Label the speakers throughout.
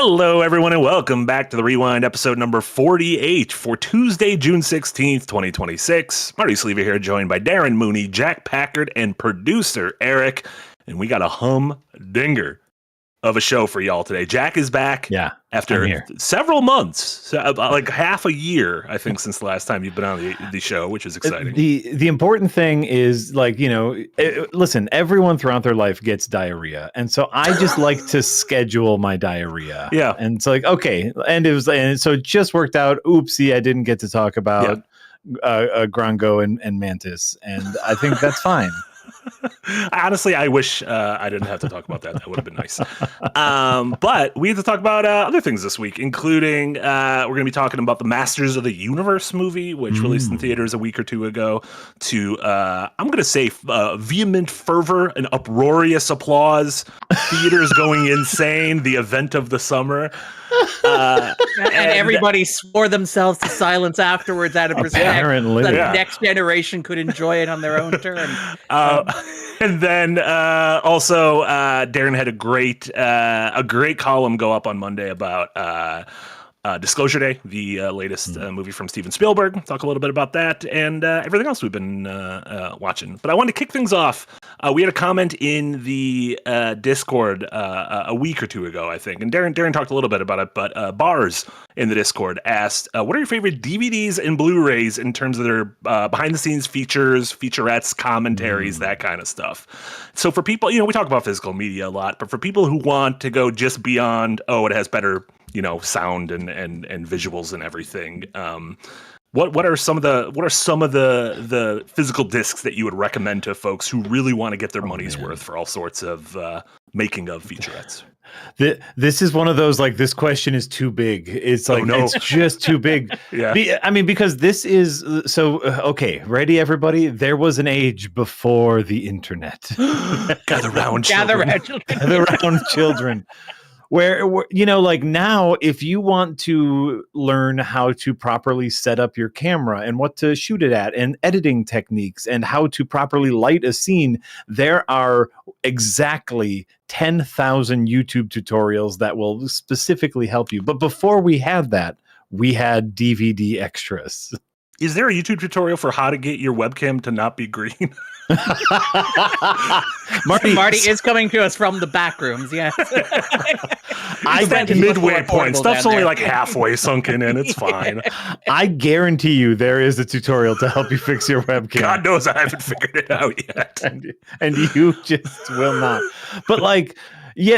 Speaker 1: Hello, everyone, and welcome back to the Rewind, episode number 48 for Tuesday, June 16th, 2026. Marty Sleeva here, joined by Darren Mooney, Jack Packard, and producer Eric. And we got a humdinger of a show for y'all today. Jack is back after several months, like half a year, I think, since the last time you've been on the show, which is exciting.
Speaker 2: The important thing is, like, listen, everyone throughout their life gets diarrhea. And so I just like to schedule my diarrhea. Yeah. And it's like, okay. And so it just worked out. Oopsie, I didn't get to talk about Grongo and Mantis. And I think that's fine.
Speaker 1: Honestly, I wish I didn't have to talk about that. That would have been nice. But we have to talk about other things this week, including we're going to be talking about the Masters of the Universe movie, which released in theaters a week or two ago, to, I'm going to say, vehement fervor and uproarious applause, theaters going insane, the event of the summer.
Speaker 3: And everybody swore themselves to silence afterwards out of respect that the next generation could enjoy it on their own terms.
Speaker 1: And then also Darren had a great column go up on Monday about Disclosure Day, the latest movie from Steven Spielberg. Talk a little bit about that and everything else we've been watching. But I wanted to kick things off. We had a comment in the Discord a week or two ago, I think. And Darren talked a little bit about it, but Bars in the Discord asked, what are your favorite DVDs and Blu-rays in terms of their behind-the-scenes features, featurettes, commentaries, that kind of stuff? So for people, we talk about physical media a lot, but for people who want to go just beyond, it has better sound and visuals and everything. What are some of the physical discs that you would recommend to folks who really want to get their money's worth for all sorts of making of featurettes?
Speaker 2: This is one of those, like, this question is too big. It's like, it's just too big. Because this is okay. Ready, everybody? There was an age before the internet.
Speaker 1: Gather round
Speaker 2: children. Where, like now, if you want to learn how to properly set up your camera and what to shoot it at and editing techniques and how to properly light a scene, there are exactly 10,000 YouTube tutorials that will specifically help you. But before we had that, we had DVD extras.
Speaker 1: Is there a YouTube tutorial for how to get your webcam to not be green?
Speaker 3: Marty is coming to us from the back rooms. Yes.
Speaker 1: I that midway point. Stuff's only like halfway sunken in. It's fine.
Speaker 2: I guarantee you there is a tutorial to help you fix your webcam.
Speaker 1: God knows I haven't figured it out yet.
Speaker 2: and you just will not. But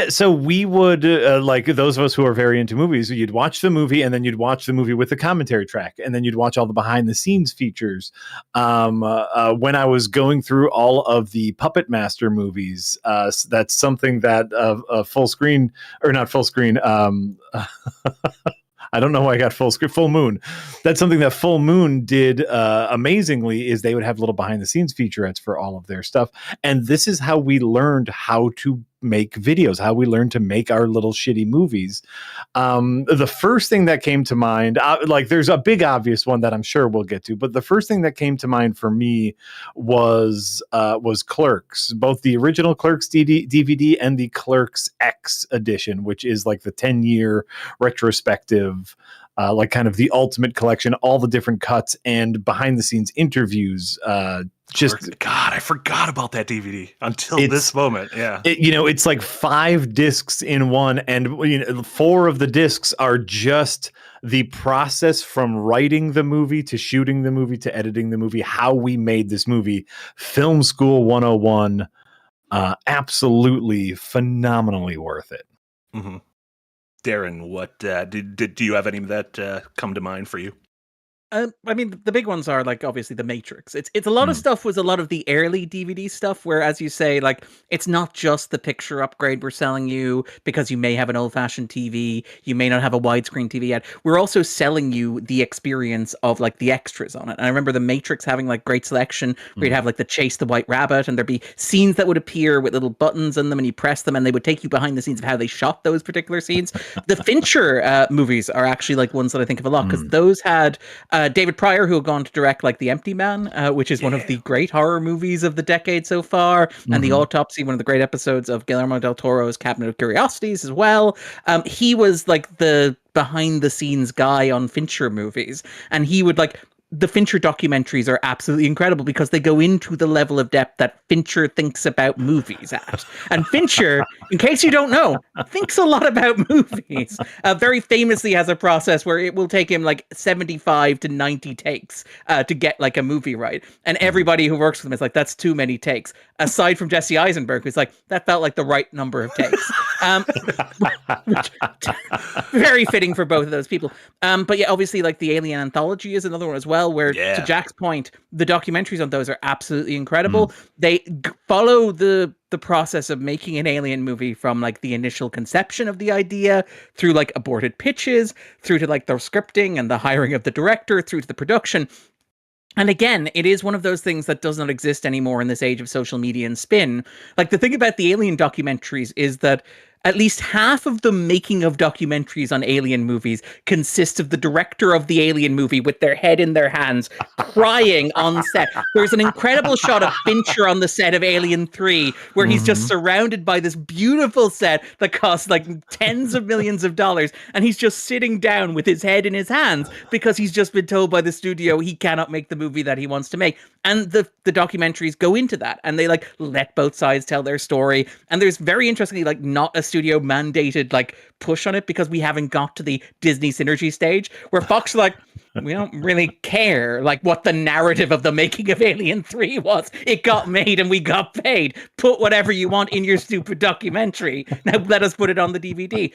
Speaker 2: so we would, like those of us who are very into movies, you'd watch the movie and then you'd watch the movie with the commentary track and then you'd watch all the behind the scenes features. When I was going through all of the Puppet Master movies, that's something that full screen or not full screen. I don't know why I got Full Moon. That's something that Full Moon did amazingly, is they would have little behind the scenes featurettes for all of their stuff. And this is how we learned how to make videos, how we learned to make our little shitty movies. The first thing that came to mind, there's a big obvious one that I'm sure we'll get to, but the first thing that came to mind for me was Clerks, both the original Clerks DVD and the Clerks X edition, which is like the 10-year retrospective, like kind of the ultimate collection, all the different cuts and behind the scenes interviews.
Speaker 1: God, I forgot about that DVD until this moment. Yeah.
Speaker 2: It's like 5 discs in one, and 4 of the discs are just the process from writing the movie to shooting the movie to editing the movie, how we made this movie. Film School 101, absolutely phenomenally worth it.
Speaker 1: Mm-hmm. Darren, what do you have any that come to mind for you?
Speaker 3: I mean, the big ones are like obviously The Matrix. It's a lot of stuff was a lot of the early DVD stuff where, as you say, like it's not just the picture upgrade we're selling you because you may have an old-fashioned TV, you may not have a widescreen TV yet. We're also selling you the experience of like the extras on it. And I remember The Matrix having like great selection where you'd have like the Chase the White Rabbit, and there'd be scenes that would appear with little buttons in them, and you press them, and they would take you behind the scenes of how they shot those particular scenes. The Fincher movies are actually like ones that I think of a lot because those had David Pryor, who had gone to direct like The Empty Man, which is one of the great horror movies of the decade so far, and The Autopsy, one of the great episodes of Guillermo del Toro's Cabinet of Curiosities as well. He was like the behind the scenes guy on Fincher movies, and he would like the Fincher documentaries are absolutely incredible because they go into the level of depth that Fincher thinks about movies at. And Fincher, in case you don't know, thinks a lot about movies. Very famously has a process where it will take him like 75 to 90 takes to get like a movie right. And everybody who works with him is like, that's too many takes. Aside from Jesse Eisenberg, who's like, that felt like the right number of takes. Which, very fitting for both of those people. But yeah, obviously like the Alien Anthology is another one as well, where to Jack's point, the documentaries on those are absolutely incredible. They follow the process of making an Alien movie from like the initial conception of the idea through like aborted pitches, through to like the scripting and the hiring of the director, through to the production. And again, it is one of those things that does not exist anymore in this age of social media and spin. Like the thing about the Alien documentaries is that at least half of the making of documentaries on Alien movies consists of the director of the Alien movie with their head in their hands, crying on set. There's an incredible shot of Fincher on the set of Alien 3, where he's just surrounded by this beautiful set that costs like tens of millions of dollars, and he's just sitting down with his head in his hands because he's just been told by the studio he cannot make the movie that he wants to make. And the documentaries go into that, and they like let both sides tell their story. And there's very interestingly like not a studio mandated like push on it, because we haven't got to the Disney synergy stage where Fox are like, we don't really care like what the narrative of the making of Alien 3 was. It got made and we got paid. Put whatever you want in your stupid documentary. Now let us put it on the DVD.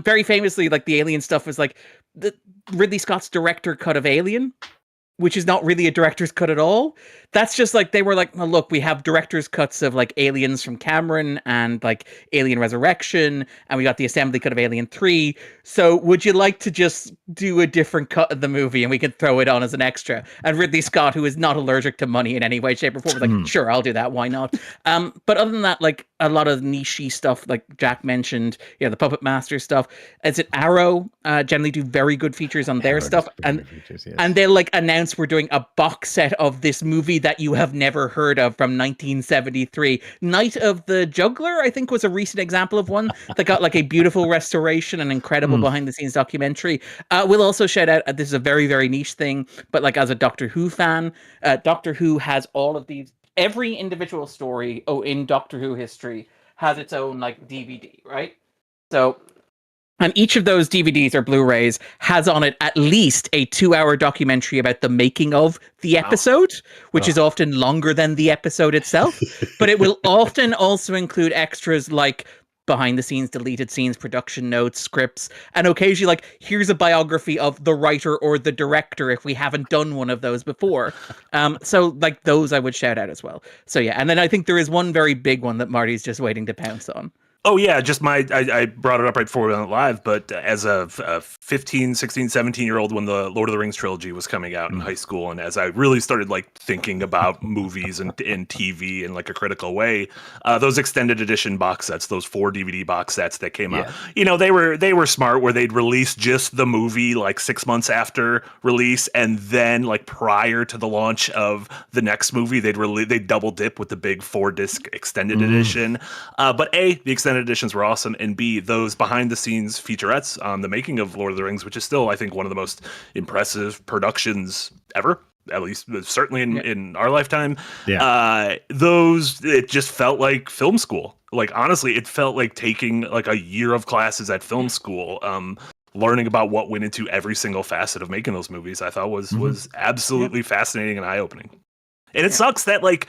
Speaker 3: Very famously, like the Alien stuff was like the Ridley Scott's director cut of Alien, which is not really a director's cut at all. That's just like, they were like, well, look, we have director's cuts of like Aliens from Cameron and like Alien Resurrection, and we got the assembly cut of Alien 3. So would you like to just do a different cut of the movie and we can throw it on as an extra? And Ridley Scott, who is not allergic to money in any way, shape, or form, was like, sure, I'll do that. Why not? But other than that, like a lot of niche-y stuff, like Jack mentioned, you know, the Puppet Master stuff. Is it Arrow? Generally do very good features on their stuff. And they'll like announce we're doing a box set of this movie that you have never heard of from 1973. Night of the Juggler, I think, was a recent example of one that got like a beautiful restoration and incredible behind the scenes documentary. We'll also shout out, this is a very, very niche thing, but like as a Doctor Who fan, Doctor Who has all of these, every individual story in Doctor Who history has its own like DVD, right? So, and each of those DVDs or Blu-rays has on it at least a 2-hour documentary about the making of the episode, which is often longer than the episode itself. But it will often also include extras like behind the scenes, deleted scenes, production notes, scripts, and occasionally like, here's a biography of the writer or the director if we haven't done one of those before. So like those I would shout out as well. So yeah, and then I think there is one very big one that Marty's just waiting to pounce on.
Speaker 1: Oh, yeah, just I brought it up right before we went live, but as a 15, 16, 17-year-old when the Lord of the Rings trilogy was coming out in high school, and as I really started like thinking about movies and TV in like a critical way, those extended edition box sets, those 4 DVD box sets that came out, you know, they were smart where they'd release just the movie like 6 months after release, and then like prior to the launch of the next movie, they'd double dip with the big 4-disc extended edition. But A, the extended editions were awesome, and B, those behind the scenes featurettes on the making of Lord of the Rings, which is still, I think, one of the most impressive productions ever, at least certainly in our lifetime. Those, it just felt like film school. Like, honestly, it felt like taking like a year of classes at film school, learning about what went into every single facet of making those movies. I thought was absolutely fascinating and eye-opening. And it sucks that like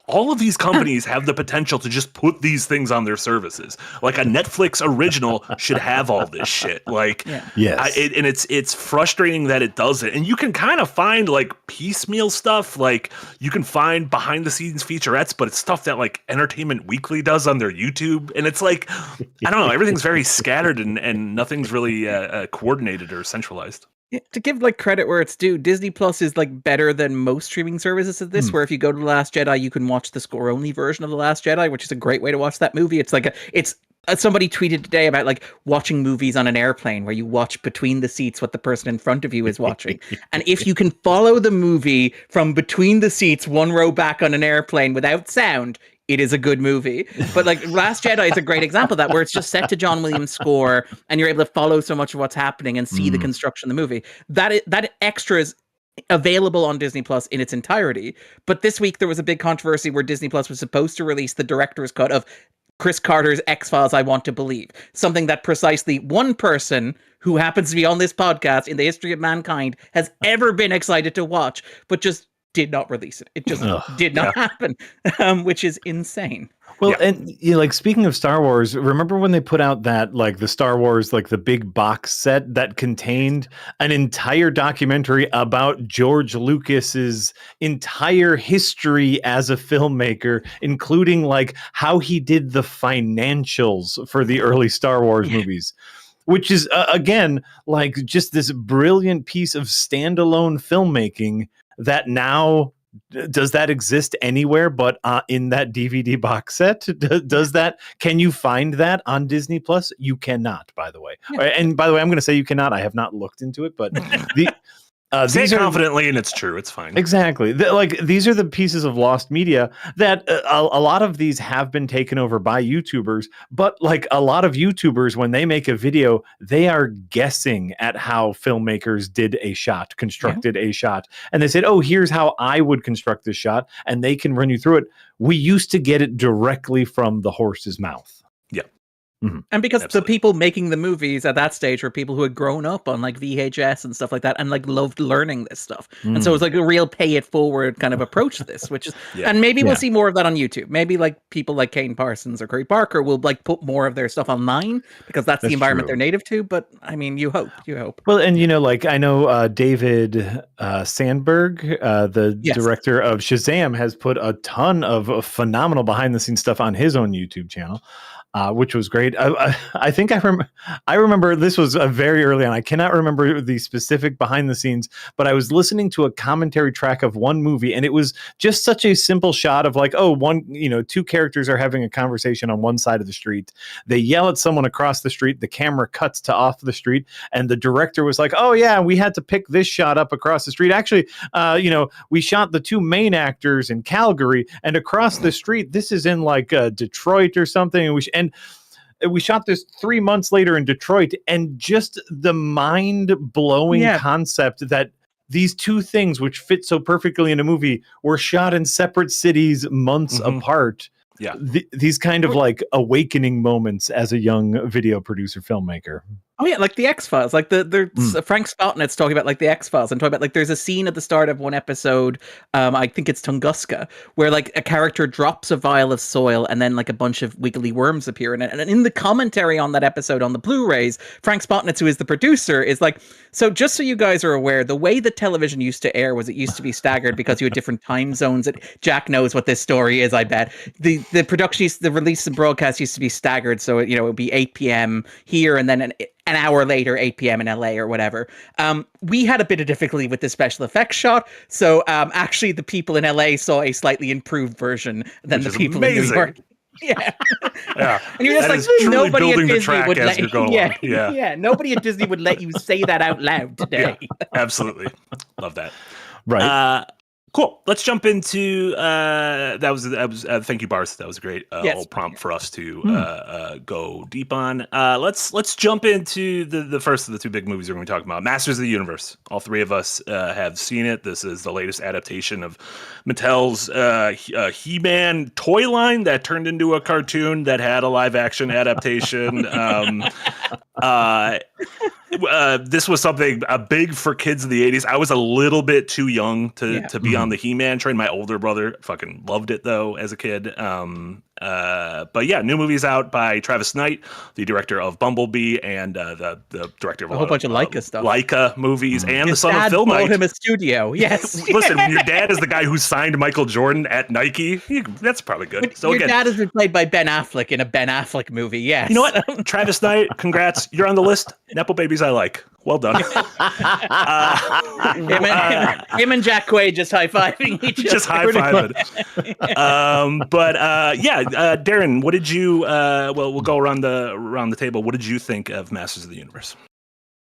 Speaker 1: all of these companies have the potential to just put these things on their services. Like a Netflix original should have all this shit. Like, and it's frustrating that it doesn't. And you can kind of find like piecemeal stuff. Like you can find behind the scenes featurettes, but it's stuff that like Entertainment Weekly does on their YouTube. And it's like, I don't know, everything's very scattered and nothing's really coordinated or centralized.
Speaker 3: Yeah, to give like credit where it's due, Disney Plus is like better than most streaming services at this, where if you go to The Last Jedi, you can watch the score only version of The Last Jedi, which is a great way to watch that movie. It's like it's somebody tweeted today about like watching movies on an airplane where you watch between the seats what the person in front of you is watching. And if you can follow the movie from between the seats, one row back on an airplane without sound, it is a good movie. But like Last Jedi is a great example of that, where it's just set to John Williams' score and you're able to follow so much of what's happening and see the construction of the movie. That extra is available on Disney Plus in its entirety. But this week there was a big controversy where Disney Plus was supposed to release the director's cut of Chris Carter's X-Files I Want to Believe, something that precisely one person who happens to be on this podcast in the history of mankind has ever been excited to watch, but just did not release it. It just did not happen, which is insane.
Speaker 2: Well, and like speaking of Star Wars, remember when they put out that like the Star Wars, like the big box set that contained an entire documentary about George Lucas's entire history as a filmmaker, including like how he did the financials for the early Star Wars movies, which is again, like just this brilliant piece of standalone filmmaking that now. Does that exist anywhere but in that DVD box set? Does that? Can you find that on Disney Plus? You cannot, by the way. Yeah. And by the way, I'm going to say you cannot. I have not looked into it, but
Speaker 1: say it confidently, and it's true. It's fine.
Speaker 2: Exactly. Like these are the pieces of lost media that a lot of these have been taken over by YouTubers. But like a lot of YouTubers, when they make a video, they are guessing at how filmmakers did a shot, constructed a shot, and they said, "Oh, here's how I would construct this shot," and they can run you through it. We used to get it directly from the horse's mouth.
Speaker 1: Yeah.
Speaker 3: Mm-hmm. And because the people making the movies at that stage were people who had grown up on like VHS and stuff like that and like loved learning this stuff. And so it was like a real pay it forward kind of approach to this, which is, and maybe we'll see more of that on YouTube. Maybe like people like Kane Parsons or Curry Parker will like put more of their stuff online because that's the environment they're native to. But I mean, you hope.
Speaker 2: Well, and you know, like I know David Sandberg, the director of Shazam, has put a ton of phenomenal behind the scenes stuff on his own YouTube channel. Which was great. I think I remember this was very early on. I cannot remember the specific behind the scenes, but I was listening to a commentary track of one movie, and it was just such a simple shot of like, two characters are having a conversation on one side of the street. They yell at someone across the street. The camera cuts to off the street, and the director was like, "Oh yeah, we had to pick this shot up across the street. Actually, we shot the two main actors in Calgary, and across the street, this is in like Detroit or something, and we shot this 3 months later in Detroit," and just the mind-blowing concept that these two things, which fit so perfectly in a movie, were shot in separate cities months apart. Yeah, these kind of like awakening moments as a young video producer filmmaker.
Speaker 3: Oh yeah, like the X-Files, like Frank Spotnitz talking about like the X-Files and talking about like there's a scene at the start of one episode, I think it's Tunguska, where like a character drops a vial of soil and then like a bunch of wiggly worms appear in it. And in the commentary on that episode on the Blu-rays, Frank Spotnitz, who is the producer, is like, so just so you guys are aware, the way that television used to air was it used to be staggered because you had different time zones. Jack knows what this story is, I bet. The production, the release and broadcast used to be staggered, so it would be 8 p.m. here and then an hour later, 8 p.m. in LA or whatever. We had a bit of difficulty with the special effects shot. So actually the people in LA saw a slightly improved version than the people in New York. Yeah. And you're just like, nobody at Disney would let you. Nobody at Disney would let you say that out loud today.
Speaker 1: Yeah, absolutely. Love that.
Speaker 2: Right.
Speaker 1: Cool. Let's jump into that was thank you, Barth. That was a great whole prompt for us to go deep on. Let's jump into the first of the two big movies we're going to be talking about, Masters of the Universe. All three of us have seen it. This is the latest adaptation of Mattel's He-Man toy line that turned into a cartoon that had a live action adaptation. This was something big for kids in the 80s. I was a little bit too young to be on the He-Man train. My older brother fucking loved it though as a kid. But yeah, new movies out by Travis Knight, the director of Bumblebee, and the director of
Speaker 3: a whole bunch of Leica stuff,
Speaker 1: Leica movies, and
Speaker 3: his
Speaker 1: the son of Phil Knight.
Speaker 3: Him a studio. Yes.
Speaker 1: Listen, when your dad is the guy who signed Michael Jordan at Nike, that's probably good.
Speaker 3: So your dad has been played by Ben Affleck in a Ben Affleck movie. Yes.
Speaker 1: You know what? Travis Knight, congrats. You're on the list. Nepo babies I like. Well done.
Speaker 3: Him and Jack Quaid just high-fiving each other.
Speaker 1: Just high-fiving. Darren, what did you? We'll go around the table. What did you think of Masters of the Universe?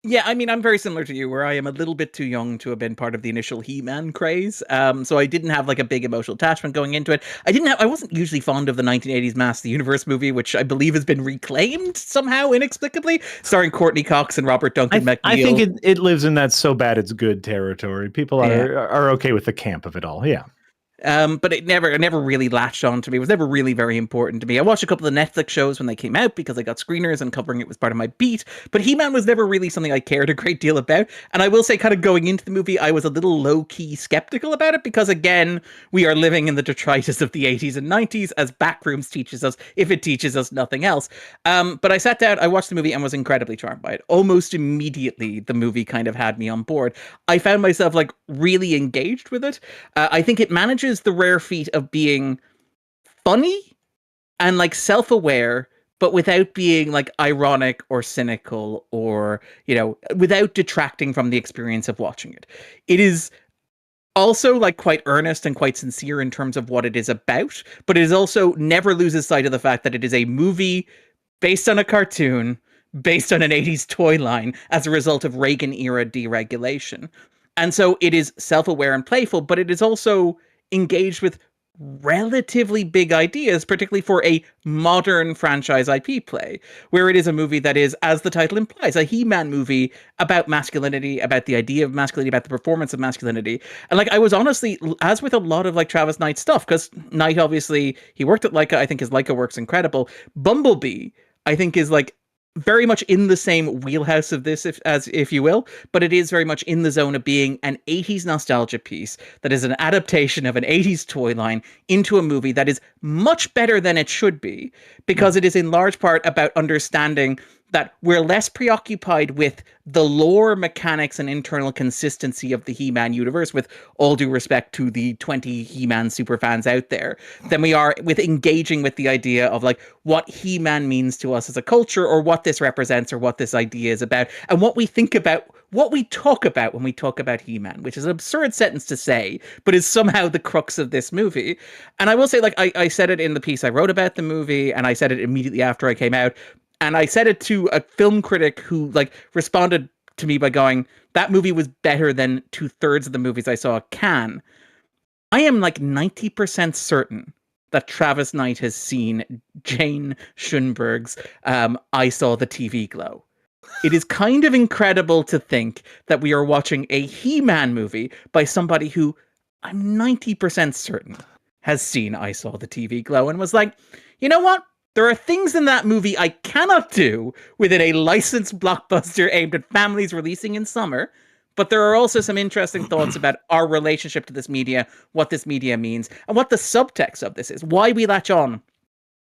Speaker 3: Yeah, I mean, I'm very similar to you, where I am a little bit too young to have been part of the initial He-Man craze. So I didn't have like a big emotional attachment going into it. I wasn't usually fond of the 1980s Master of the Universe movie, which I believe has been reclaimed somehow inexplicably, starring Courtney Cox and Robert Duncan McNeil.
Speaker 2: I think it lives in that so bad it's good territory. People are okay with the camp of it all. Yeah.
Speaker 3: But it never really latched on to me. It was never really very important to me. I watched a couple of Netflix shows when they came out because I got screeners and covering it was part of my beat. But He-Man was never really something I cared a great deal about. And I will say, kind of going into the movie, I was a little low-key skeptical about it because, again, we are living in the detritus of the 80s and 90s, as Backrooms teaches us, if it teaches us nothing else. But I sat down, I watched the movie and was incredibly charmed by it. Almost immediately, the movie kind of had me on board. I found myself like really engaged with it. I think it manages the rare feat of being funny and like self-aware, but without being like ironic or cynical or, without detracting from the experience of watching it. It is also like quite earnest and quite sincere in terms of what it is about, but it is also never loses sight of the fact that it is a movie based on a cartoon, based on an 80s toy line as a result of Reagan era deregulation. And so it is self-aware and playful, but it is also engaged with relatively big ideas, particularly for a modern franchise IP play, where it is a movie that is, as the title implies, a He-Man movie about masculinity, about the idea of masculinity, about the performance of masculinity. And like, I was honestly, as with a lot of like Travis Knight stuff, because Knight, obviously, he worked at Laika. I think his Laika work's incredible. Bumblebee, I think, is like very much in the same wheelhouse of this, if you will, but it is very much in the zone of being an 80s nostalgia piece that is an adaptation of an 80s toy line into a movie that is much better than it should be, because it is in large part about understanding that we're less preoccupied with the lore, mechanics, and internal consistency of the He-Man universe, with all due respect to the 20 He-Man superfans out there, than we are with engaging with the idea of like what He-Man means to us as a culture, or what this represents, or what this idea is about, and what we think about, what we talk about when we talk about He-Man, which is an absurd sentence to say, but is somehow the crux of this movie. And I will say, like, I said it in the piece I wrote about the movie, and I said it immediately after I came out, and I said it to a film critic who like responded to me by going, that movie was better than 2/3 of the movies I saw at Cannes. I am like 90% certain that Travis Knight has seen Jane Schoenberg's I Saw the TV Glow. It is kind of incredible to think that we are watching a He-Man movie by somebody who I'm 90% certain has seen I Saw the TV Glow and was like, you know what? There are things in that movie I cannot do within a licensed blockbuster aimed at families releasing in summer, but there are also some interesting thoughts about our relationship to this media, what this media means, and what the subtext of this is, why we latch on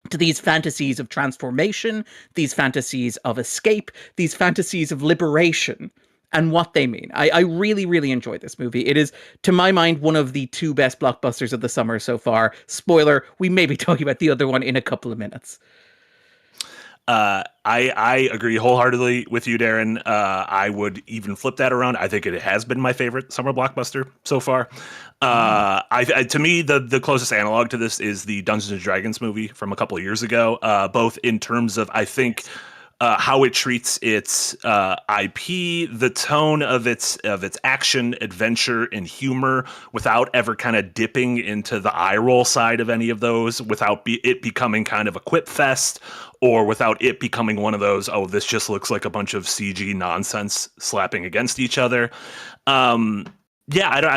Speaker 3: to these fantasies of transformation, these fantasies of escape, these fantasies of liberation, and what they mean. I really, really enjoyed this movie. It is, to my mind, one of the 2 best blockbusters of the summer so far. Spoiler, we may be talking about the other one in a couple of minutes.
Speaker 1: I agree wholeheartedly with you, Darren. I would even flip that around. I think it has been my favorite summer blockbuster so far. To me, the closest analog to this is the Dungeons and Dragons movie from a couple of years ago, both in terms of, I think, how it treats its IP, the tone of its action, adventure, and humor, without ever kind of dipping into the eye roll side of any of those, without it becoming kind of a quip fest, or without it becoming one of those, oh, this just looks like a bunch of CG nonsense slapping against each other. I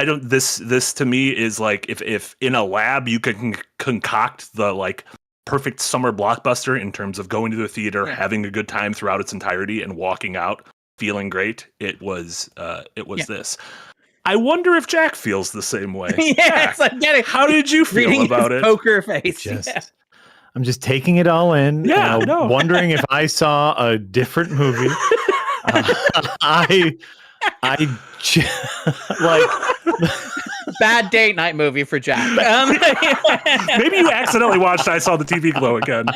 Speaker 1: don't. This to me is like if in a lab you can concoct the like perfect summer blockbuster in terms of going to the theater, having a good time throughout its entirety, and walking out feeling great. It was this. I wonder if Jack feels the same way.
Speaker 3: Yes, I get it.
Speaker 1: How did you feel about it?
Speaker 3: Poker face.
Speaker 2: I'm just taking it all in.
Speaker 1: Yeah,
Speaker 2: wondering if I saw a different movie. I like
Speaker 3: bad date night movie for Jack.
Speaker 1: Maybe you accidentally watched I Saw the TV Glow again.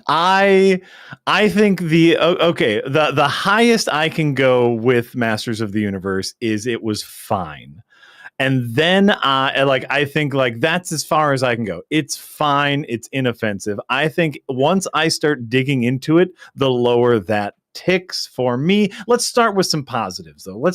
Speaker 2: I think the highest I can go with Masters of the Universe is it was fine. And then I think like that's as far as I can go. It's fine, it's inoffensive. I think once I start digging into it, the lower that ticks for me. Let's start with some positives though. We're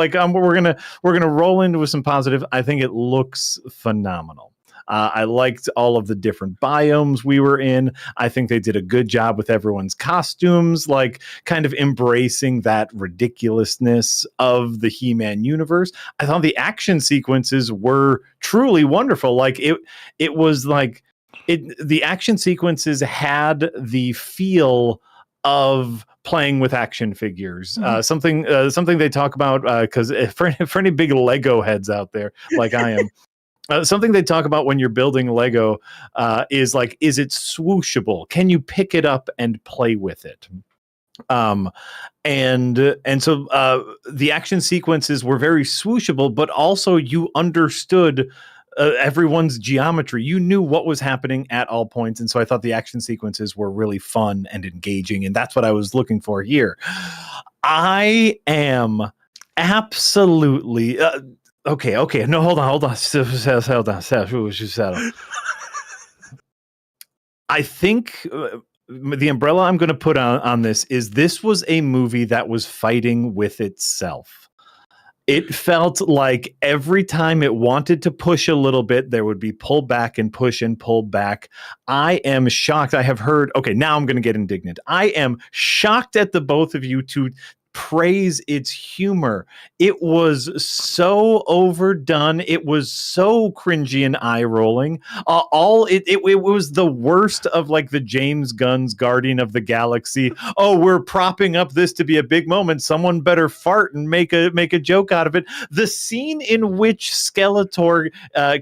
Speaker 2: gonna roll into with some positive. I think it looks phenomenal. I liked all of the different biomes we were in. I think they did a good job with everyone's costumes, like kind of embracing that ridiculousness of the He-Man universe. I thought the action sequences were truly wonderful. Like it was like the action sequences had the feel of playing with action figures. Something they talk about because for any big Lego heads out there like I am. Something they talk about when you're building Lego is like, is it swooshable? Can you pick it up and play with it? And so the action sequences were very swooshable, but also you understood everyone's geometry. You knew what was happening at all points. And so I thought the action sequences were really fun and engaging. And that's what I was looking for here. I am absolutely... Okay. No, hold on. I think the umbrella I'm going to put on this was a movie that was fighting with itself. It felt like every time it wanted to push a little bit, there would be pull back and push and pull back. I am shocked. I have heard, okay, now I'm going to get indignant. I am shocked at the both of you to praise its humor. It was so overdone. It was so cringy and eye-rolling. It was the worst of like the James Gunn's Guardian of the Galaxy. Oh, we're propping up this to be a big moment. Someone better fart and make a joke out of it. The scene in which Skeletor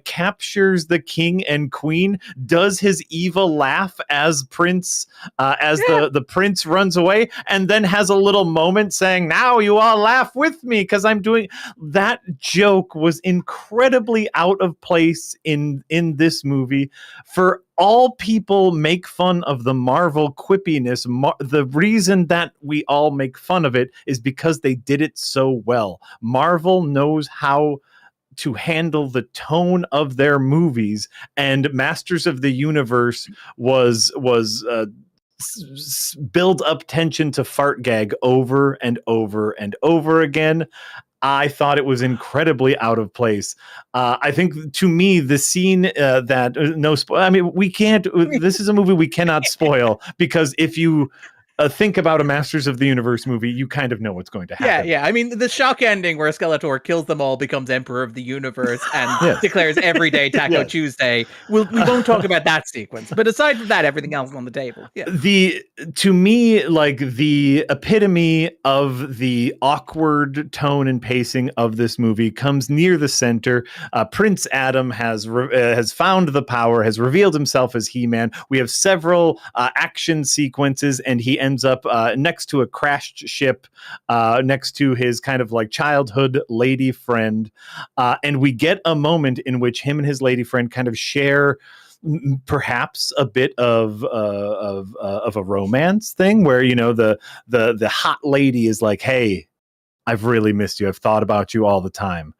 Speaker 2: captures the king and queen, does his evil laugh as the prince runs away, and then has a little moment saying, now you all laugh with me because I'm doing that. Joke was incredibly out of place in this movie. For all people make fun of the Marvel quippiness, the reason that we all make fun of it is because they did it so well. Marvel knows how to handle the tone of their movies, and Masters of the Universe was build up tension to fart gag over and over and over again. I thought it was incredibly out of place. I think to me, the scene we can't, this is a movie we cannot spoil, because if you think about a Masters of the Universe movie, you kind of know what's going to happen.
Speaker 3: Yeah. I mean, the shock ending where Skeletor kills them all, becomes Emperor of the Universe, and declares every day Taco Tuesday. We won't talk about that sequence, but aside from that, everything else is on the table. Yeah.
Speaker 2: To me, like the epitome of the awkward tone and pacing of this movie comes near the center. Prince Adam has found the power, has revealed himself as He-Man. We have several action sequences, and he ends up next to a crashed ship, next to his kind of like childhood lady friend, and we get a moment in which him and his lady friend kind of share perhaps a bit of a romance thing, where the hot lady is like, "Hey, I've really missed you. I've thought about you all the time."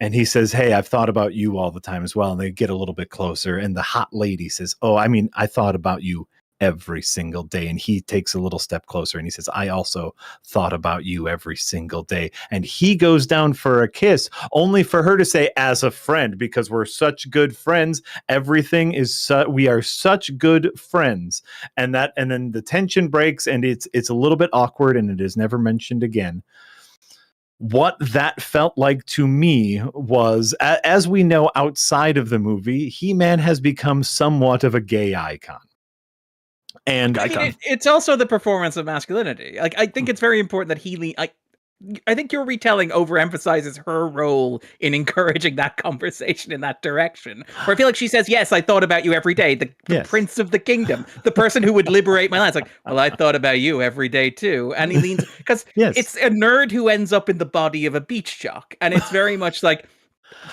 Speaker 2: And he says, "Hey, I've thought about you all the time as well." And they get a little bit closer, and the hot lady says, "Oh, I mean, I thought about you every single day." And he takes a little step closer and he says, "I also thought about you every single day." And he goes down for a kiss, only for her to say, "As a friend, because we're such good friends. Everything is we are such good friends." And then the tension breaks, and it's a little bit awkward, and it is never mentioned again. What that felt like to me was, as we know outside of the movie, He-Man has become somewhat of a gay icon. And
Speaker 3: it's also the performance of masculinity. Like, I think it's very important that I think your retelling overemphasizes her role in encouraging that conversation in that direction. Where I feel like she says, "Yes, I thought about you every day." The
Speaker 2: Yes.
Speaker 3: prince of the kingdom, the person who would liberate my land. It's like, well, I thought about you every day too. And he leans because
Speaker 2: Yes.
Speaker 3: it's a nerd who ends up in the body of a beach jock, and it's very much like.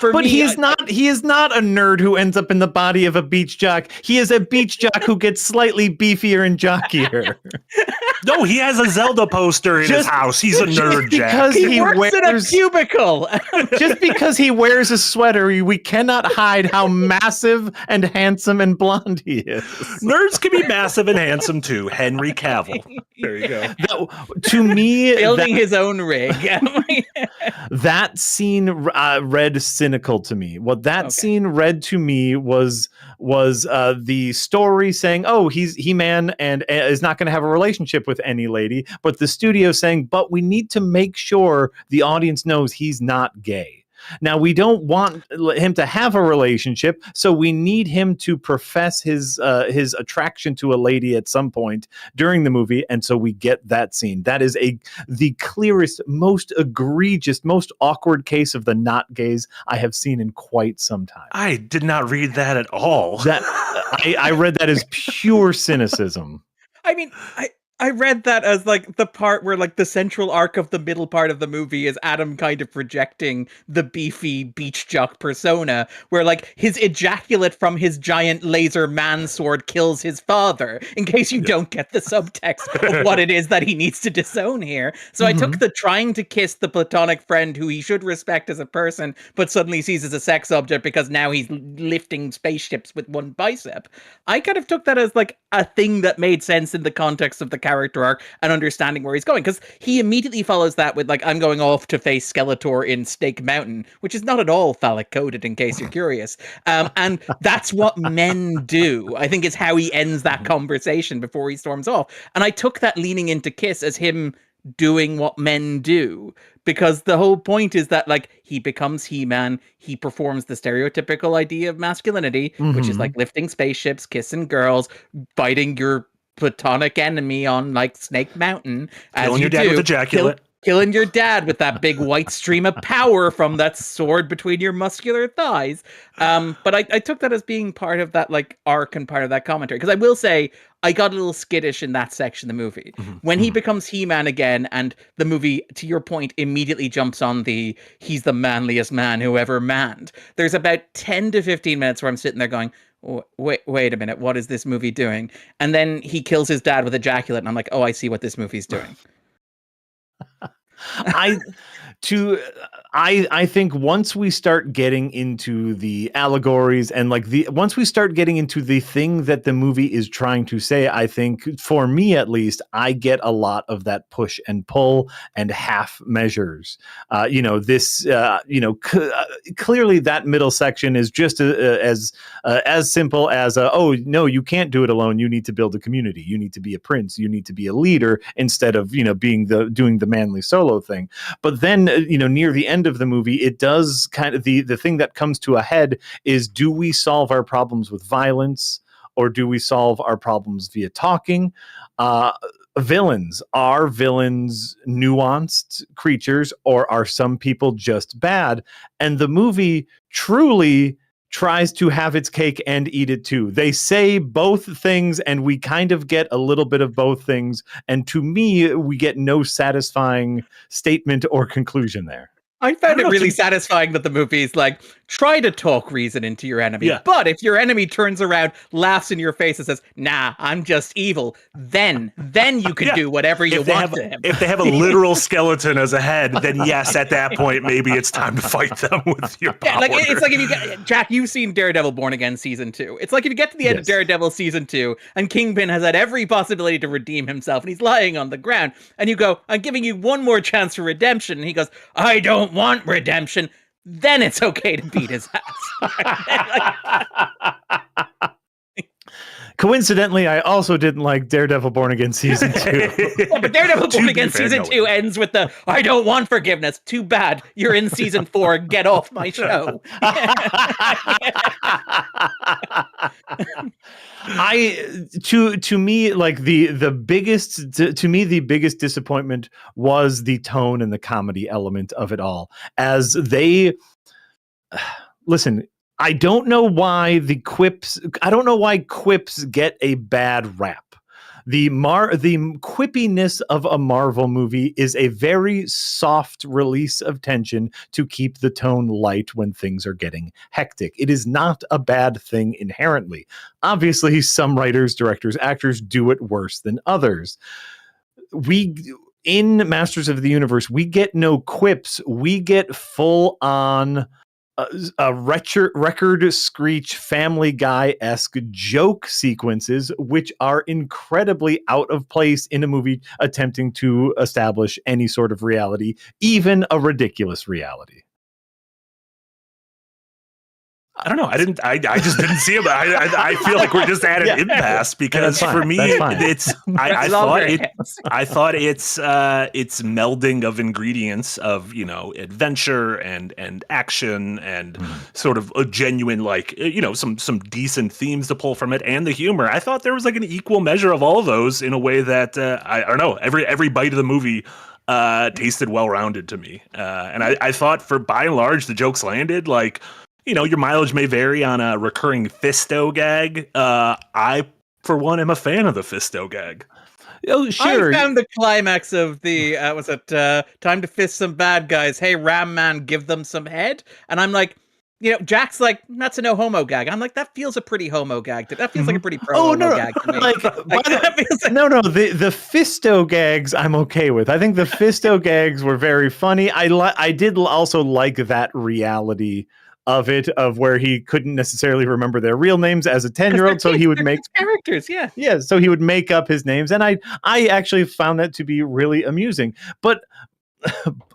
Speaker 2: But he is not a nerd who ends up in the body of a beach jock. He is a beach jock who gets slightly beefier and jockier.
Speaker 1: No, he has a Zelda poster in his house. He's a nerd, Jack.
Speaker 2: Because
Speaker 3: he works in a cubicle.
Speaker 2: Just because he wears a sweater, we cannot hide how massive and handsome and blonde he is.
Speaker 1: Nerds can be massive and handsome too. Henry Cavill. There you go.
Speaker 2: To me,
Speaker 3: building his own rig.
Speaker 2: That scene read cynical to me. What that scene read to me was the story saying, "Oh, He-Man and is not going to have a relationship with any lady," but the studio saying, "But we need to make sure the audience knows he's not gay." Now, we don't want him to have a relationship, so we need him to profess his attraction to a lady at some point during the movie, and so we get that scene. That is the clearest, most egregious, most awkward case of the not gays I have seen in quite some time.
Speaker 1: I did not read that at all.
Speaker 2: That I read that as pure cynicism.
Speaker 3: I mean, I read that as like the part where like the central arc of the middle part of the movie is Adam kind of projecting the beefy beach jock persona, where like his ejaculate from his giant laser man sword kills his father, in case you don't get the subtext of what it is that he needs to disown here. So I took the trying to kiss the platonic friend who he should respect as a person, but suddenly sees as a sex object because now he's lifting spaceships with one bicep. I kind of took that as like a thing that made sense in the context of the character arc and understanding where he's going, because he immediately follows that with like, I'm going off to face Skeletor in Snake Mountain, which is not at all phallic coded, in case you're curious, and that's what men do. I think is how he ends that conversation before he storms off, and I took that leaning into Kiss as him doing what men do, because the whole point is that like he becomes He-Man, he performs the stereotypical idea of masculinity, which is like lifting spaceships, kissing girls, fighting your platonic enemy on like Snake Mountain,
Speaker 1: killing your dad with ejaculate,
Speaker 3: killing your dad with that big white stream of power from that sword between your muscular thighs. But I took that as being part of that like arc and part of that commentary, because I will say I got a little skittish in that section of the movie when he becomes He-Man again, and the movie, to your point, immediately jumps on he's the manliest man who ever manned. There's about 10 to 15 minutes where I'm sitting there going, wait a minute, what is this movie doing? And then he kills his dad with ejaculate, and I'm like, oh, I see what this movie's doing.
Speaker 2: I think once we start getting into the allegories and like once we start getting into the thing that the movie is trying to say, I think for me at least, I get a lot of that push and pull and half measures. Clearly that middle section is just as simple as oh no, you can't do it alone. You need to build a community. You need to be a prince. You need to be a leader instead of doing the manly solo thing. But then near the end of the movie, it does kind of the thing that comes to a head is, do we solve our problems with violence, or do we solve our problems via talking? Are villains nuanced creatures, or are some people just bad? And the movie truly tries to have its cake and eat it too. They say both things, and we kind of get a little bit of both things. And to me, we get no satisfying statement or conclusion there.
Speaker 3: I found it really satisfying that the movie's like, try to talk reason into your enemy. Yeah. But if your enemy turns around, laughs in your face and says, nah, I'm just evil, then you can do whatever you want to him.
Speaker 1: If they have a literal skeleton as a head, then yes, at that point, maybe it's time to fight them with your power.
Speaker 3: Like, it's like if you get, Jack, you've seen Daredevil Born Again season 2. It's like if you get to the end of Daredevil season 2 and Kingpin has had every possibility to redeem himself and he's lying on the ground and you go, I'm giving you one more chance for redemption. And he goes, I don't want redemption. Then it's okay to beat his ass.
Speaker 2: Coincidentally, I also didn't like Daredevil Born Again season 2.
Speaker 3: Yeah, but Daredevil Born Again season 2 ends with the "I don't want forgiveness. Too bad. You're in season 4. Get off my show."
Speaker 2: To me, like the biggest to me the biggest disappointment was the tone and the comedy element of it all. As they listen, I don't know why quips get a bad rap. The quippiness of a Marvel movie is a very soft release of tension to keep the tone light when things are getting hectic. It is not a bad thing inherently. Obviously, some writers, directors, actors do it worse than others. In Masters of the Universe, we get no quips. We get full on a record screech Family Guy-esque joke sequences, which are incredibly out of place in a movie attempting to establish any sort of reality, even a ridiculous reality.
Speaker 1: I don't know. I just didn't see it. I feel like we're just at an impasse because for me, it's. I thought it's melding of ingredients of adventure and action and sort of a genuine some decent themes to pull from it and the humor. I thought there was like an equal measure of all of those in a way that I don't know. Every bite of the movie tasted well rounded to me, and I thought for by and large the jokes landed like. Your mileage may vary on a recurring Fisto gag. I, for one, am a fan of the Fisto gag.
Speaker 2: Oh, sure.
Speaker 3: I found the climax of the, time to fist some bad guys. Hey, Ram Man, give them some head. And I'm like, Jack's like, that's a no homo gag. I'm like, that feels a pretty homo gag. That feels like a pretty pro homo gag to me.
Speaker 2: The Fisto gags I'm okay with. I think the Fisto gags were very funny. I did also like that reality of it, of where he couldn't necessarily remember their real names as a 10-year-old, so he would make
Speaker 3: characters,
Speaker 2: so he would make up his names, and I actually found that to be really amusing. But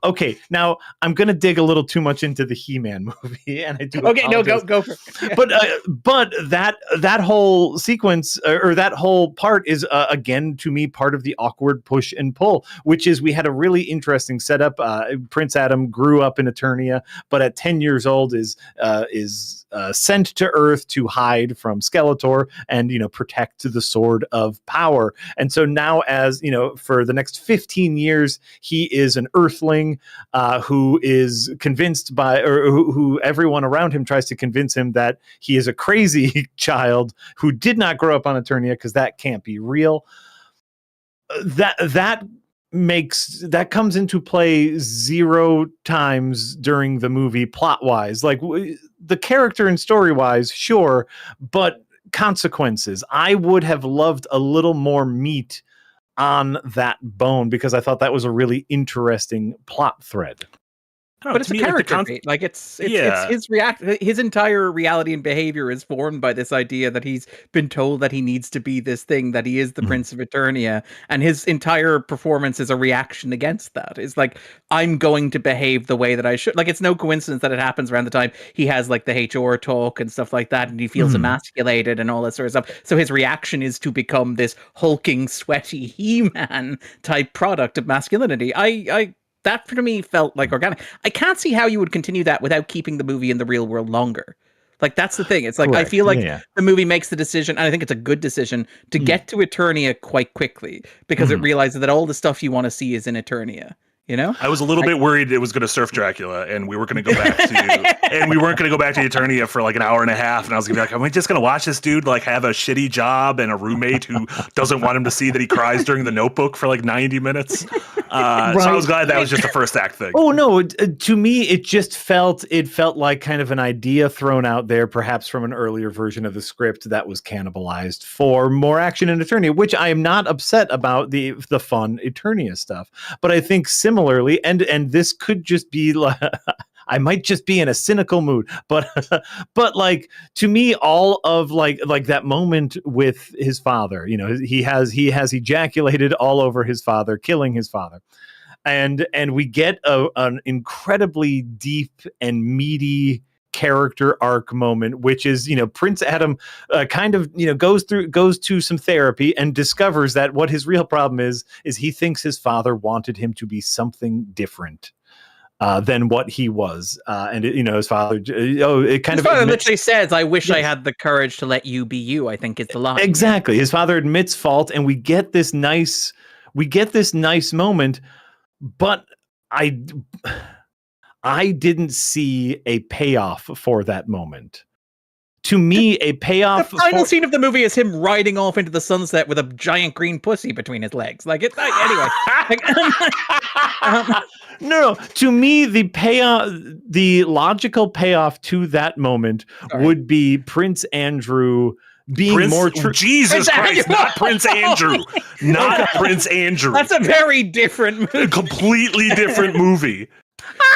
Speaker 2: okay, now I'm going to dig a little too much into the He-Man movie, and I do.
Speaker 3: Okay, apologize. No, go for it.
Speaker 2: Yeah. But that whole sequence or that whole part is again to me part of the awkward push and pull, which is we had a really interesting setup. Prince Adam grew up in Eternia, but at 10 years old is sent to Earth to hide from Skeletor and protect the Sword of Power. And so now, as for the next 15 years, he is an Earthling who is convinced by, or who everyone around him tries to convince him that he is a crazy child who did not grow up on Eternia because that can't be real. That comes into play 0 times during the movie plot wise. Like the character and story wise, sure, but consequences. I would have loved a little more meat on that bone because I thought that was a really interesting plot thread.
Speaker 3: But it's a character trait. Like it's his entire reality and behavior is formed by this idea that he's been told that he needs to be this thing, that he is the Prince of Eternia, and his entire performance is a reaction against that. It's like, I'm going to behave the way that I should. Like, it's no coincidence that it happens around the time he has like the HR talk and stuff like that, and he feels emasculated and all that sort of stuff. So his reaction is to become this hulking, sweaty He-Man type product of masculinity. That for me felt like organic. I can't see how you would continue that without keeping the movie in the real world longer. Like, that's the thing. It's like, correct. I feel like the movie makes the decision, and I think it's a good decision, to get to Eternia quite quickly because it realizes that all the stuff you want to see is in Eternia.
Speaker 1: I was a little bit worried it was going to surf Dracula, and we were going to go back to, and we weren't going to go back to Eternia for like an hour and a half. And I was going to be like, am I just going to watch this dude like have a shitty job and a roommate who doesn't want him to see that he cries during the Notebook for like 90 minutes? Right. So I was glad that was just a first act thing.
Speaker 2: Oh no, to me it felt like kind of an idea thrown out there, perhaps from an earlier version of the script that was cannibalized for more action in Eternia, which I am not upset about the fun Eternia stuff, but I think similarly, and this could just be like, I might just be in a cynical mood, but like, to me, all of like that moment with his father, he has ejaculated all over his father, killing his father, and we get an incredibly deep and meaty character arc moment, which is, Prince Adam kind of, goes to some therapy and discovers that what his real problem is he thinks his father wanted him to be something different than what he was. And his father,
Speaker 3: literally says, "I wish I had the courage to let you be you," I think is the line.
Speaker 2: Exactly. His father admits fault, and we get this nice moment, but I didn't see a payoff for that moment. To me, a payoff.
Speaker 3: The final scene of the movie is him riding off into the sunset with a giant green pussy between his legs. Anyway.
Speaker 2: No. To me, the payoff, the logical payoff to that moment would be Prince Andrew being more true.
Speaker 1: Jesus Christ, not Prince Andrew. Not Prince Andrew.
Speaker 3: That's a very different movie.
Speaker 1: A completely different movie.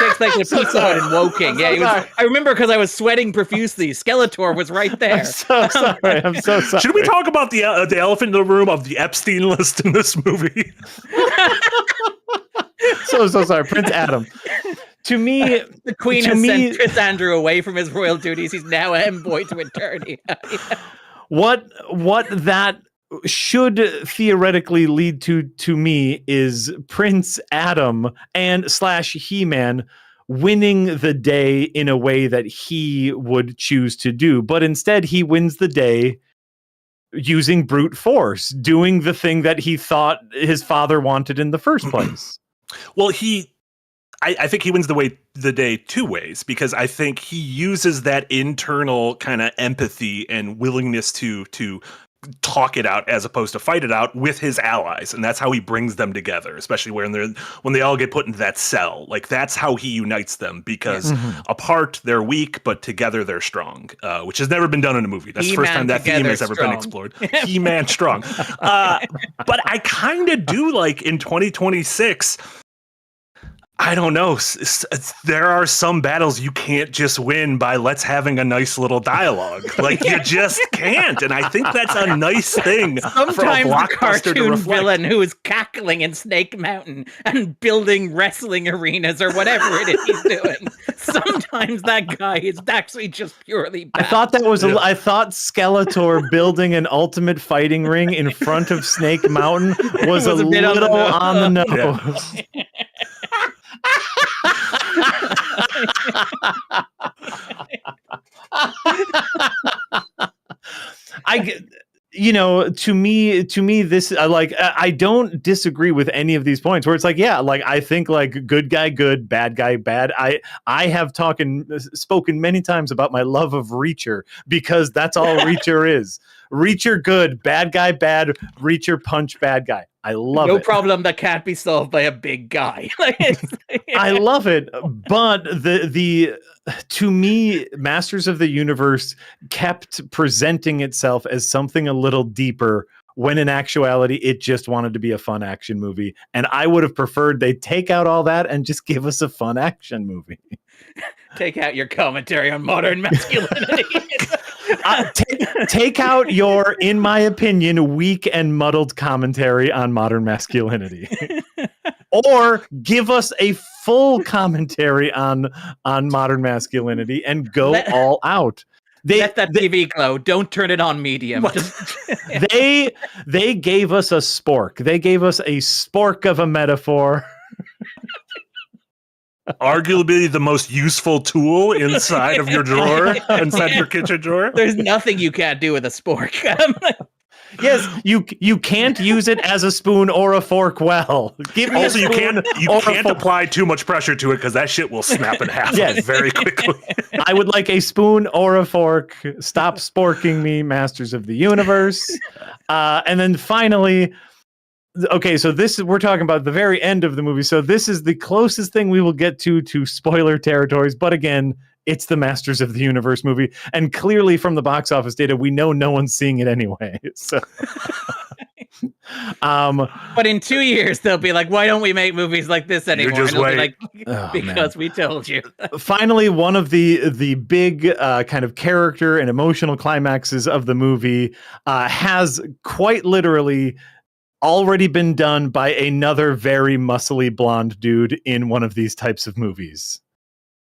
Speaker 3: Takes place in a Pizza Hut in Woking. Yeah, I remember because I was sweating profusely. Skeletor was right there.
Speaker 2: I'm so sorry.
Speaker 1: Should we talk about the elephant in the room of the Epstein list in this movie?
Speaker 2: so sorry, Prince Adam. To me,
Speaker 3: the Queen has sent Prince Andrew away from his royal duties. He's now envoy to eternity.
Speaker 2: What that should theoretically lead to me is Prince Adam and / He-Man winning the day in a way that he would choose to do. But instead, he wins the day using brute force, doing the thing that he thought his father wanted in the first place.
Speaker 1: Well, I think he wins the day two ways, because I think he uses that internal kind of empathy and willingness to talk it out as opposed to fight it out with his allies, and that's how he brings them together, especially when they all get put into that cell. Like, that's how he unites them, because apart they're weak, but together they're strong, which has never been done in a movie. That's the first time that theme has ever been explored. He-Man strong. But I kind of do like in 2026. I don't know. There are some battles you can't just win by let's having a nice little dialogue. Like, you just can't. And I think that's a nice thing for a blockbuster to reflect.
Speaker 3: Villain who is cackling in Snake Mountain and building wrestling arenas or whatever it is he's doing. Sometimes that guy is actually just purely bad.
Speaker 2: I thought I thought Skeletor building an ultimate fighting ring in front of Snake Mountain was a little on the nose. Yeah. To me, this I don't disagree with any of these points where it's like, yeah, like I think like good guy good, bad guy bad. I have spoken many times about my love of Reacher, because that's all Reacher is. Reacher good, bad guy bad, Reacher punch bad guy. I love it.
Speaker 3: No problem that can't be solved by a big guy.
Speaker 2: I love it, but to me, Masters of the Universe kept presenting itself as something a little deeper, when in actuality it just wanted to be a fun action movie. And I would have preferred they take out all that and just give us a fun action movie.
Speaker 3: Take out your commentary on modern masculinity.
Speaker 2: Take out your, in my opinion, weak and muddled commentary on modern masculinity, or give us a full commentary on modern masculinity and go all out.
Speaker 3: Let that TV glow. Don't turn it on medium.
Speaker 2: They gave us a spork. They gave us a spork of a metaphor.
Speaker 1: Arguably the most useful tool inside of your drawer, inside your kitchen drawer.
Speaker 3: There's nothing you can't do with a spork.
Speaker 2: Yes, you can't use it as a spoon or a fork well.
Speaker 1: Also, you can't apply too much pressure to it, because that shit will snap in half very quickly.
Speaker 2: I would like a spoon or a fork. Stop sporking me, Masters of the Universe. And then finally, okay, so we're talking about the very end of the movie. So this is the closest thing we will get to spoiler territories. But again, it's the Masters of the Universe movie. And clearly from the box office data, we know no one's seeing it anyway. So,
Speaker 3: but in 2 years, they'll be like, why don't we make movies like this anymore?
Speaker 1: Just
Speaker 3: and
Speaker 1: wait.
Speaker 3: Be like, because we told you.
Speaker 2: Finally, one of the big kind of character and emotional climaxes of the movie has quite literally already been done by another very muscly blonde dude in one of these types of movies.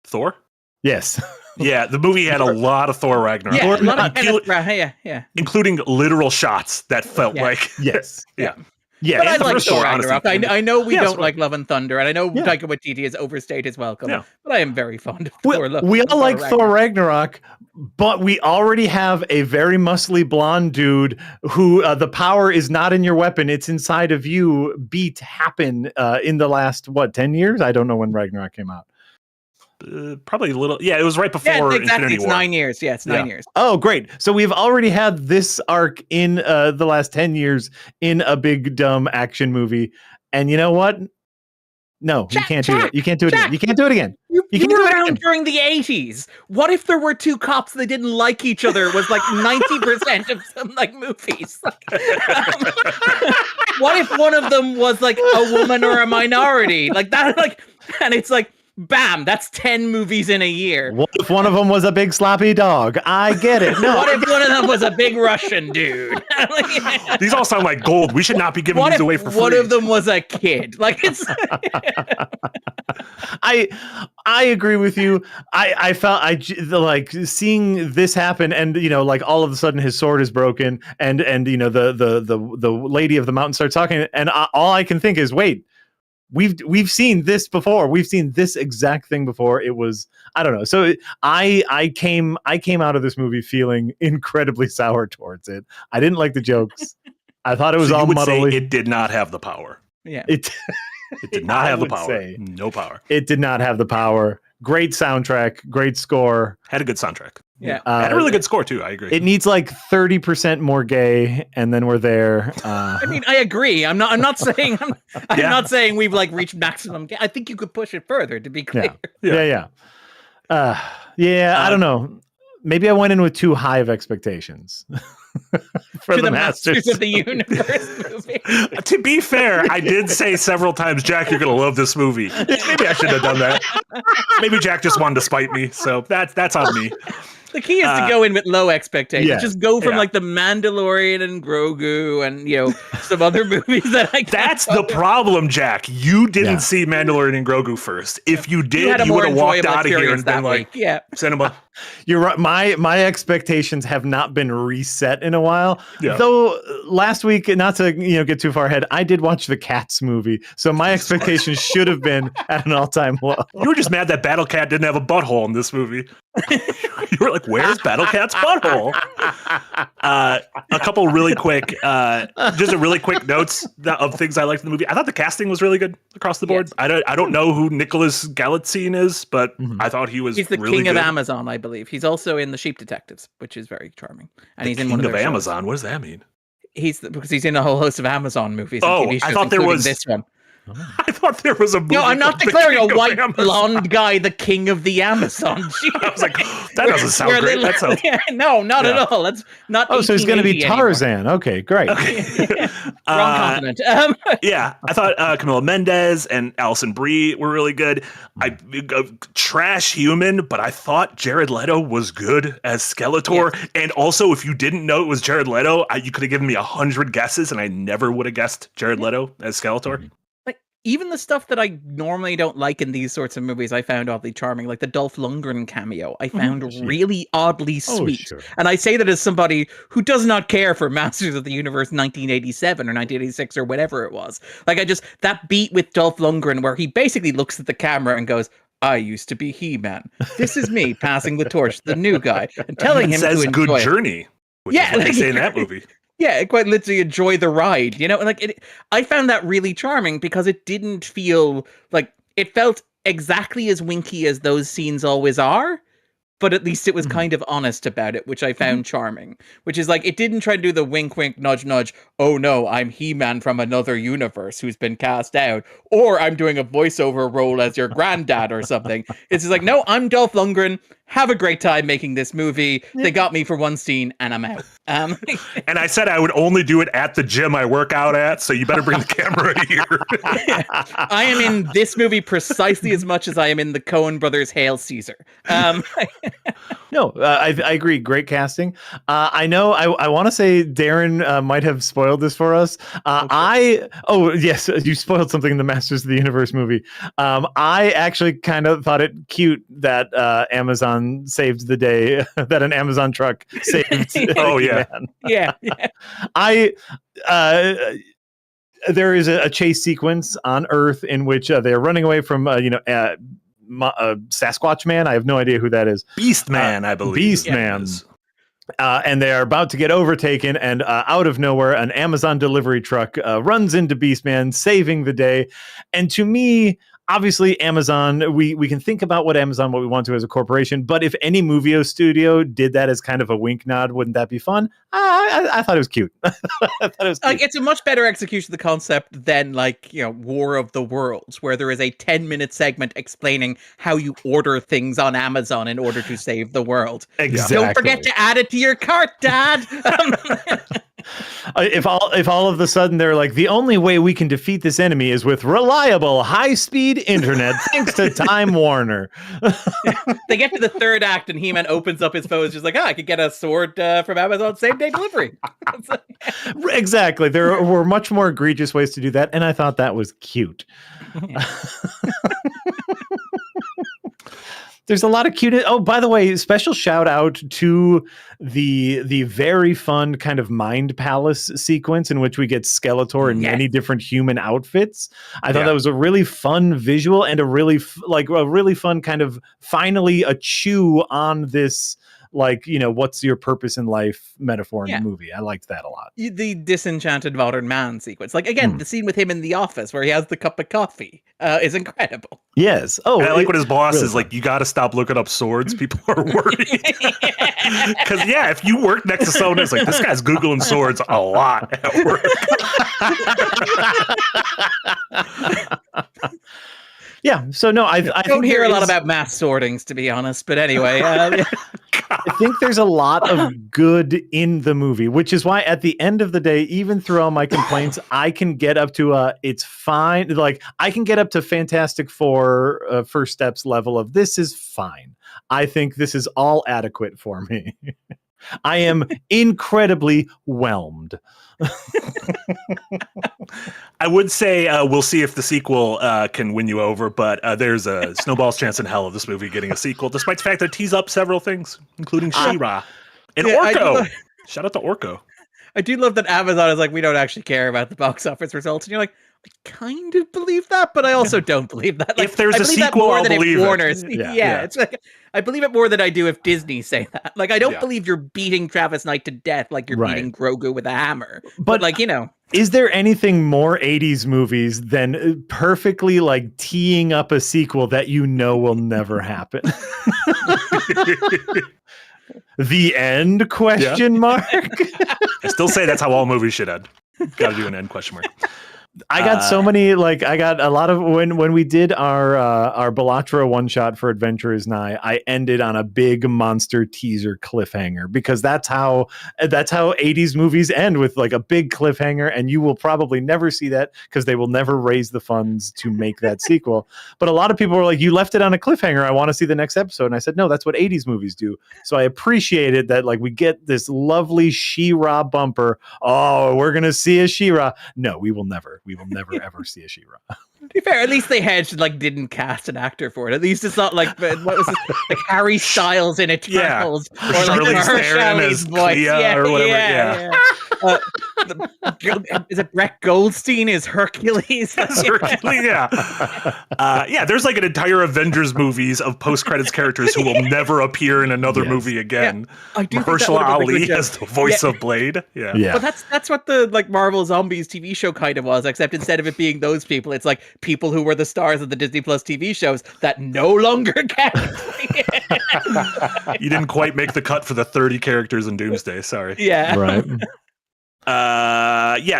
Speaker 1: Thor?
Speaker 2: Yes.
Speaker 1: Yeah, the movie had a lot of Thor Ragnarok.
Speaker 3: Yeah, a lot of
Speaker 1: Inclu-
Speaker 3: yeah.
Speaker 1: including literal shots that felt like
Speaker 2: Yes.
Speaker 1: yeah.
Speaker 2: Yeah.
Speaker 3: But I
Speaker 1: the
Speaker 3: like
Speaker 1: first
Speaker 3: Thor
Speaker 1: Thor, honestly.
Speaker 3: Ragnarok. I know we
Speaker 1: Yeah,
Speaker 3: don't
Speaker 1: so-
Speaker 3: like Love and Thunder, and I know
Speaker 2: Yeah.
Speaker 3: Taika Waititi has overstayed his welcome.
Speaker 1: Yeah.
Speaker 3: But I am very fond of
Speaker 2: We,
Speaker 3: Thor.
Speaker 2: we all like Thor Ragnarok, but we already have a very muscly blonde dude who the power is not in your weapon, it's inside of you. Beat happen in the last 10 years? I don't know when Ragnarok came out.
Speaker 1: Probably a little. Yeah, it was right before
Speaker 3: Yeah, exactly.
Speaker 1: Infinity
Speaker 3: It's
Speaker 1: War.
Speaker 3: 9 years. Yeah, it's 9 years.
Speaker 2: Oh, great. So we've already had this arc in the last 10 years in a big, dumb action movie. And you know what? No, you can't do it. You can't do it again. You can't do it again.
Speaker 3: You
Speaker 2: can't
Speaker 3: were
Speaker 2: do it
Speaker 3: around
Speaker 2: again.
Speaker 3: during the 80s. What if there were two cops that didn't like each other? Was like 90% of some like movies. What if one of them was like a woman or a minority? Like that, and it's like, bam, that's 10 movies in a year.
Speaker 2: What if one of them was a big sloppy dog? I get it. No.
Speaker 3: What if one of them was a big Russian dude?
Speaker 1: These all sound like gold. We should not be giving these away for free.
Speaker 3: One of them was a kid. Like it's.
Speaker 2: I agree with you. I felt like seeing this happen, and like all of a sudden his sword is broken, and the lady of the mountain starts talking, and all I can think is, wait. We've seen this before. We've seen this exact thing before. It was, I don't know. So I came out of this movie feeling incredibly sour towards it. I didn't like the jokes. I thought it was all muddly.
Speaker 1: It did not have the power.
Speaker 3: Yeah.
Speaker 1: It did not have the power.
Speaker 2: Say
Speaker 1: No power.
Speaker 2: It did not have the power. Great soundtrack, great score.
Speaker 1: Had a good soundtrack.
Speaker 3: Yeah.
Speaker 1: Had a really good score too. I agree.
Speaker 2: It needs like 30% more gay, and then we're there.
Speaker 3: I mean, I agree. I'm not saying I'm not saying we've like reached maximum. I think you could push it further. To be clear.
Speaker 2: Yeah. I don't know. Maybe I went in with too high of expectations. For
Speaker 3: to
Speaker 2: the
Speaker 3: Masters of the Universe movie.
Speaker 1: To be fair, I did say several times, Jack, you're gonna love this movie. Maybe I should have done that. Maybe Jack just wanted to spite me, so that's on me.
Speaker 3: The key is to go in with low expectations.
Speaker 2: Yeah.
Speaker 3: Just go from like the Mandalorian and Grogu and some other movies that I.
Speaker 1: That's the problem, Jack. You didn't see Mandalorian and Grogu first. If you did, you would have walked out of here and been like, cinema.
Speaker 2: You're right. My expectations have not been reset in a while.
Speaker 1: Yeah.
Speaker 2: Though last week, not to get too far ahead, I did watch the Cats movie, so my expectations should have been at an all-time low.
Speaker 1: You were just mad that Battle Cat didn't have a butthole in this movie. You were like, "Where's Battle Cat's butthole?" A couple really quick, just a really quick notes of things I liked in the movie. I thought the casting was really good across the board. Yes. I don't know who Nicholas Galitzine is, but I thought he was.
Speaker 3: He's the
Speaker 1: really
Speaker 3: king
Speaker 1: good.
Speaker 3: of Amazon, I believe. He's also in The Sheep Detectives, which is very charming. And he's in
Speaker 1: king
Speaker 3: one of
Speaker 1: of
Speaker 3: Amazon.
Speaker 1: What does that mean?
Speaker 3: Because he's in a whole host of Amazon movies.
Speaker 1: Oh,
Speaker 3: and TV shows,
Speaker 1: I thought there was
Speaker 3: this one.
Speaker 1: I thought there was a movie.
Speaker 3: No, I'm not declaring a white blonde guy the king of the Amazon.
Speaker 1: I was like, that doesn't sound great. That sounds...
Speaker 3: No, not at all. That's not.
Speaker 2: Oh, so he's going to be Tarzan. Anymore. Okay, great.
Speaker 1: Okay.
Speaker 3: Wrong continent.
Speaker 1: Yeah, I thought Camila Mendez and Alison Brie were really good. Trash human, but I thought Jared Leto was good as Skeletor. Yes. And also, if you didn't know it was Jared Leto, you could have given me 100 guesses, and I never would have guessed Jared Leto as Skeletor.
Speaker 3: Even the stuff that I normally don't like in these sorts of movies, I found oddly charming. Like the Dolph Lundgren cameo, I found really oddly sweet. Sure. And I say that as somebody who does not care for Masters of the Universe 1987 or 1986 or whatever it was. Like that beat with Dolph Lundgren where he basically looks at the camera and goes, "I used to be He-Man. This is me passing the torch to the new guy," and telling him
Speaker 1: says
Speaker 3: to enjoy
Speaker 1: good
Speaker 3: it.
Speaker 1: Journey, which is what they say in that movie.
Speaker 3: Yeah, quite literally enjoy the ride, I found that really charming because it didn't feel like it felt exactly as winky as those scenes always are, but at least it was kind of honest about it, which I found charming. Which is like, it didn't try to do the wink, wink, nudge, nudge. Oh no, I'm He-Man from another universe who's been cast out, or I'm doing a voiceover role as your granddad or something. It's just like, no, I'm Dolph Lundgren. Have a great time making this movie. They got me for one scene and I'm out.
Speaker 1: And I said I would only do it at the gym I work out at, so you better bring the camera here.
Speaker 3: I am in this movie precisely as much as I am in the Coen Brothers' Hail Caesar.
Speaker 2: No, I agree. Great casting. I know. I want to say Darren might have spoiled this for us. Yes, you spoiled something in the Masters of the Universe movie. I actually kind of thought it cute that Amazon saved the day. That an Amazon truck saved.
Speaker 1: Oh yeah,
Speaker 3: yeah.
Speaker 2: There is a chase sequence on Earth in which they're running away from Sasquatch Man. I have no idea who that is.
Speaker 1: Beast Man, I believe.
Speaker 2: Beast Man. And they are about to get overtaken, and out of nowhere, an Amazon delivery truck runs into Beast Man, saving the day. And to me, obviously, Amazon, we can think about what we want to as a corporation, but if any movie studio did that as kind of a wink nod, wouldn't that be fun? I thought it was cute. I thought it was cute.
Speaker 3: Like, it's a much better execution of the concept than, like, War of the Worlds, where there is a 10-minute segment explaining how you order things on Amazon in order to save the world.
Speaker 2: Exactly.
Speaker 3: Don't forget to add it to your cart, Dad.
Speaker 2: If all of a sudden they're like, the only way we can defeat this enemy is with reliable high-speed internet thanks to Time Warner.
Speaker 3: They get to the third act and He-Man opens up his phone. It's just like, I could get a sword from Amazon same-day delivery.
Speaker 2: Exactly. There were much more egregious ways to do that, and I thought that was cute. There's a lot of cute. Oh, by the way, special shout out to the very fun kind of Mind Palace sequence in which we get Skeletor in many different human outfits. I thought that was a really fun visual and a really fun kind of finally a chew on this, like, what's your purpose in life metaphor in the movie. I liked that a lot.
Speaker 3: The disenchanted modern man sequence. Like, again, the scene with him in the office where he has the cup of coffee is incredible.
Speaker 2: Yes. Oh,
Speaker 1: and I like when his boss is like, you got to stop looking up swords. People are worried. Because, if you work next to someone who's like, this guy's Googling swords a lot at work.
Speaker 2: Yeah. So, no, I
Speaker 3: don't hear a lot about mass sortings, to be honest. But anyway.
Speaker 2: I think there's a lot of good in the movie, which is why at the end of the day, even through all my complaints, I can get up to it's fine. Like, I can get up to Fantastic Four first steps level of this is fine. I think this is all adequate for me. I am incredibly whelmed.
Speaker 1: I would say we'll see if the sequel can win you over, but there's a snowball's chance in hell of this movie getting a sequel, despite the fact that it tees up several things, including She-Ra and Orko. Shout out to Orko.
Speaker 3: I do love that Amazon is like, we don't actually care about the box office results, and you're like, I kind of believe that, but I also don't believe that. Like,
Speaker 1: if there's a sequel, I'll believe
Speaker 3: Warner's,
Speaker 1: it.
Speaker 3: It's like, I believe it more than I do if Disney say that. Like, I don't believe you're beating Travis Knight to death like you're beating Grogu with a hammer. But like,
Speaker 2: is there anything more 80s movies than perfectly like teeing up a sequel that will never happen? The end? Question mark.
Speaker 1: I still say that's how all movies should end. Got to do an end question mark.
Speaker 2: I got so many, like, I got a lot of when we did our Bellatra one shot for Adventurers Nigh, I ended on a big monster teaser cliffhanger because that's how 80s movies end, with like a big cliffhanger, and you will probably never see that because they will never raise the funds to make that sequel. But a lot of people were like, you left it on a cliffhanger, I want to see the next episode. And I said, no, that's what 80s movies do. So I appreciated that, like, we get this lovely She-Ra bumper. Oh, we're gonna see a She-Ra. No, we will never ever see a She-Ra.
Speaker 3: To be fair, at least they hedged, like, didn't cast an actor for it. At least it's not like, what was it, like Harry Styles in Eternals, or like Mahershala's voice,
Speaker 1: or whatever.
Speaker 3: Is it Brett Goldstein is Hercules?
Speaker 1: Hercules, there's like an entire Avengers movies of post-credits characters who will never appear in another movie again.
Speaker 3: I do
Speaker 1: Mahershala Ali as the voice of Blade.
Speaker 3: But that's what the, like, Marvel Zombies TV show kind of was, except instead of it being those people, it's like people who were the stars of the Disney Plus TV shows that no longer count.
Speaker 1: You didn't quite make the cut for the 30 characters in Doomsday. Sorry.
Speaker 3: Yeah.
Speaker 2: Right.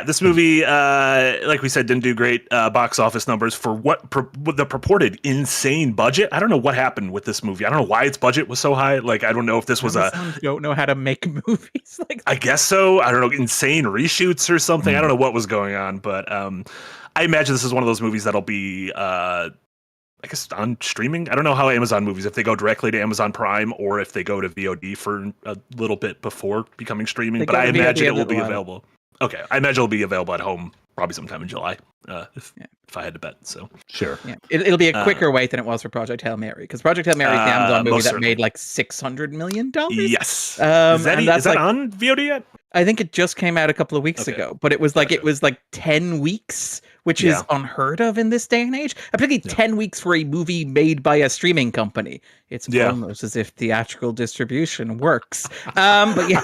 Speaker 1: This movie, like we said, didn't do great box office numbers for what the purported insane budget. I don't know what happened with this movie. I don't know why its budget was so high. Like, I don't know if this was
Speaker 3: don't know how to make movies like that.
Speaker 1: I guess so. I don't know, insane reshoots or something. I don't know what was going on, but I imagine this is one of those movies that'll be I guess on streaming. I don't know how Amazon movies, if they go directly to Amazon Prime or if they go to VOD for a little bit before becoming streaming, but I imagine it will be available. Okay, I imagine it'll be available at home probably sometime in July, if I had to bet. So
Speaker 2: sure,
Speaker 3: yeah, it'll be a quicker wait than it was for Project Hail Mary, because Project Hail Mary is the Amazon movie that made like $600 million.
Speaker 1: Yes, is that on VOD yet?
Speaker 3: I think it just came out a couple of weeks ago, but it was like 10 weeks, which is unheard of in this day and age. Particularly 10 weeks for a movie made by a streaming company. It's almost as if theatrical distribution works. But yeah,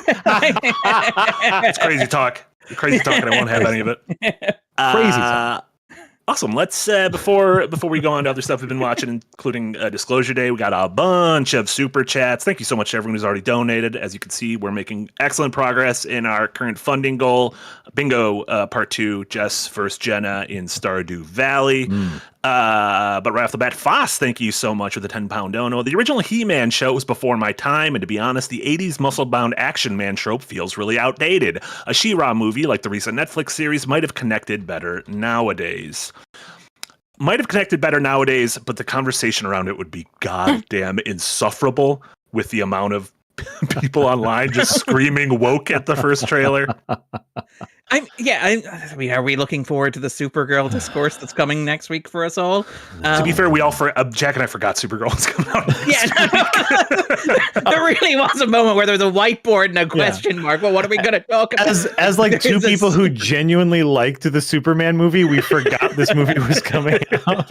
Speaker 1: it's crazy talk. Crazy talk, and I won't have any of it.
Speaker 2: Crazy talk.
Speaker 1: Awesome. Let's before we go on to other stuff we've been watching, including Disclosure Day, we got a bunch of super chats. Thank you so much to everyone who's already donated. As you can see, we're making excellent progress in our current funding goal. Bingo Part 2, Jess versus Jenna in Stardew Valley. But right off the bat, Foss, thank you so much for the 10-pound dono. The original He-Man show was before my time, and to be honest, the 80s muscle-bound action man trope feels really outdated. A She-Ra movie, like the recent Netflix series, might have connected better nowadays. But the conversation around it would be goddamn insufferable with the amount of people online just screaming woke at the first trailer.
Speaker 3: I mean, are we looking forward to the Supergirl discourse that's coming next week for us all?
Speaker 1: To be fair, we all Jack and I forgot Supergirl was coming out.
Speaker 3: There really was a moment where there was a whiteboard and a question mark. Well, what are we going to talk about?
Speaker 2: As like two people who genuinely liked the Superman movie, we forgot this movie was coming out.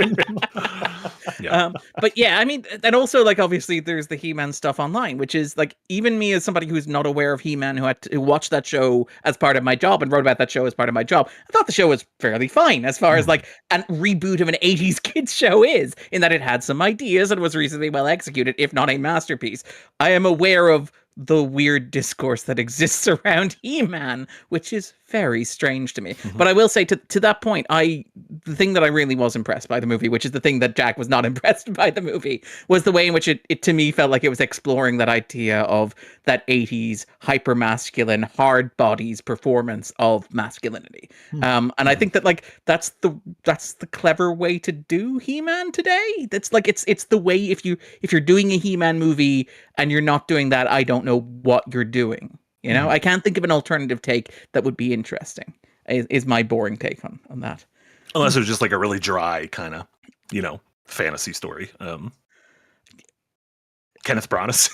Speaker 3: But yeah, I mean, and also like obviously there's the He-Man stuff online, which is like even me as somebody who's not aware of He-Man, who watched that show as part of my job and wrote about that show as part of my job, I thought the show was fairly fine as far as like a reboot of an 80s kids show is, in that it had some ideas and was reasonably well executed, if not a masterpiece. I am aware of the weird discourse that exists around He-Man, which is very strange to me. But I will say to that point, the thing that I really was impressed by the movie, which is the thing that Jack was not impressed by the movie, was the way in which it to me felt like it was exploring that idea of that 80s hyper-masculine, hard bodies performance of masculinity. And I think that like that's the clever way to do He-Man today. That's like it's the way if you're doing a He-Man movie and you're not doing that, I don't know what you're doing. You know, I can't think of an alternative take that would be interesting, is my boring take on that.
Speaker 1: Unless it was just like a really dry kind of, fantasy story. Kenneth Branagh.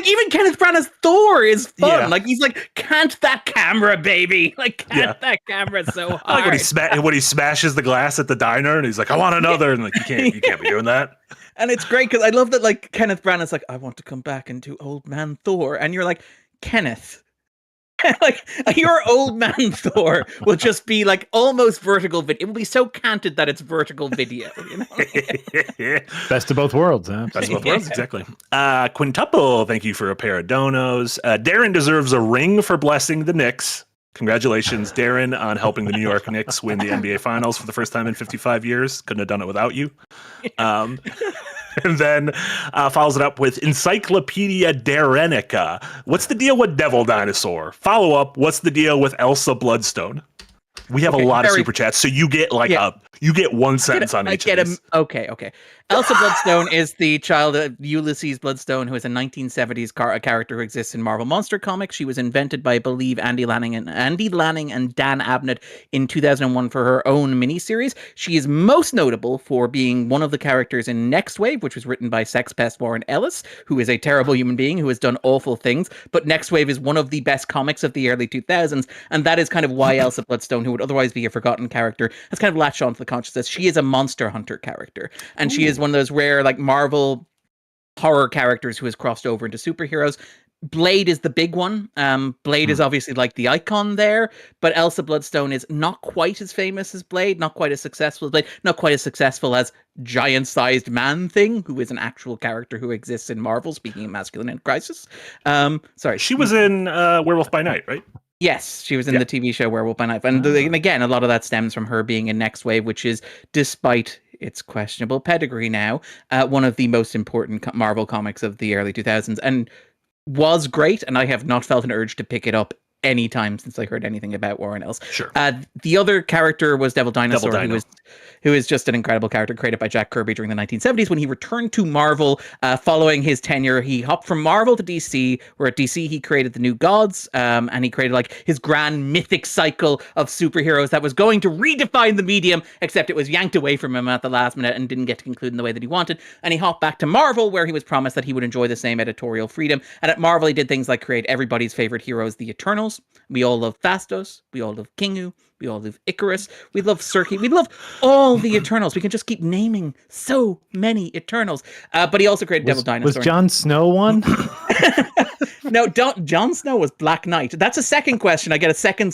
Speaker 3: Even Kenneth Branagh's Thor is fun. Yeah. Like he's like, can't that camera, baby? Like, can't that camera so hard?
Speaker 1: I like when he smashes the glass at the diner and he's like, I want another. And like, you can't be doing that.
Speaker 3: And it's great because I love that like Kenneth Branagh's like, I want to come back and do Old Man Thor. And you're like, Kenneth, like your Old Man Thor will just be like almost vertical video. It will be so canted that it's vertical video.
Speaker 2: Best of both worlds, huh?
Speaker 1: Best of both worlds, exactly. Quintuple, thank you for a pair of donos. Darren deserves a ring for blessing the Knicks. Congratulations, Darren, on helping the New York Knicks win the NBA Finals for the first time in 55 years. Couldn't have done it without you. And then follows it up with Encyclopedia Darrenica. What's the deal with Devil Dinosaur? Follow up, what's the deal with Elsa Bloodstone? We have a lot of super chats, so you get like you get one sentence on each of these.
Speaker 3: Okay. Elsa Bloodstone is the child of Ulysses Bloodstone, who is a 1970s character who exists in Marvel Monster Comics. She was invented by, I believe, Andy Lanning and Dan Abnett in 2001 for her own miniseries. She is most notable for being one of the characters in Next Wave, which was written by sex pest Warren Ellis, who is a terrible human being who has done awful things. But Next Wave is one of the best comics of the early 2000s, and that is kind of why Elsa Bloodstone, who would otherwise be a forgotten character, has kind of latched onto the consciousness. She is a monster hunter character, and she is one of those rare like Marvel horror characters who has crossed over into superheroes. Blade is the big one. Blade is obviously like the icon there, but Elsa Bloodstone is not quite as famous as Blade, not quite as successful as Blade, not quite as successful as Giant-Sized Man-Thing, who is an actual character who exists in Marvel, speaking of masculine in crisis. Sorry.
Speaker 1: She was in Werewolf by Night, right?
Speaker 3: Yes, she was in the TV show Werewolf by Night. And again, a lot of that stems from her being in Next Wave, which is, despite its questionable pedigree now, one of the most important Marvel comics of the early 2000s, and was great, and I have not felt an urge to pick it up any time since I heard anything about Warren Ellis.
Speaker 1: Sure.
Speaker 3: The other character was Devil Dinosaur,
Speaker 1: Devil Dino.
Speaker 3: who is just an incredible character created by Jack Kirby during the 1970s when he returned to Marvel following his tenure. He hopped from Marvel to DC, where at DC he created the New Gods, and he created like his grand mythic cycle of superheroes that was going to redefine the medium, except it was yanked away from him at the last minute and didn't get to conclude in the way that he wanted. And he hopped back to Marvel, where he was promised that he would enjoy the same editorial freedom. And at Marvel, he did things like create everybody's favorite heroes, the Eternals. We all love Phastos. We all love Kingu. We all love Icarus. We love Serki. We love all the Eternals. We can just keep naming so many Eternals. But he also created Devil Dinosaur.
Speaker 2: Was Jon Snow one?
Speaker 3: No, Jon Snow was Black Knight. That's a second question. I get a second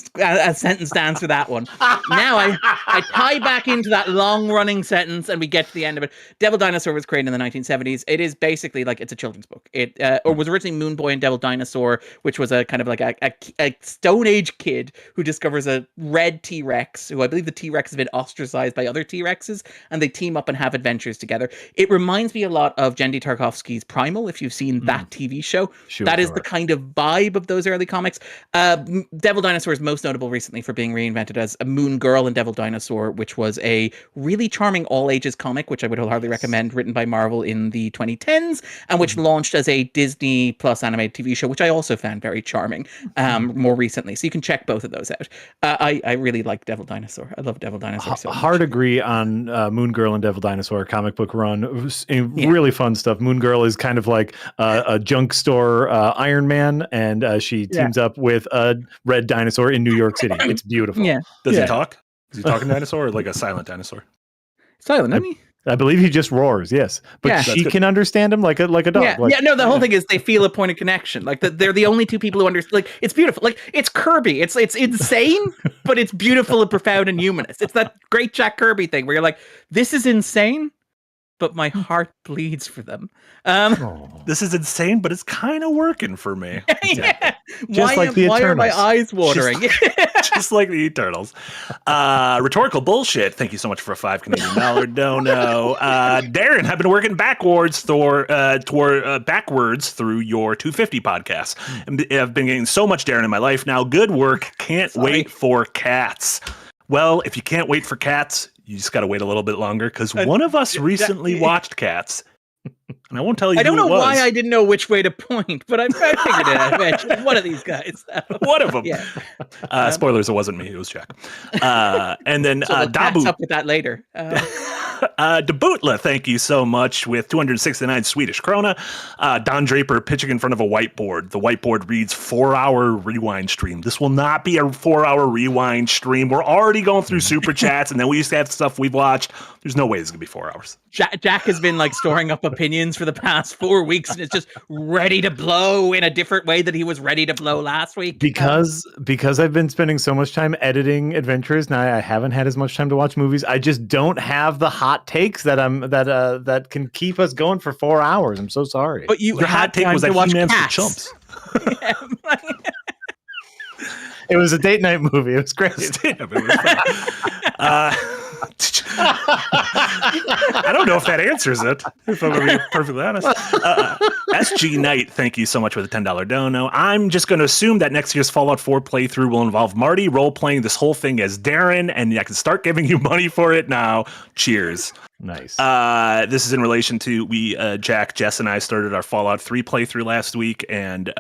Speaker 3: sentence to answer that one. Now I tie back into that long-running sentence, and we get to the end of it. Devil Dinosaur was created in the 1970s. It is basically like it's a children's book. It or was originally Moon Boy and Devil Dinosaur, which was a kind of like a Stone Age kid who discovers a red T-Rex, who I believe the T-Rex has been ostracized by other T-Rexes, and they team up and have adventures together. It reminds me a lot of Jendy Tarkovsky's Primal, if you've seen that TV show.
Speaker 2: Sure,
Speaker 3: that is
Speaker 2: sure.
Speaker 3: the kind of vibe of those early comics. Devil Dinosaur is most notable recently for being reinvented as a Moon Girl in Devil Dinosaur, which was a really charming all-ages comic, which I would wholeheartedly recommend, written by Marvel in the 2010s, and which launched as a Disney Plus animated TV show, which I also found very charming more recently. So you can check both of those out. I really like Devil Dinosaur. I love Devil Dinosaur so much.
Speaker 2: Hard agree on Moon Girl and Devil Dinosaur comic book run. It was really fun stuff. Moon Girl is kind of like a junk store Iron Man, and she teams up with a red dinosaur in New York City. It's beautiful.
Speaker 3: Yeah.
Speaker 1: Does he talk? Is he talking dinosaur or like a silent dinosaur?
Speaker 3: Silent, isn't he?
Speaker 2: I believe he just roars, yes. But
Speaker 3: Yeah.
Speaker 2: she can understand him like a dog.
Speaker 3: Yeah,
Speaker 2: Like,
Speaker 3: no, the whole thing is they feel a point of connection. Like they're the only two people who understand. Like it's beautiful. Like it's Kirby. It's insane, but it's beautiful and profound and humanist. It's that great Jack Kirby thing where you're like, this is insane, but my heart bleeds for them.
Speaker 1: This is insane, but it's kind of working for me.
Speaker 3: Yeah.
Speaker 2: Just like the
Speaker 3: why are my
Speaker 2: Eternals.
Speaker 3: eyes watering?
Speaker 1: Just like the Eternals. Rhetorical bullshit. Thank you so much for a $5 Canadian dono. Darren, have been working backwards through your 250 podcast. I've been getting so much Darren in my life now. Good work. Can't wait for Cats. Well, if you can't wait for Cats, you just got to wait a little bit longer because one of us recently watched Cats. And I won't tell you.
Speaker 3: I don't know
Speaker 1: who it was.
Speaker 3: why I didn't know which way to point, but I figured it out eventually. One of these guys.
Speaker 1: One of them.
Speaker 3: Yeah.
Speaker 1: Spoilers, it wasn't me. It was Jack. And then
Speaker 3: So we'll catch
Speaker 1: Dabu.
Speaker 3: up with that later.
Speaker 1: Debutla, thank you so much with 269 Swedish krona. Don Draper pitching in front of a whiteboard. The whiteboard reads 4-hour rewind stream. This will not be a 4-hour rewind stream. We're already going through super chats, and then we used to have stuff we've watched. There's no way it's going to be 4 hours.
Speaker 3: Jack has been like storing up opinions for the past 4 weeks, and it's just ready to blow in a different way that he was ready to blow last week.
Speaker 2: Because I've been spending so much time editing adventures, now I haven't had as much time to watch movies. I just don't have the hot takes that can keep us going for 4 hours. I'm so sorry.
Speaker 3: But you
Speaker 1: Your hot take was that He-Man's for chumps.
Speaker 2: It was a date night movie. It was great.
Speaker 1: It was fun. I don't know if that answers it, if I'm going to be perfectly honest. SG Knight, thank you so much for the $10 dono. I'm just going to assume that next year's Fallout 4 playthrough will involve Marty role-playing this whole thing as Darren, and I can start giving you money for it now. Cheers.
Speaker 2: Nice.
Speaker 1: This is in relation to Jack, Jess, and I started our Fallout 3 playthrough last week, and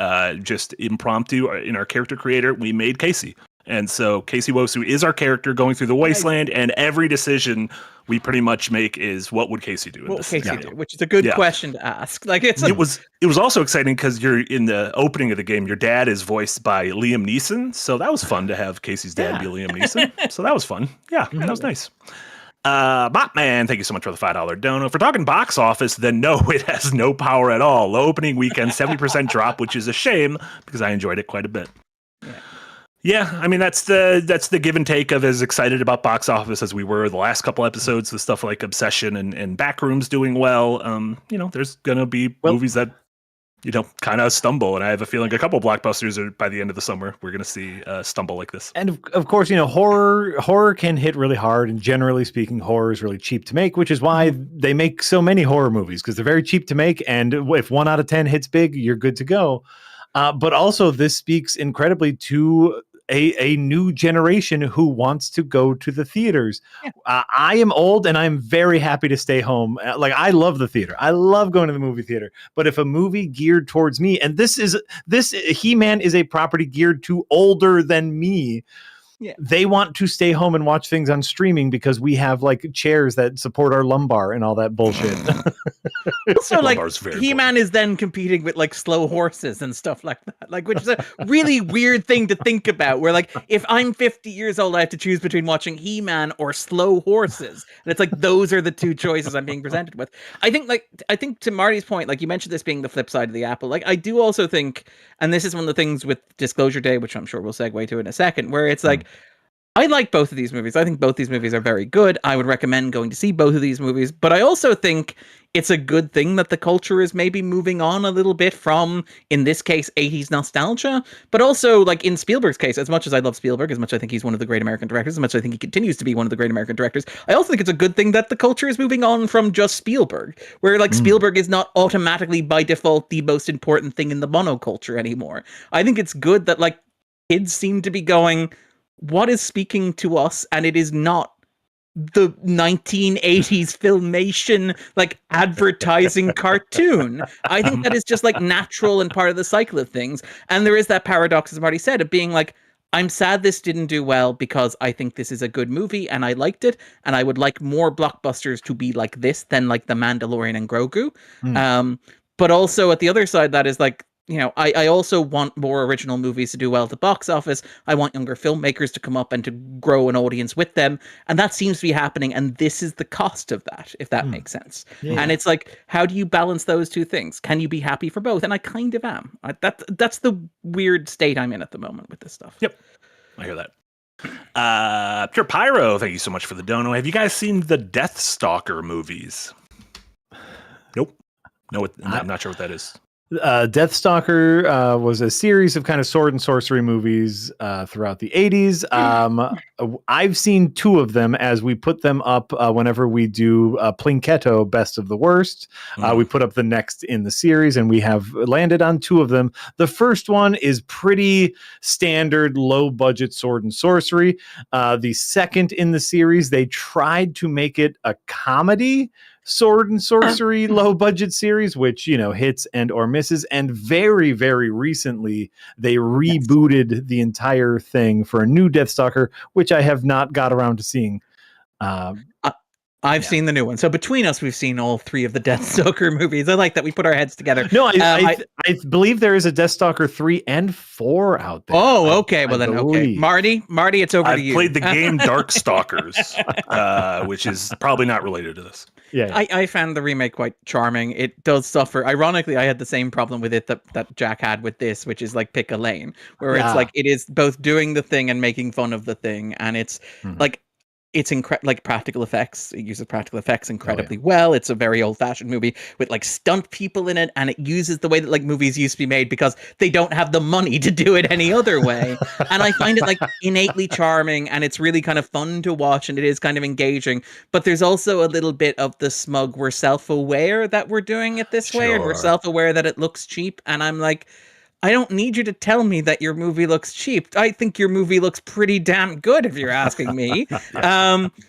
Speaker 1: just impromptu in our character creator, we made Casey. And so Casey Wosu is our character going through the wasteland, and every decision we pretty much make is what would Casey do?
Speaker 3: Which is a good question to ask. Like it
Speaker 1: was also exciting because you're in the opening of the game. Your dad is voiced by Liam Neeson, so that was fun to have Casey's dad be Liam Neeson. So that was fun. Yeah, that was nice. Botman, thank you so much for the $5 dono. If we're talking box office, then no, it has no power at all. Low opening weekend, 70% drop, which is a shame because I enjoyed it quite a bit. Yeah, I mean that's the give and take of as excited about box office as we were the last couple episodes with stuff like Obsession and Backrooms doing well. There's gonna be movies that kind of stumble, and I have a feeling a couple blockbusters are by the end of the summer we're gonna see stumble like this.
Speaker 2: And of course, horror can hit really hard, and generally speaking, horror is really cheap to make, which is why they make so many horror movies because they're very cheap to make, and if 1 out of 10 hits big, you're good to go. But also, this speaks incredibly to a new generation who wants to go to the theaters.
Speaker 3: Yeah.
Speaker 2: I am old and I'm very happy to stay home. Like, I love the theater. I love going to the movie theater. But if a movie geared towards me, and this He-Man is a property geared to older than me.
Speaker 3: Yeah.
Speaker 2: They want to stay home and watch things on streaming because we have like chairs that support our lumbar and all that bullshit.
Speaker 3: Also, like,
Speaker 1: Lumbar's very
Speaker 3: He-Man is then competing with like slow horses and stuff like that, like, which is a really weird thing to think about. Where like, if I'm 50 years old, I have to choose between watching He-Man or slow horses, and it's like those are the two choices I'm being presented with. I think to Marty's point, like you mentioned this being the flip side of the apple. Like, I do also think, and this is one of the things with Disclosure Day, which I'm sure we'll segue to in a second, where it's like, I like both of these movies. I think both these movies are very good. I would recommend going to see both of these movies, but I also think it's a good thing that the culture is maybe moving on a little bit from, in this case, 80s nostalgia, but also, like, in Spielberg's case, as much as I love Spielberg, as much as I think he's one of the great American directors, as much as I think he continues to be one of the great American directors, I also think it's a good thing that the culture is moving on from just Spielberg, where, like, Spielberg is not automatically, by default, the most important thing in the monoculture anymore. I think it's good that, like, kids seem to be going, what is speaking to us? And it is not the 1980s filmation, like, advertising cartoon. I think that is just, like, natural and part of the cycle of things. And there is that paradox, as Marty said, of being like, I'm sad this didn't do well because I think this is a good movie and I liked it, and I would like more blockbusters to be like this than like The Mandalorian and Grogu. But also at the other side, that is like, you know, I also want more original movies to do well at the box office. I want younger filmmakers to come up and to grow an audience with them. And that seems to be happening. And this is the cost of that, if that makes sense. Yeah. And it's like, how do you balance those two things? Can you be happy for both? And I kind of am. That's the weird state I'm in at the moment with this stuff.
Speaker 1: Yep. I hear that. Pure Pyro, thank you so much for the dono. Have you guys seen the Deathstalker movies? Nope. No, I'm not sure what that is.
Speaker 2: Deathstalker was a series of kind of sword and sorcery movies throughout the 80s. I've seen two of them as we put them up whenever we do Plinketto Best of the Worst. We put up the next in the series, and we have landed on two of them. The first one is pretty standard, low-budget sword and sorcery. The second in the series, they tried to make it a comedy sword and sorcery low budget series, which, you know, hits and or misses. And very, very recently they rebooted the entire thing for a new Deathstalker, which I have not got around to seeing.
Speaker 3: I've seen the new one. So between us, we've seen all three of the Deathstalker movies. I like that we put our heads together.
Speaker 2: No, I believe there is a Deathstalker 3 and 4 out there.
Speaker 3: Oh, okay. Well, then, okay. Marty, it's over to you.
Speaker 1: I've played the game Darkstalkers, which is probably not related to this.
Speaker 2: Yeah.
Speaker 3: I found the remake quite charming. It does suffer. Ironically, I had the same problem with it that Jack had with this, which is like pick a lane, where it's like it is both doing the thing and making fun of the thing. And it's like, it's like practical effects. It uses practical effects incredibly well. It's a very old-fashioned movie with like stunt people in it, and it uses the way that like movies used to be made because they don't have the money to do it any other way. And I find it like innately charming, and it's really kind of fun to watch, and it is kind of engaging. But there's also a little bit of the smug, we're self-aware that we're doing it this way, and we're self-aware that it looks cheap. And I'm like, I don't need you to tell me that your movie looks cheap. I think your movie looks pretty damn good, if you're asking me.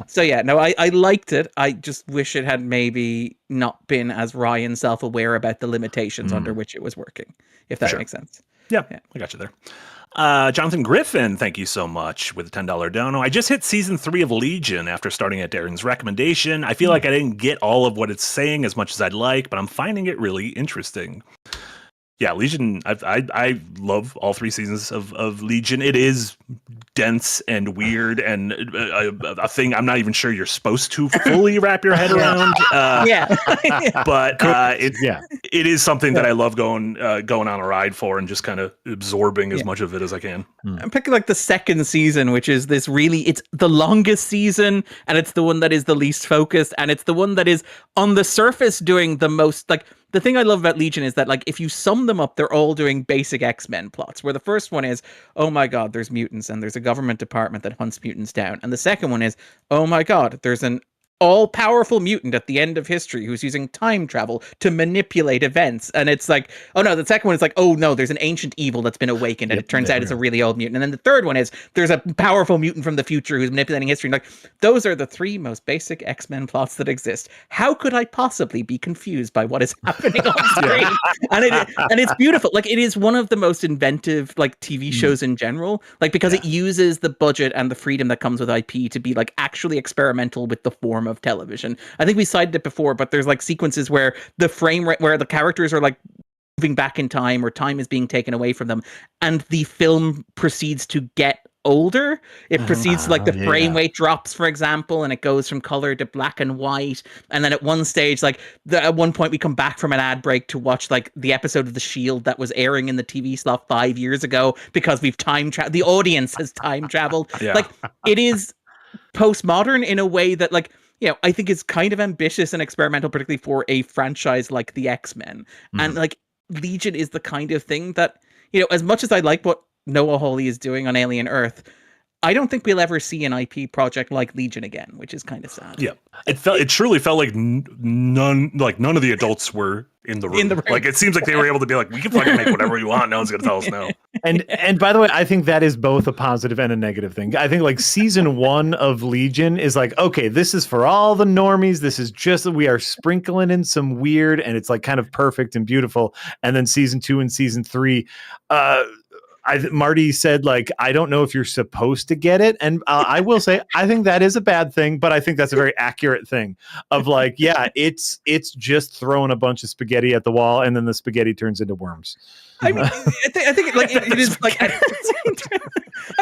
Speaker 3: So yeah, no, I liked it. I just wish it had maybe not been as wry and self-aware about the limitations under which it was working, if that makes sense.
Speaker 1: Yeah, I got you there. Jonathan Griffin, thank you so much with a $10 dono. I just hit season 3 of Legion after starting at Darren's recommendation. I feel like I didn't get all of what it's saying as much as I'd like, but I'm finding it really interesting. Yeah, Legion, I love all 3 seasons of Legion. It is dense and weird and a thing I'm not even sure you're supposed to fully wrap your head around. But it is something that I love going on a ride for and just kind of absorbing as much of it as I can.
Speaker 3: I'm picking like the second season, which is this really, it's the longest season, and it's the one that is the least focused, and it's the one that is on the surface doing the most, like, the thing I love about Legion is that, like, if you sum them up, they're all doing basic X-Men plots, where the first one is, oh my god, there's mutants, and there's a government department that hunts mutants down. And the second one is, oh my god, there's an all-powerful mutant at the end of history who's using time travel to manipulate events. And it's like, oh no, the second one is like, oh no, there's an ancient evil that's been awakened, and it turns out it's a really old mutant. And then the third one is there's a powerful mutant from the future who's manipulating history. And like, those are the three most basic X-Men plots that exist. How could I possibly be confused by what is happening on screen? And it's beautiful. Like, it is one of the most inventive like TV shows in general, like, because it uses the budget and the freedom that comes with IP to be like actually experimental with the form of television. I think we cited it before, but there's like sequences where the frame rate, where the characters are like moving back in time, or time is being taken away from them, and the film proceeds to get older. It proceeds to, like, the frame rate drops, for example, and it goes from color to black and white. And then at one stage, like, at one point we come back from an ad break to watch like the episode of The Shield that was airing in the TV slot 5 years ago, because we've time traveled. The audience has time traveled. Like, it is postmodern in a way that, like, you know, I think is kind of ambitious and experimental, particularly for a franchise like the X-Men. And like, Legion is the kind of thing that, you know, as much as I like what Noah Hawley is doing on Alien Earth, I don't think we'll ever see an IP project like Legion again, which is kind of sad.
Speaker 1: Yeah, it truly felt like none of the adults were in the room. Like, it seems like they were able to be like, we can fucking make whatever we want. No one's gonna tell us no.
Speaker 2: And by the way, I think that is both a positive and a negative thing. I think like season 1 of Legion is like, okay, this is for all the normies. This is just, we are sprinkling in some weird, and it's like kind of perfect and beautiful. And then season 2 and season 3, Marty said, like, I don't know if you're supposed to get it. And I will say, I think that is a bad thing, but I think that's a very accurate thing of like, yeah, it's just throwing a bunch of spaghetti at the wall, and then the spaghetti turns into worms.
Speaker 3: I mean, I think like it is like, I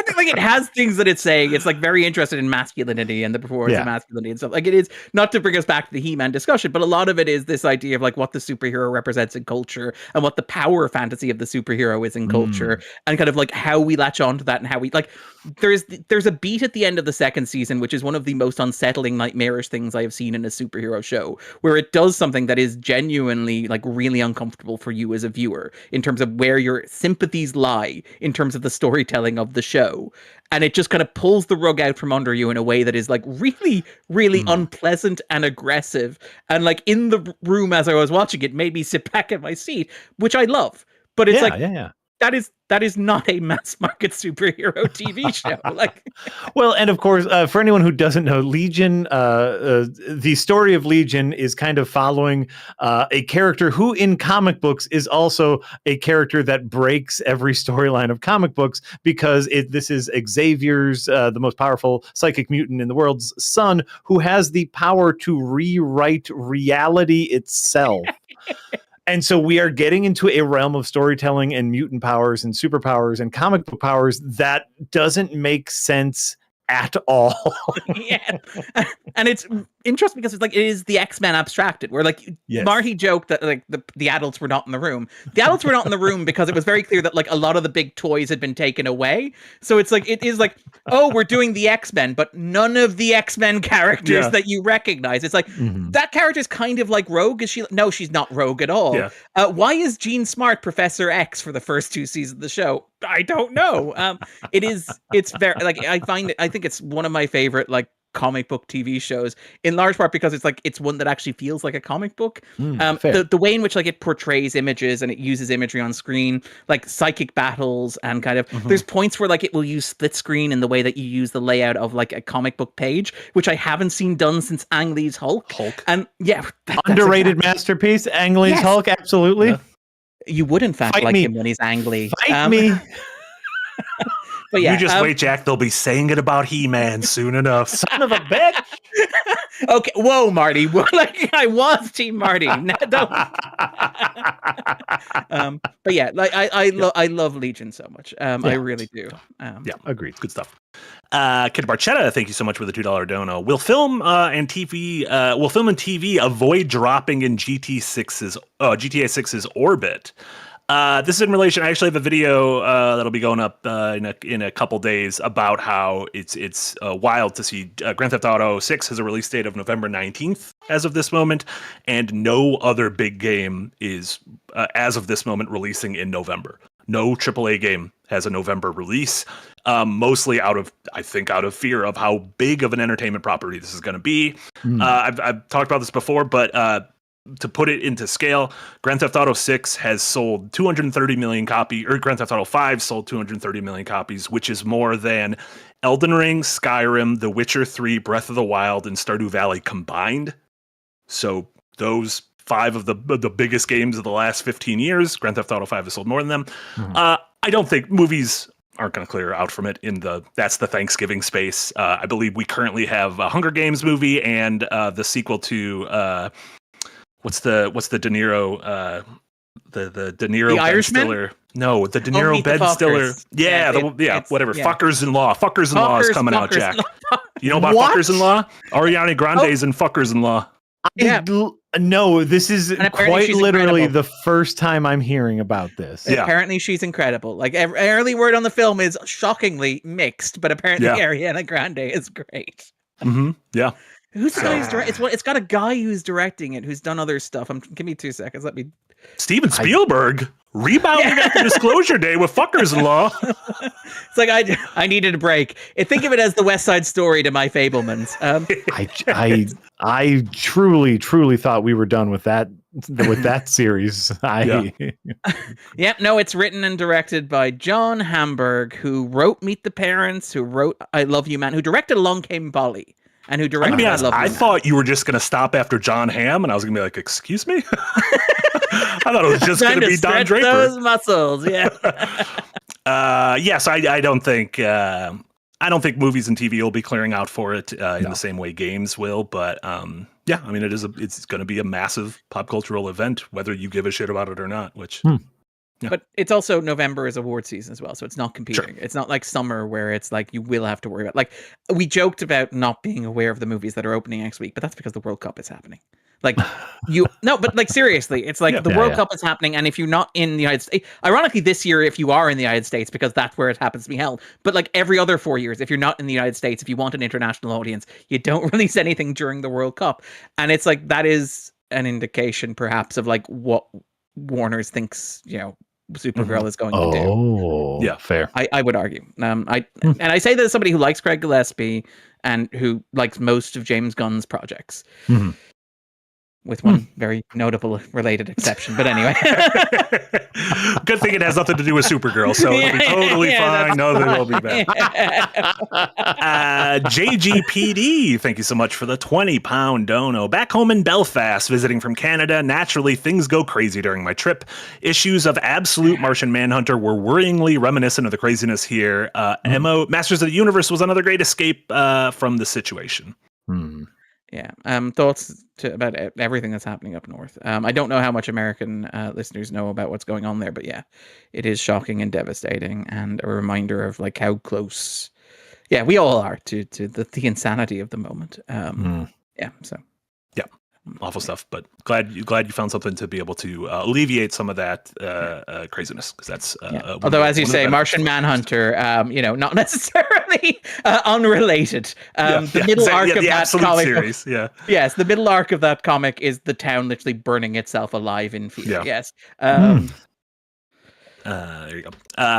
Speaker 3: think like it has things that it's saying. It's like very interested in masculinity and the performance of masculinity and stuff. Like, it is, not to bring us back to the He-Man discussion, but a lot of it is this idea of like what the superhero represents in culture, and what the power fantasy of the superhero is in culture, and kind of like how we latch onto that, and how we like. There's a beat at the end of the second season, which is one of the most unsettling, nightmarish things I have seen in a superhero show, where it does something that is genuinely like really uncomfortable for you as a viewer in terms of where your sympathies lie in terms of the storytelling of the show. And it just kind of pulls the rug out from under you in a way that is like really, really unpleasant and aggressive. And like, in the room as I was watching it, made me sit back in my seat, which I love. But it's that is not a mass market superhero TV show. Like,
Speaker 2: well, and of course, for anyone who doesn't know, Legion, the story of Legion is kind of following a character who in comic books is also a character that breaks every storyline of comic books, because this is Xavier's, the most powerful psychic mutant in the world's son, who has the power to rewrite reality itself. And so we are getting into a realm of storytelling and mutant powers and superpowers and comic book powers that doesn't make sense at all.
Speaker 3: And it's interesting because it's like, it is the X-Men abstracted, where like Marty joked that like the adults were not in the room. The adults were not in the room because it was very clear that like a lot of the big toys had been taken away. So it's like, it is like, oh, we're doing the X-Men, but none of the X-Men characters that you recognize. It's like, that character is kind of like Rogue. Is she? No, she's not Rogue at all. Why is Jean Smart Professor X for the first 2 seasons of the show? I don't know. It's very like, I think it's one of my favorite like comic book TV shows, in large part because it's like, it's one that actually feels like a comic book. The way in which like it portrays images and it uses imagery on screen, like psychic battles, and kind of there's points where like it will use split screen in the way that you use the layout of like a comic book page, which I haven't seen done since Ang Lee's Hulk. And
Speaker 2: underrated masterpiece, Ang Lee's Hulk, absolutely.
Speaker 3: You would in fact like him when he's Ang Lee.
Speaker 2: Fight me.
Speaker 3: But yeah,
Speaker 1: you just wait, Jack. They'll be saying it about He-Man soon enough.
Speaker 2: Son of a bitch.
Speaker 3: Okay, whoa, Marty. Like, I was Team Marty. No, don't. But yeah, like I love Legion so much. I really do.
Speaker 1: Agreed. Good stuff. Kid Barchetta, thank you so much for the $2 dono. Will film and TV avoid dropping in GTA 6's orbit? This is in relation. I actually have a video that'll be going up in a couple days about how it's wild to see Grand Theft Auto 6 has a release date of November 19th as of this moment, and no other big game is as of this moment releasing in November. No AAA game has a November release, mostly out of fear of how big of an entertainment property this is going to be. I've talked about this before, but to put it into scale, Grand Theft Auto 6 has sold 230 million copies, or Grand Theft Auto 5 sold 230 million copies, which is more than Elden Ring, Skyrim, The Witcher 3, Breath of the Wild, and Stardew Valley combined. So those 5 of the biggest games of the last 15 years, Grand Theft Auto 5 has sold more than them. I don't think movies aren't going to clear out from it that's the Thanksgiving space. I believe we currently have a Hunger Games movie and the sequel to what's the De Niro the De Niro
Speaker 3: The
Speaker 1: Ben
Speaker 3: Irishman?
Speaker 1: Stiller. No, the De Niro
Speaker 3: Meet the
Speaker 1: Ben Stiller.
Speaker 3: Fockers.
Speaker 1: Whatever.
Speaker 3: Yeah.
Speaker 1: Fuckers in Law. Fuckers in Law is coming out, Jack. You know about
Speaker 2: What?
Speaker 1: Fuckers in Law? Ariana Grande's in Fuckers in Law.
Speaker 3: Yeah.
Speaker 2: No, this is
Speaker 3: apparently
Speaker 2: quite
Speaker 3: she's
Speaker 2: literally
Speaker 3: incredible.
Speaker 2: the first time I'm hearing about this.
Speaker 1: Yeah.
Speaker 3: Apparently she's incredible. Like early word on the film is shockingly mixed, but apparently
Speaker 1: Yeah.
Speaker 3: Ariana Grande is great.
Speaker 1: Mm-hmm. Yeah.
Speaker 3: Who's the guy who's directing? It's got a guy who's directing it who's done other stuff. Give me 2 seconds. Let me.
Speaker 1: Steven Spielberg rebounding after Disclosure Day with Fuckers in Law.
Speaker 3: It's like I needed a break. Think of it as the West Side Story to my Fablemans.
Speaker 2: I truly thought we were done with that series.
Speaker 3: Yeah, no, it's written and directed by John Hamburg, who wrote Meet the Parents, who wrote I Love You Man, who directed Along Came Polly, and who
Speaker 1: I'm
Speaker 3: directed
Speaker 1: gonna be
Speaker 3: I
Speaker 1: honest,
Speaker 3: Love You
Speaker 1: I
Speaker 3: Man.
Speaker 1: thought you were just gonna stop after John Hamm, and I was gonna be like, "Excuse me." I thought it was just
Speaker 3: Time
Speaker 1: gonna
Speaker 3: to
Speaker 1: be Don
Speaker 3: stretch
Speaker 1: Draper.
Speaker 3: those muscles, yeah.
Speaker 1: Yes, I don't think movies and TV will be clearing out for it in the same way games will, but yeah, I mean it's going to be a massive pop cultural event whether you give a shit about it or not. Which, yeah.
Speaker 3: But it's also November is award season as well, so it's not competing.
Speaker 1: Sure.
Speaker 3: It's not like summer where it's like you will have to worry about. Like we joked about not being aware of the movies that are opening next week, but that's because the World Cup is happening. Like but like seriously, it's like the World Cup is happening, and if you're not in the United States, ironically this year, if you are in the United States, because that's where it happens to be held, but like every other 4 years, if you're not in the United States, if you want an international audience, you don't release anything during the World Cup, and it's like that is an indication, perhaps, of like what Warner's thinks, Supergirl is going to do.
Speaker 2: Oh, yeah, fair.
Speaker 3: I would argue. And I say that as somebody who likes Craig Gillespie and who likes most of James Gunn's projects.
Speaker 2: Mm-hmm.
Speaker 3: With one very notable related exception, but anyway.
Speaker 1: Good thing it has nothing to do with Supergirl, so it'll be totally fine. No, they will be back. JGPD, thank you so much for the 20-pound dono. Back home in Belfast, visiting from Canada, naturally things go crazy during my trip. Issues of absolute Martian Manhunter were worryingly reminiscent of the craziness here. MO Masters of the Universe was another great escape from the situation.
Speaker 3: Yeah. Thoughts about everything that's happening up north. I don't know how much American listeners know about what's going on there, but yeah, it is shocking and devastating, and a reminder of like how close, we all are to the insanity of the moment. Yeah. So.
Speaker 1: Yeah. Awful stuff, but glad you found something to be able to alleviate some of that craziness, because that's
Speaker 3: although, as you say, Martian Manhunter, not necessarily unrelated. The middle arc of that comic
Speaker 1: series,
Speaker 3: yes, the middle arc of that comic is the town literally burning itself alive in fear. Yes.
Speaker 1: There you go.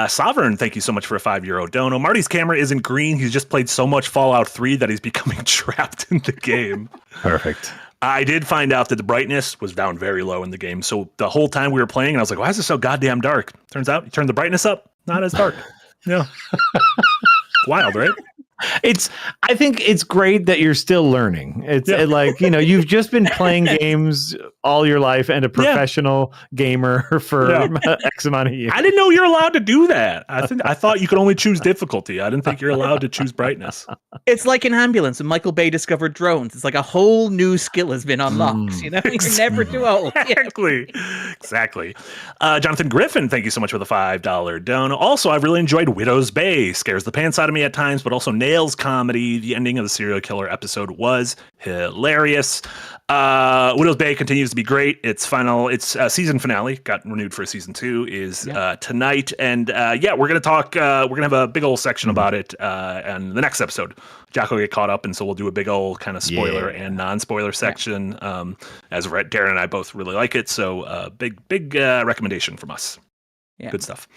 Speaker 1: Sovereign, thank you so much for a €5 dono. Marty's camera isn't green. He's just played so much Fallout 3 that he's becoming trapped in the game.
Speaker 2: Perfect.
Speaker 1: I did find out that the brightness was down very low in the game. So the whole time we were playing, and I was like, why is it so goddamn dark? Turns out you turn the brightness up, not as dark. Yeah. Wild, right?
Speaker 2: I think it's great that you're still learning. It's like, you've just been playing games all your life and a professional gamer for X amount of years.
Speaker 1: I didn't know you're allowed to do that. I thought you could only choose difficulty. I didn't think you're allowed to choose brightness.
Speaker 3: It's like in Ambulance when Michael Bay discovered drones. It's like a whole new skill has been unlocked. You're never too old.
Speaker 1: Exactly. Jonathan Griffin, thank you so much for the $5 dono. Also, I've really enjoyed Widow's Bay. Scares the pants out of me at times, but also nails comedy. The ending of the serial killer episode was hilarious. Widow's Bay continues to be great. Its season finale got renewed for season 2 is tonight, and we're gonna talk. We're gonna have a big old section about it and the next episode. Jack will get caught up, and so we'll do a big old kind of spoiler and non-spoiler section. As Darren and I both really like it, so big recommendation from us. Good stuff.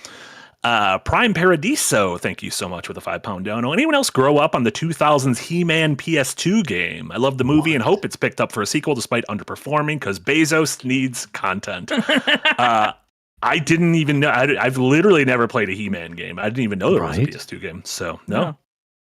Speaker 1: Prime Paradiso, thank you so much with a £5 dono. Anyone else grow up on the 2000s He-Man PS2 game? I love the movie and hope it's picked up for a sequel despite underperforming because Bezos needs content. I didn't even know. I've literally never played a He-Man game. I didn't even know there was a PS2 game. So, no.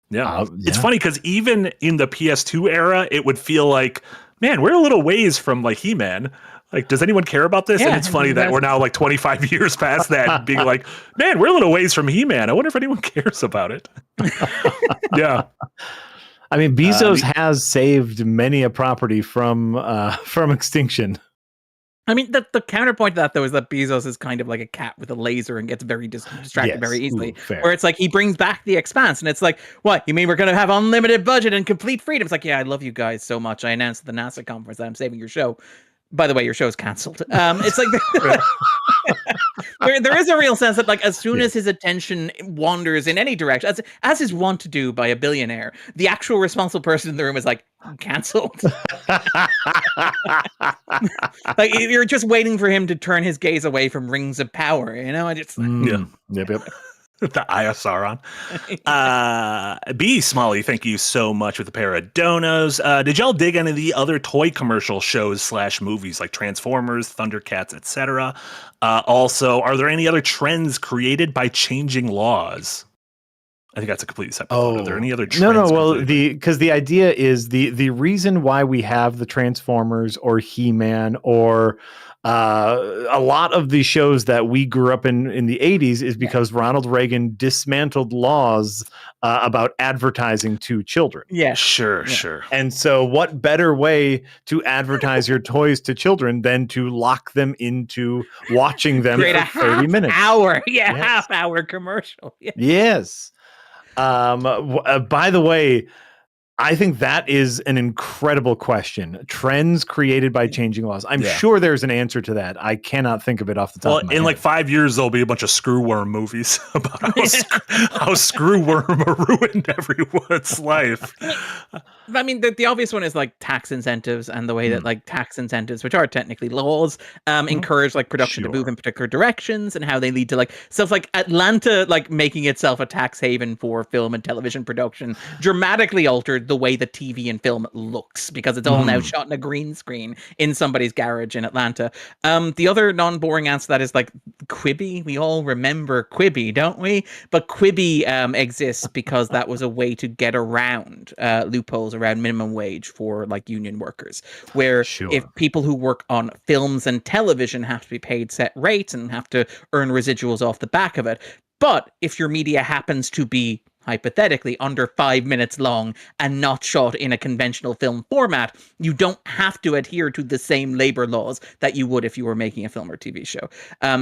Speaker 1: Yeah. It's funny because even in the PS2 era, it would feel like, man, we're a little ways from like He-Man. Like, does anyone care about this? And it's funny that we're now like 25 years past that being like, man, we're a little ways from He-Man. I wonder if anyone cares about it. Yeah.
Speaker 2: I mean, Bezos has saved many a property from extinction.
Speaker 3: I mean, the counterpoint to that, though, is that Bezos is kind of like a cat with a laser and gets very distracted very easily. Where it's like he brings back the Expanse, and it's like, what? You mean we're going to have unlimited budget and complete freedom? It's like, yeah, I love you guys so much. I announced at the NASA conference that I'm saving your show. By the way, your show's cancelled. It's like there is a real sense that, like, as soon as his attention wanders in any direction, as is wont to do by a billionaire, the actual responsible person in the room is like, cancelled. Like, you're just waiting for him to turn his gaze away from Rings of Power, you know? I just
Speaker 2: Yep.
Speaker 1: The ISR on. B Smalley, thank you so much with a pair of donos. Did y'all dig any of the other toy commercial shows / movies like Transformers, Thundercats, etc.? Also, are there any other trends created by changing laws? I think that's a completely separate thought. Are there any other trends?
Speaker 2: No. Well, because the idea is the reason why we have the Transformers or He-Man or a lot of the shows that we grew up in the 80s is because Ronald Reagan dismantled laws about advertising to children.
Speaker 1: Yeah, sure.
Speaker 2: And so what better way to advertise your toys to children than to lock them into watching them for 30 minutes?
Speaker 3: Half-hour commercial. Yeah.
Speaker 2: Yes. By the way, I think that is an incredible question. Trends created by changing laws. I'm sure there's an answer to that. I cannot think of it off the top of my head.
Speaker 1: In like 5 years, there'll be a bunch of Screwworm movies about how Screwworm ruined everyone's life.
Speaker 3: I mean, the obvious one is like tax incentives and the way that like tax incentives, which are technically laws, encourage like production to move in particular directions and how they lead to like stuff like Atlanta, like making itself a tax haven for film and television production, dramatically altered the way the TV and film looks because it's all now shot in a green screen in somebody's garage in Atlanta. The other non-boring answer to that is like Quibi. We all remember Quibi, don't we? But Quibi exists because that was a way to get around loopholes around minimum wage for like union workers, where if people who work on films and television have to be paid set rates and have to earn residuals off the back of it. But if your media happens to be hypothetically under 5 minutes long and not shot in a conventional film format, you don't have to adhere to the same labor laws that you would if you were making a film or TV show.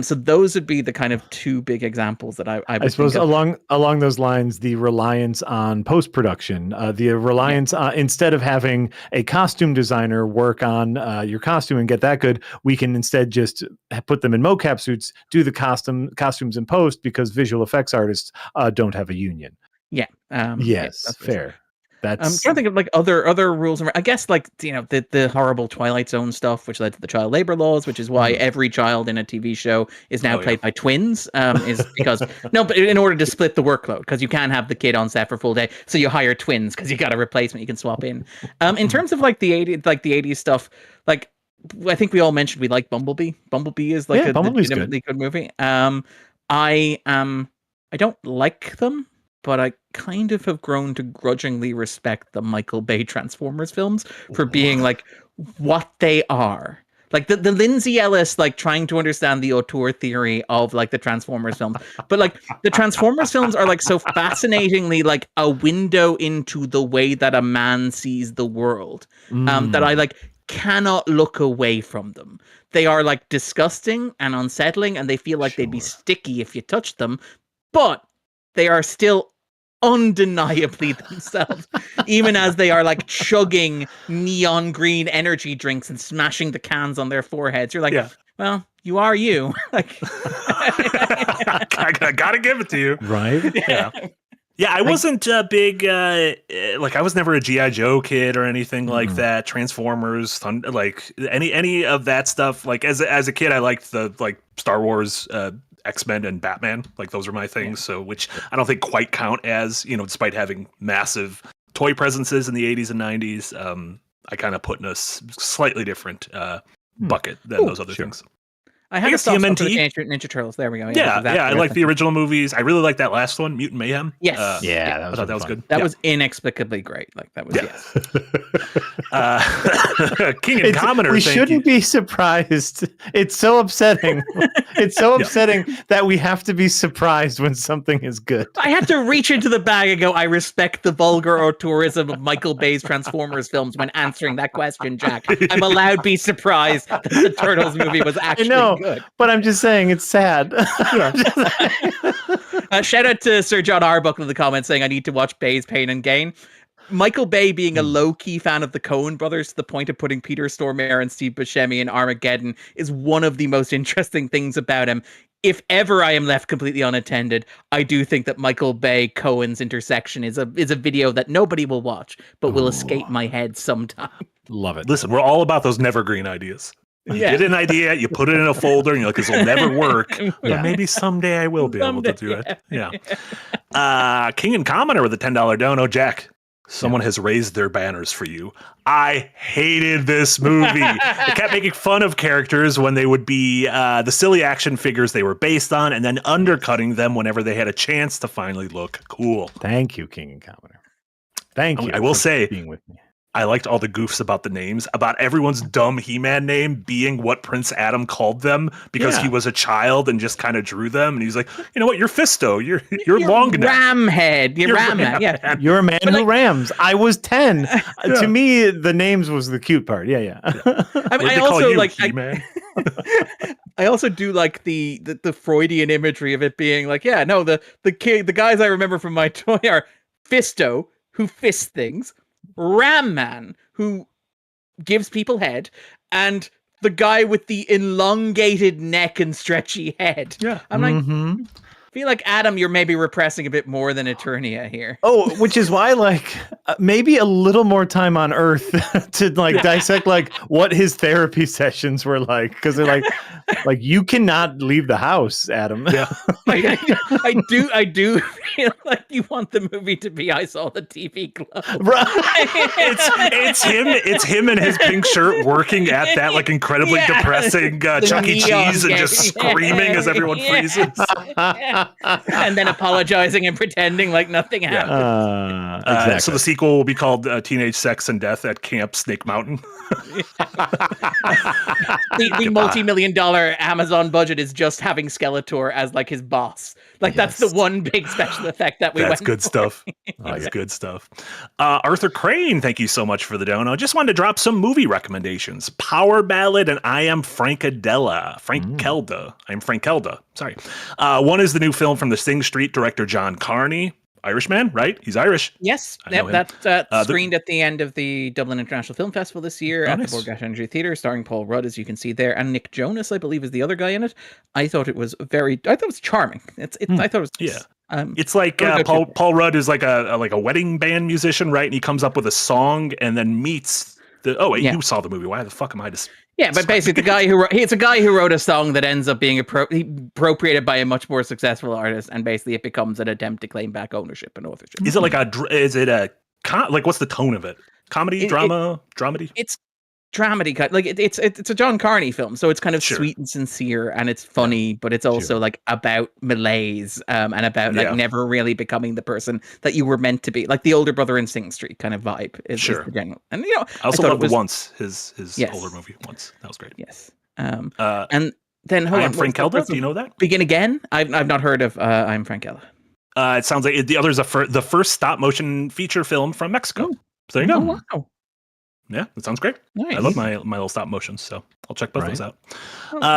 Speaker 3: So those would be the kind of two big examples that I
Speaker 2: suppose along those lines, the reliance on post-production, the reliance instead of having a costume designer work on your costume and get that good, we can instead just put them in mocap suits, do the costumes in post because visual effects artists don't have a union.
Speaker 3: Yeah.
Speaker 2: Yes, that's fair.
Speaker 3: I'm trying to think of like other rules. I guess like, you know, the horrible Twilight Zone stuff, which led to the child labor laws, which is why every child in a TV show is now played by twins. Is because but in order to split the workload, because you can't have the kid on set for a full day, so you hire twins because you got a replacement you can swap in. In terms of like the 80s stuff, like I think we all mentioned we like Bumblebee. Bumblebee is like a legitimately good movie. I don't like them, but I kind of have grown to grudgingly respect the Michael Bay Transformers films for being like what they are. Like the Lindsay Ellis, like trying to understand the auteur theory of like the Transformers films. But like the Transformers films are like so fascinatingly like a window into the way that a man sees the world, that I like cannot look away from them. They are like disgusting and unsettling, and they feel like they'd be sticky if you touched them, but they are still undeniably themselves, even as they are like chugging neon green energy drinks and smashing the cans on their foreheads. You're like, well, you are you. Like,
Speaker 1: I gotta give it to you,
Speaker 2: right?
Speaker 1: Yeah, I wasn't a big like I was never a G.I. Joe kid or anything like that. Transformers, like any of that stuff. Like as a kid, I liked the like Star Wars X-Men and Batman. Like those are my things. So which I don't think quite count as, despite having massive toy presences in the 80s and 90s. I kind of put in a slightly different bucket than those other things.
Speaker 3: I had a
Speaker 1: guess
Speaker 3: soft spot for the
Speaker 1: TMNT.
Speaker 3: Ninja Turtles. There we go.
Speaker 1: Yeah, I like the original movies. I really like that last one, Mutant Mayhem.
Speaker 3: Yes.
Speaker 1: I thought that was good.
Speaker 3: That was inexplicably great. Like that was
Speaker 1: King and Commoner.
Speaker 2: We shouldn't be surprised. It's so upsetting. It's so upsetting that we have to be surprised when something is good.
Speaker 3: I had to reach into the bag and go, I respect the vulgar auteurism of Michael Bay's Transformers films when answering that question, Jack. I'm allowed to be surprised that the Turtles movie was actually good.
Speaker 2: But I'm just saying it's sad.
Speaker 3: Shout out to Sir John Arbuckle in the comments saying I need to watch Bay's Pain and Gain. Michael Bay being a low-key fan of the Coen brothers to the point of putting Peter Stormare and Steve Buscemi in Armageddon is one of the most interesting things about him. If ever I am left completely unattended, I do think that Michael Bay Coen's intersection is a video that nobody will watch, but will escape my head sometime.
Speaker 2: Love it.
Speaker 1: Listen, we're all about those nevergreen ideas. You get an idea, you put it in a folder, and you're like, this will never work. But maybe someday I will be able to do it. Yeah. King and Commoner with a $10 dono. Jack, someone has raised their banners for you. I hated this movie. It kept making fun of characters when they would be the silly action figures they were based on, and then undercutting them whenever they had a chance to finally look cool.
Speaker 2: Thank you, King and Commoner. Thank you.
Speaker 1: I will say,
Speaker 2: being with me.
Speaker 1: I liked all the goofs about the names, about everyone's dumb He-Man name being what Prince Adam called them because he was a child and just kind of drew them. And he's like, you know what? You're Fisto. You're long neck.
Speaker 3: Ramhead. You're Ramhead. Yeah.
Speaker 2: You're a man who rams. I was 10. To me, the names was the cute part. Yeah.
Speaker 3: I mean, I also like He-Man. I also do like the Freudian imagery of it being like, the guys I remember from my toy are Fisto, who fists things, Ram Man, who gives people head, and the guy with the elongated neck and stretchy head.
Speaker 1: Yeah.
Speaker 3: I'm like, I feel like, Adam, you're maybe repressing a bit more than Eternia here.
Speaker 2: Oh, which is why, like, maybe a little more time on Earth to dissect what his therapy sessions were like, because they're like you cannot leave the house, Adam.
Speaker 1: Yeah,
Speaker 3: I do feel like you want the movie to be I Saw the TV Club.
Speaker 2: Right.
Speaker 1: It's him in his pink shirt working at that incredibly depressing Chuck E. Cheese and just screaming as everyone freezes.
Speaker 3: And then apologizing and pretending like nothing happened.
Speaker 1: Exactly. So the sequel will be called Teenage Sex and Death at Camp Snake Mountain.
Speaker 3: the multi-million-dollar Amazon budget is just having Skeletor as his boss. That's the one big special effect that we
Speaker 1: That's
Speaker 3: went
Speaker 1: good
Speaker 3: for.
Speaker 1: stuff. That's good stuff. Arthur Crane, thank you so much for the dono. Just wanted to drop some movie recommendations. Power Ballad and I Am Frankadella. Frankelda. I am Frankelda. Sorry. One is the new film from the Sing Street director John Carney. Irishman, right? He's Irish.
Speaker 3: Yes, that screened at the end of the Dublin International Film Festival this year at the Borgash Energy Theatre, starring Paul Rudd, as you can see there, and Nick Jonas, I believe, is the other guy in it. I thought it was charming. I thought it was
Speaker 1: it's like Paul Rudd is like a wedding band musician, right? And he comes up with a song and then meets the. Oh wait, you saw the movie? Why the fuck am I just?
Speaker 3: Yeah, but basically, it's a guy who wrote a song that ends up being appropriated by a much more successful artist, and basically it becomes an attempt to claim back ownership and authorship.
Speaker 1: Is it what's the tone of it? Comedy, drama, dramedy?
Speaker 3: It's dramedy, it's a John Carney film, so it's kind of sweet and sincere, and it's funny, but it's also about malaise and about never really becoming the person that you were meant to be, like the older brother in Sing Street kind of vibe. Is the general, and I
Speaker 1: also loved Once, his older movie Once. That was great.
Speaker 3: Yes, and then hold on,
Speaker 1: Frankelda. Do you know that?
Speaker 3: Begin Again. I've not heard of I'm Frankella.
Speaker 1: It sounds like the other's the first stop motion feature film from Mexico. So there you go.
Speaker 3: Oh, wow.
Speaker 1: Yeah, that sounds great.
Speaker 3: Nice.
Speaker 1: I love my little stop motions, so I'll check both those out.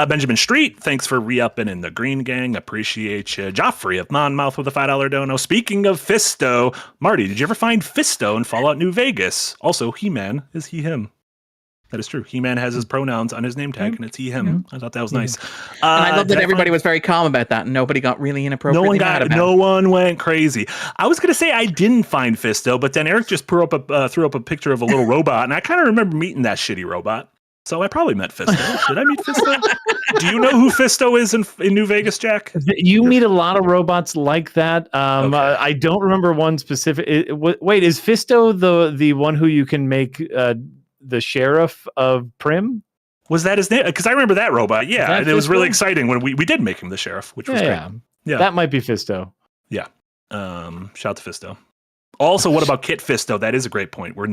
Speaker 1: Benjamin Street, thanks for re-upping in the Green Gang. Appreciate you. Joffrey of Monmouth with a $5 dono. Speaking of Fisto, Marty, did you ever find Fisto in Fallout New Vegas? Also, He-Man is he, him. That is true. He-Man has his pronouns on his name tag, and it's he, him. I thought that was nice.
Speaker 3: And I love that everybody was very calm about that, and nobody got really inappropriately mad about it.
Speaker 1: No one went crazy. I was going to say I didn't find Fisto, but then Eric just threw up a picture of a little robot, and I kind of remember meeting that shitty robot. So I probably met Fisto. Did I meet Fisto? Do you know who Fisto is in New Vegas, Jack?
Speaker 2: You meet a lot of robots like that.
Speaker 1: Okay.
Speaker 2: I don't remember one specific. Wait, is Fisto the one who you can make the sheriff of Prim?
Speaker 1: Was that his name? Because I remember that robot. Yeah,
Speaker 2: that
Speaker 1: and it was really
Speaker 2: Fisto?
Speaker 1: exciting when we did make him the sheriff, which was great. Yeah,
Speaker 2: That might be Fisto.
Speaker 1: Yeah. Shout out to Fisto. Also, what about Kit Fisto? That is a great point. We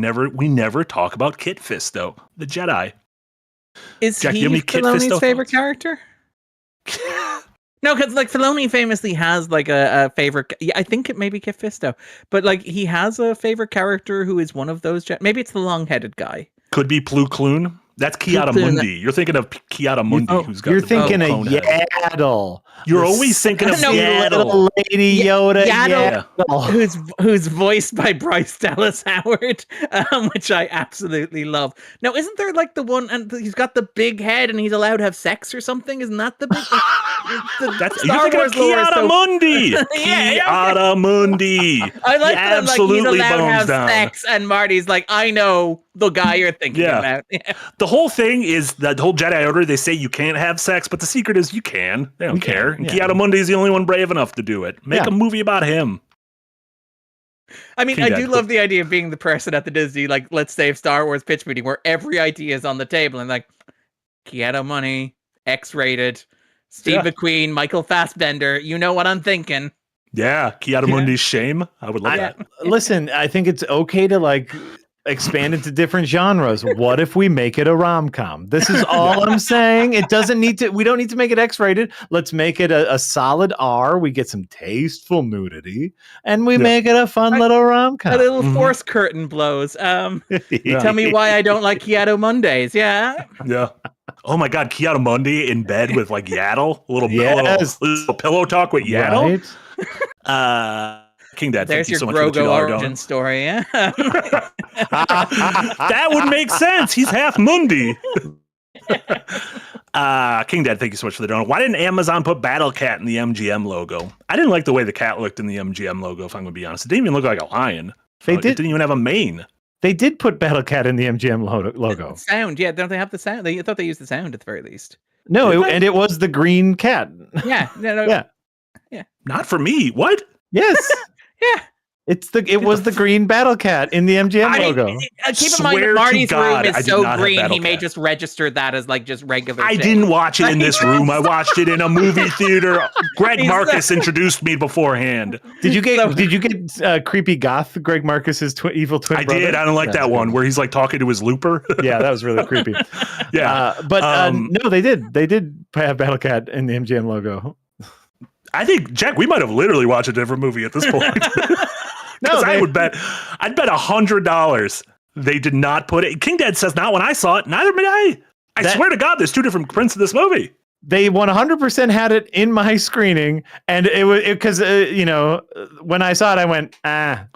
Speaker 1: never talk about Kit Fisto, the Jedi.
Speaker 3: Is
Speaker 1: Jack,
Speaker 3: he
Speaker 1: you have any Kit
Speaker 3: Filoni's
Speaker 1: Fisto
Speaker 3: favorite
Speaker 1: thoughts?
Speaker 3: character? No, because like Filoni famously has like a favorite. Yeah, I think it may be Kit Fisto, but like he has a favorite character who is one of those. Maybe it's the long-headed guy.
Speaker 1: Could be Plu Kloon. That's Kiara
Speaker 3: Kloon.
Speaker 1: Mundi. You're thinking of Kiara Mundi, who's got
Speaker 2: You're
Speaker 1: the
Speaker 2: thinking of
Speaker 1: clone head.
Speaker 2: Yaddle.
Speaker 1: You're always thinking of
Speaker 3: No,
Speaker 1: Yaddle.
Speaker 2: Lady Yoda.
Speaker 3: Yaddle.
Speaker 2: Yaddle.
Speaker 3: Who's voiced by Bryce Dallas Howard, which I absolutely love. Now, isn't there like the one, and he's got the big head, and he's allowed to have sex or something? Isn't that the big?
Speaker 1: That's you're thinking of Kiara Mundi. Kiara Mundi.
Speaker 3: I like
Speaker 1: He
Speaker 3: that. Like he's
Speaker 1: absolutely
Speaker 3: allowed to
Speaker 1: bones
Speaker 3: have
Speaker 1: down.
Speaker 3: sex, and Marty's like, I know the guy you're thinking about. Yeah.
Speaker 1: The whole thing is that the whole Jedi Order, they say you can't have sex, but the secret is you can. They don't care. And Kiara Mundi is the only one brave enough to do it. Make a movie about him.
Speaker 3: I mean, I do love the idea of being the person at the Disney, like, let's say, Star Wars pitch meeting where every idea is on the table and like, Kiara Money, X-rated, Steve McQueen, Michael Fassbender. You know what I'm thinking.
Speaker 1: Yeah, Kiara Mundi's shame. I would love that.
Speaker 2: Listen, I think it's okay to like expand into different genres. What if we make it a rom-com? This is all I'm saying. It doesn't need to, we don't need to make it X-rated. Let's make it a solid R. We get some tasteful nudity and we make it a fun little rom-com.
Speaker 3: A little force curtain blows. Tell me why I don't like Kiara Mondays. Yeah.
Speaker 1: Yeah. Oh my God, Kiara Mundi in bed with like Yaddle, a little pillow talk with Yaddle.
Speaker 2: Right?
Speaker 1: King Dad,
Speaker 3: there's
Speaker 1: thank you
Speaker 3: your
Speaker 1: so much for the
Speaker 3: Grogu
Speaker 1: $2
Speaker 3: origin
Speaker 1: donut.
Speaker 3: story. Yeah.
Speaker 1: That would make sense. He's half Mundi. King Dad, thank you so much for the donut. Why didn't Amazon put Battle Cat in the MGM logo? I didn't like the way the cat looked in the MGM logo, if I'm going to be honest. It didn't even look like a lion. It didn't even have a mane.
Speaker 2: They did put Battle Cat in the MGM logo.
Speaker 3: Sound, yeah. Don't they have the sound? I thought they used the sound at the very least.
Speaker 2: No, and it was the green cat.
Speaker 3: Yeah. No,
Speaker 2: yeah.
Speaker 1: Not for me. What?
Speaker 2: Yes.
Speaker 3: Yeah.
Speaker 2: It was the green Battle Cat in the MGM logo.
Speaker 3: Keep in mind that Marty's room is so green, he may just register that as like just regular.
Speaker 1: I didn't watch it in this room. I watched it in a movie theater. Greg Marcus introduced me beforehand.
Speaker 2: Did you get creepy goth Greg Marcus's evil twin
Speaker 1: I
Speaker 2: brother?
Speaker 1: did. I don't like that one where he's like talking to his looper.
Speaker 2: Yeah, that was really creepy.
Speaker 1: Yeah.
Speaker 2: No, they did. They did have Battle Cat in the MGM logo.
Speaker 1: I think, Jack, we might have literally watched a different movie at this point. Because I'd bet $100 they did not put it. King Dad says not when I saw it. Neither did I. I swear to God, there's two different prints of this movie.
Speaker 2: They 100% had it in my screening, and it was because when I saw it, I went
Speaker 1: I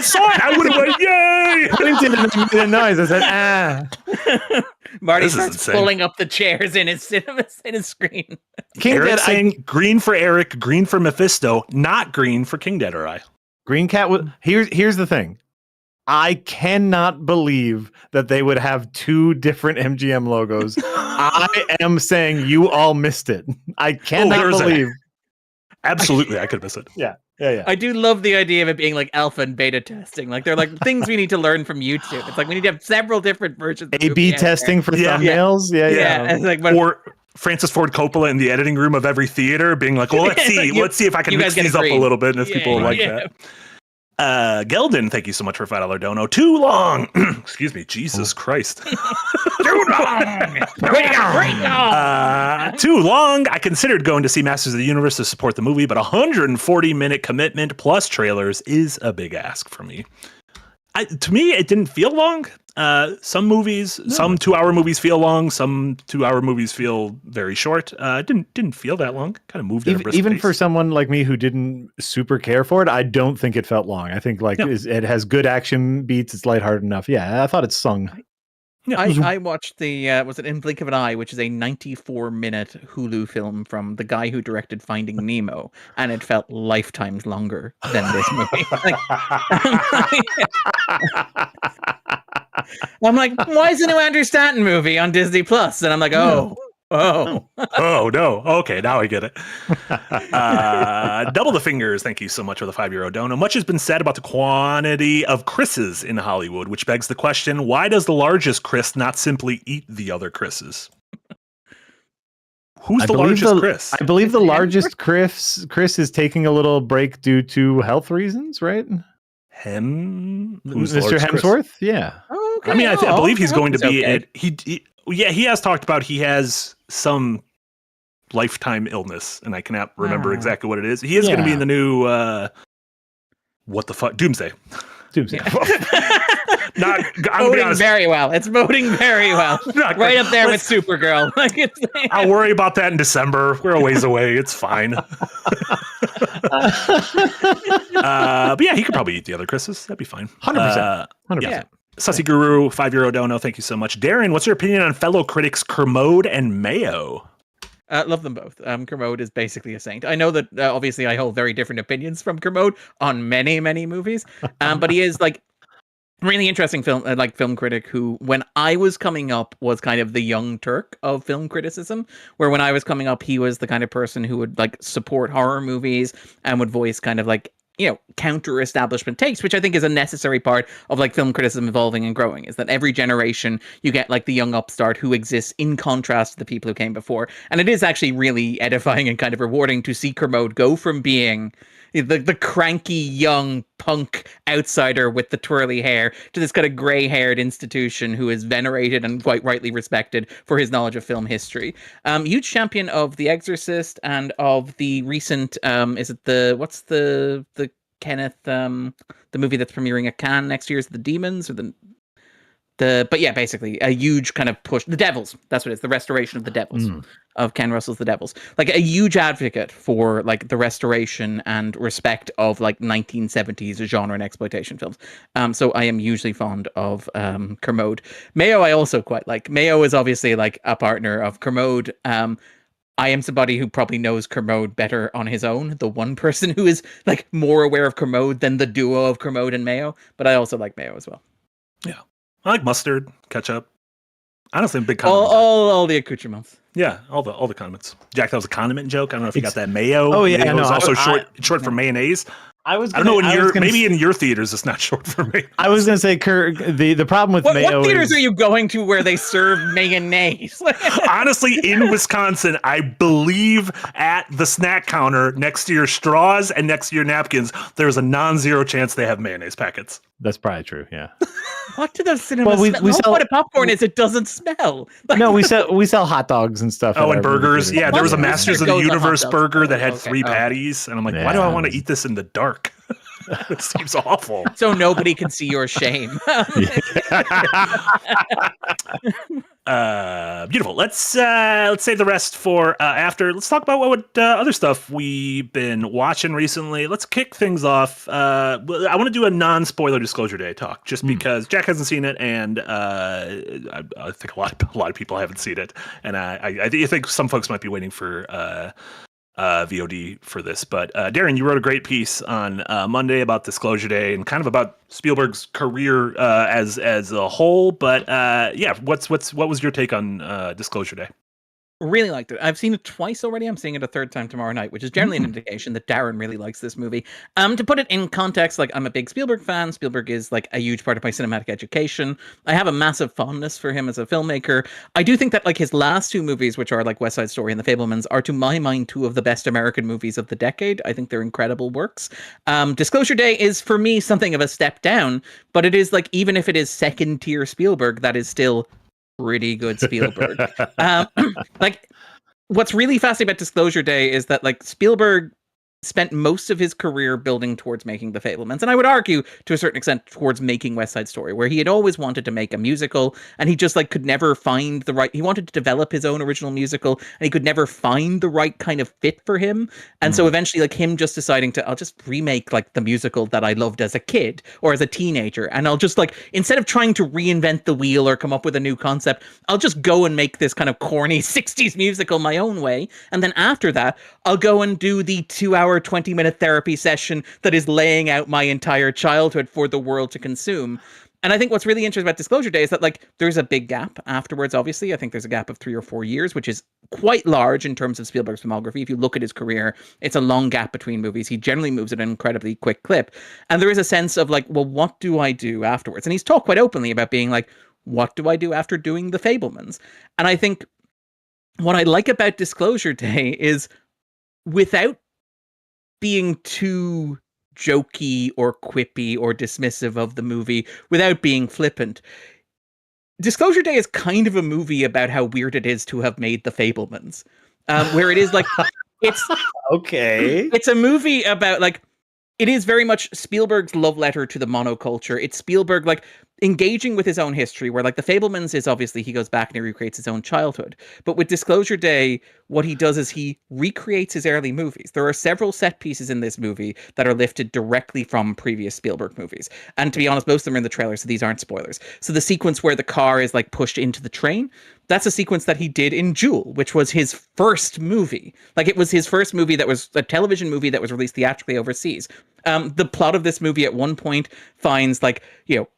Speaker 1: saw it. I would have went, yay!
Speaker 2: I made a noise. I said
Speaker 3: Marty starts pulling up the chairs in his screen.
Speaker 1: King Dad saying green for Eric, green for Mephisto, not green for King Dad or I.
Speaker 2: Green Cat was here's the thing. I cannot believe that they would have two different MGM logos. I am saying you all missed it. I cannot believe.
Speaker 1: Absolutely, I could miss it.
Speaker 2: Yeah.
Speaker 3: I do love the idea of it being like alpha and beta testing. Like they're like things we need to learn from YouTube. It's like we need to have several different versions.
Speaker 2: A/B testing for thumbnails. Yeah.
Speaker 3: It's like,
Speaker 1: or Francis Ford Coppola in the editing room of every theater being like, well, let's see if I can mix these up a little bit and if people like that. Gelden, thank you so much for $5 dono. Too long. Excuse me. Jesus Christ. Too long. Too long. I considered going to see Masters of the Universe to support the movie, but 140-minute commitment plus trailers is a big ask for me. To me, it didn't feel long. Some movies, some 2-hour movies feel long. Some 2-hour movies feel very short. It didn't feel that long. Kind of moved at a brisk
Speaker 2: even
Speaker 1: pace.
Speaker 2: for someone like me who didn't super care for it. I don't think it felt long. I think it has good action beats. It's lighthearted enough. Yeah, I thought it sung.
Speaker 3: Yeah, I watched the was it In Blink of an Eye, which is a 94-minute Hulu film from the guy who directed Finding Nemo, and it felt lifetimes longer than this movie. I'm like, why is the new Andrew Stanton movie on Disney Plus? And I'm like, oh.
Speaker 1: Oh no. Okay, now I get it. Double the fingers. Thank you so much for the €5 dono. Much has been said about the quantity of Chris's in Hollywood, which begs the question: why does the largest Chris not simply eat the other Chris's? Who's the largest Chris?
Speaker 2: I believe the largest Chris is taking a little break due to health reasons, right?
Speaker 1: Who's
Speaker 2: Mr. Hemsworth?
Speaker 1: Chris?
Speaker 2: Yeah.
Speaker 3: Okay.
Speaker 1: I mean, I believe he's going to be
Speaker 3: okay.
Speaker 1: it. He has talked about he has some lifetime illness, and I cannot remember exactly what it is. He is going to be in the new what the fuck Doomsday.
Speaker 3: Not voting very well. It's voting very well. Right up there with Supergirl.
Speaker 1: I'll worry about that in December. We're a ways away. It's fine. But yeah, he could probably eat the other Chris's. That'd be fine.
Speaker 2: 100%. 100%.
Speaker 1: Yeah. Sussy Guru, €5 dono. Thank you so much. Darren, what's your opinion on fellow critics Kermode and Mayo?
Speaker 3: Love them both. Kermode is basically a saint. I know that obviously I hold very different opinions from Kermode on many, many movies. But he is like really interesting film critic who, when I was coming up, was kind of the young Turk of film criticism, where when I was coming up, he was the kind of person who would like support horror movies and would voice kind of like, you know, counter establishment takes, which I think is a necessary part of like film criticism evolving and growing, is that every generation you get like the young upstart who exists in contrast to the people who came before. And it is actually really edifying and kind of rewarding to see Kermode go from being the cranky young punk outsider with the twirly hair to this kind of gray-haired institution who is venerated and quite rightly respected for his knowledge of film history. Huge champion of The Exorcist and of the recent is it the Kenneth the movie that's premiering at Cannes next year, is The Demons or but yeah, basically a huge kind of push. The Devils, that's what it is. The restoration of The Devils, of Ken Russell's The Devils. Like a huge advocate for like the restoration and respect of like 1970s genre and exploitation films. So I am hugely fond of Kermode. Mayo I also quite like. Mayo is obviously like a partner of Kermode. I am somebody who probably knows Kermode better on his own, the one person who is like more aware of Kermode than the duo of Kermode and Mayo, but I also like Mayo as well.
Speaker 1: Yeah. I like mustard, ketchup. Honestly, I'm a big condiment.
Speaker 3: All the accoutrements.
Speaker 1: Yeah, all the condiments. Jack, that was a condiment joke. I don't know if you got that. Mayo.
Speaker 2: Oh yeah,
Speaker 1: mayo is also short for mayonnaise. I don't know. Maybe in your theaters it's not short for me.
Speaker 2: I was gonna say, Kurt, the problem with mayo.
Speaker 3: What theaters are you going to where they serve mayonnaise?
Speaker 1: Honestly, in Wisconsin, I believe at the snack counter next to your straws and next to your napkins, there's a non-zero chance they have mayonnaise packets.
Speaker 2: That's probably true. Yeah.
Speaker 3: What do those cinemas smell? We sell, what a popcorn is, it doesn't smell.
Speaker 2: No, we sell hot dogs and stuff.
Speaker 1: Oh, and burgers. Yeah, there was a Masters of the Universe burger that had 3 patties, and I'm like, why do I want to eat this in the dark? It seems awful.
Speaker 3: So nobody can see your shame.
Speaker 1: Beautiful. Let's save the rest for after. Let's talk about what other stuff we've been watching recently. Let's kick things off. I want to do a non-spoiler Disclosure Day talk, just because Jack hasn't seen it, and I think a lot of people haven't seen it, and I think some folks might be waiting for VOD for this. But Darren, you wrote a great piece on Monday about Disclosure Day and kind of about Spielberg's career as a whole. But yeah, what was your take on Disclosure Day?
Speaker 3: Really liked it. I've seen it twice already. I'm seeing it a third time tomorrow night, which is generally an indication that Darren really likes this movie. To put it in context, like I'm a big Spielberg fan. Spielberg is like a huge part of my cinematic education. I have a massive fondness for him as a filmmaker. I do think that like his last 2 movies, which are like West Side Story and The Fabelmans, are to my mind 2 of the best American movies of the decade. I think they're incredible works. Disclosure Day is for me something of a step down, but it is like, even if it is second tier Spielberg, that is still pretty good Spielberg. Like, what's really fascinating about Disclosure Day is that like Spielberg spent most of his career building towards making The Fabelmans, and I would argue to a certain extent towards making West Side Story, where he had always wanted to make a musical, and he just like could never find the right. He wanted to develop his own original musical, and he could never find the right kind of fit for him. And so eventually, like him just deciding I'll just remake like the musical that I loved as a kid or as a teenager, and I'll just like, instead of trying to reinvent the wheel or come up with a new concept, I'll just go and make this kind of corny 60s musical my own way, and then after that, I'll go and do the 2-hour 20-minute therapy session that is laying out my entire childhood for the world to consume. And I think what's really interesting about Disclosure Day is that like there's a big gap afterwards. Obviously, I think there's a gap of 3 or 4 years, which is quite large in terms of Spielberg's filmography. If you look at his career, it's a long gap between movies. He generally moves at an incredibly quick clip, and there is a sense of like, well, what do I do afterwards? And he's talked quite openly about being like, what do I do after doing The Fabelmans? And I think what I like about Disclosure Day is without being too jokey or quippy or dismissive of the movie, without being flippant, Disclosure Day is kind of a movie about how weird it is to have made The Fabelmans, where it is like it's
Speaker 2: Okay.
Speaker 3: it's a movie about like it is very much Spielberg's love letter to the monoculture. It's Spielberg like engaging with his own history, where like The Fabelmans is obviously he goes back and he recreates his own childhood. But with Disclosure Day, what he does is he recreates his early movies. There are several set pieces in this movie that are lifted directly from previous Spielberg movies. And to be honest, most of them are in the trailer, so these aren't spoilers. So the sequence where the car is like pushed into the train, that's a sequence that he did in Jewel, which was his first movie. Like it was his first movie that was a television movie that was released theatrically overseas. The plot of this movie at one point finds like,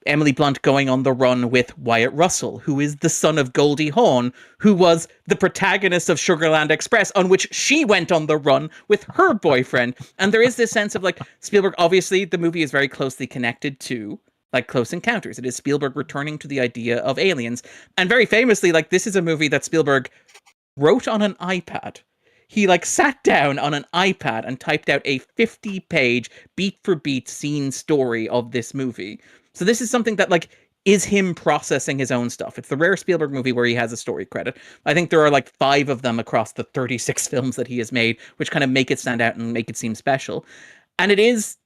Speaker 3: Emily Blunt going on the run with Wyatt Russell, who is the son of Goldie Hawn, who was the protagonist of Sugarland Express, on which she went on the run with her boyfriend. And there is this sense of like Spielberg, obviously the movie is very closely connected to like Close Encounters. It is Spielberg returning to the idea of aliens. And very famously, like this is a movie that Spielberg wrote on an iPad. He like sat down on an iPad and typed out a 50-page beat for beat scene story of this movie. So this is something that like is him processing his own stuff. It's the rare Spielberg movie where he has a story credit. I think there are like 5 of them across the 36 films that he has made, which kind of make it stand out and make it seem special. And it is,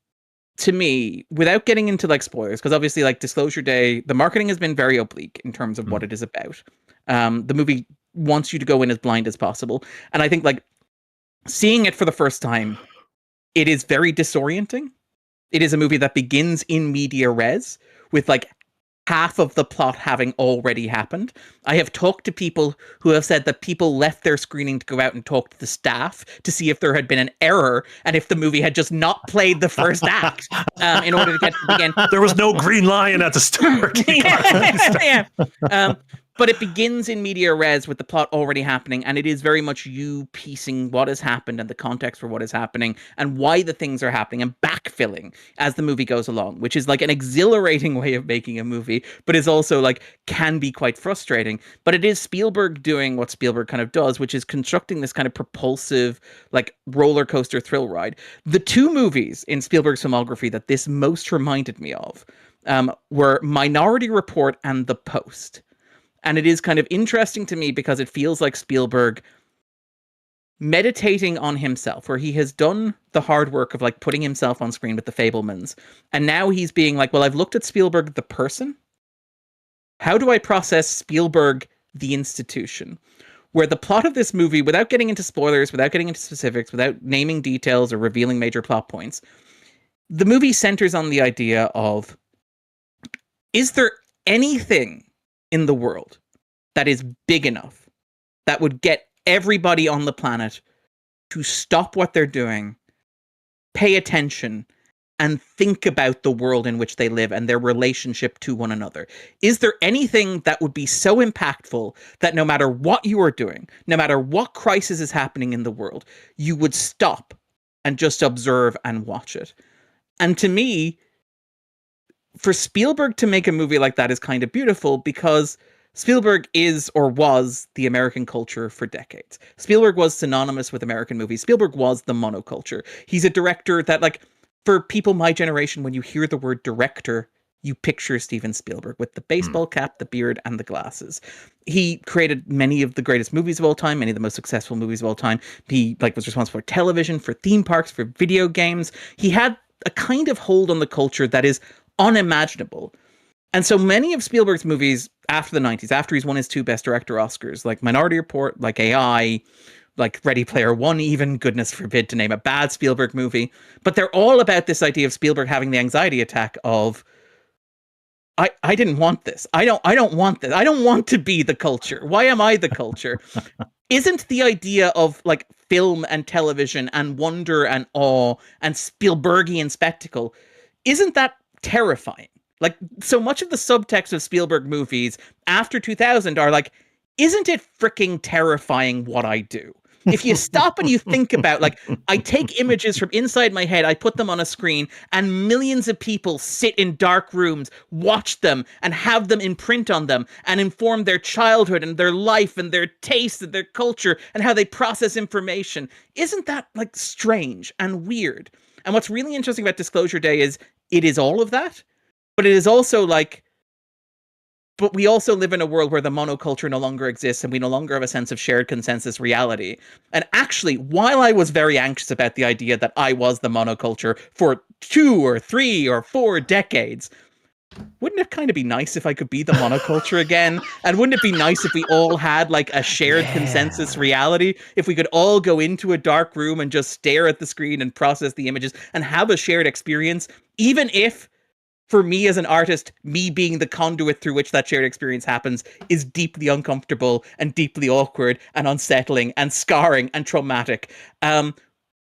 Speaker 3: to me, without getting into like spoilers, because obviously like Disclosure Day, the marketing has been very oblique in terms of what it is about. The movie wants you to go in as blind as possible. And I think like seeing it for the first time, it is very disorienting. It is a movie that begins in media res with like half of the plot having already happened. I have talked to people who have said that people left their screening to go out and talk to the staff to see if there had been an error and if the movie had just not played the first act in order to get to begin.
Speaker 1: There was no green lion at the start.
Speaker 3: Yeah. But it begins in media res with the plot already happening, and it is very much you piecing what has happened and the context for what is happening and why the things are happening and backfilling as the movie goes along, which is like an exhilarating way of making a movie, but is also like can be quite frustrating. But it is Spielberg doing what Spielberg kind of does, which is constructing this kind of propulsive, like roller coaster thrill ride. The 2 movies in Spielberg's filmography that this most reminded me of were Minority Report and The Post. And it is kind of interesting to me because it feels like Spielberg meditating on himself, where he has done the hard work of like putting himself on screen with The Fabelmans. And now he's being like, well, I've looked at Spielberg, the person. How do I process Spielberg, the institution? Where the plot of this movie, without getting into spoilers, without getting into specifics, without naming details or revealing major plot points, the movie centers on the idea of, is there anything in the world that is big enough that would get everybody on the planet to stop what they're doing, pay attention, and think about the world in which they live and their relationship to one another? Is there anything that would be so impactful that no matter what you are doing, no matter what crisis is happening in the world, you would stop and just observe and watch it? And to me, for Spielberg to make a movie like that is kind of beautiful, because Spielberg is or was the American culture for decades. Spielberg was synonymous with American movies. Spielberg was the monoculture. He's a director that, like, for people my generation, when you hear the word director, you picture Steven Spielberg with the baseball cap, the beard, and the glasses. He created many of the greatest movies of all time, many of the most successful movies of all time. He was responsible for television, for theme parks, for video games. He had a kind of hold on the culture that is unimaginable. And so many of Spielberg's movies after the 90s, after he's won his 2 Best Director Oscars, like Minority Report, like AI, like Ready Player One, even, goodness forbid to name a bad Spielberg movie, but they're all about this idea of Spielberg having the anxiety attack of, I didn't want this. I don't want this. I don't want to be the culture. Why am I the culture? Isn't the idea of like film and television and wonder and awe and Spielbergian spectacle, isn't that terrifying? Like, so much of the subtext of Spielberg movies after 2000 are like, isn't it freaking terrifying what I do? If you stop and you think about, like, I take images from inside my head, I put them on a screen, and millions of people sit in dark rooms, watch them, and have them imprint on them, and inform their childhood and their life and their taste and their culture and how they process information. Isn't that, like, strange and weird? And what's really interesting about Disclosure Day is it is all of that, but it is also like, but we also live in a world where the monoculture no longer exists and we no longer have a sense of shared consensus reality. And actually, while I was very anxious about the idea that I was the monoculture for 2 or 3 or 4 decades, wouldn't it kind of be nice if I could be the monoculture again? And wouldn't it be nice if we all had like a shared consensus reality? If we could all go into a dark room and just stare at the screen and process the images and have a shared experience, even if, for me as an artist, me being the conduit through which that shared experience happens is deeply uncomfortable and deeply awkward and unsettling and scarring and traumatic.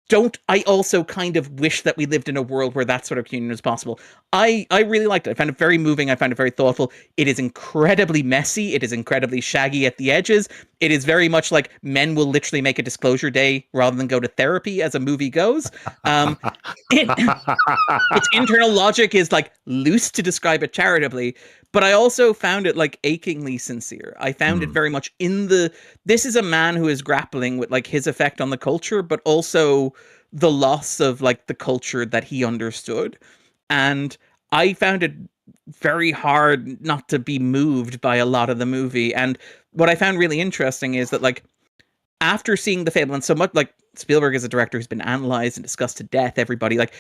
Speaker 3: Don't I also kind of wish that we lived in a world where that sort of communion was possible? I really liked it. I found it very moving. I found it very thoughtful. It is incredibly messy. It is incredibly shaggy at the edges. It is very much like men will literally make a Disclosure Day rather than go to therapy as a movie goes. Its internal logic is like loose, to describe it charitably, but I also found it like achingly sincere. I found it very much in this is a man who is grappling with like his effect on the culture, but also the loss of like the culture that he understood. And I found it very hard not to be moved by a lot of the movie. And what I found really interesting is that, like, after seeing The Fabelmans so much, like, Spielberg is a director who's been analyzed and discussed to death. Everybody, like,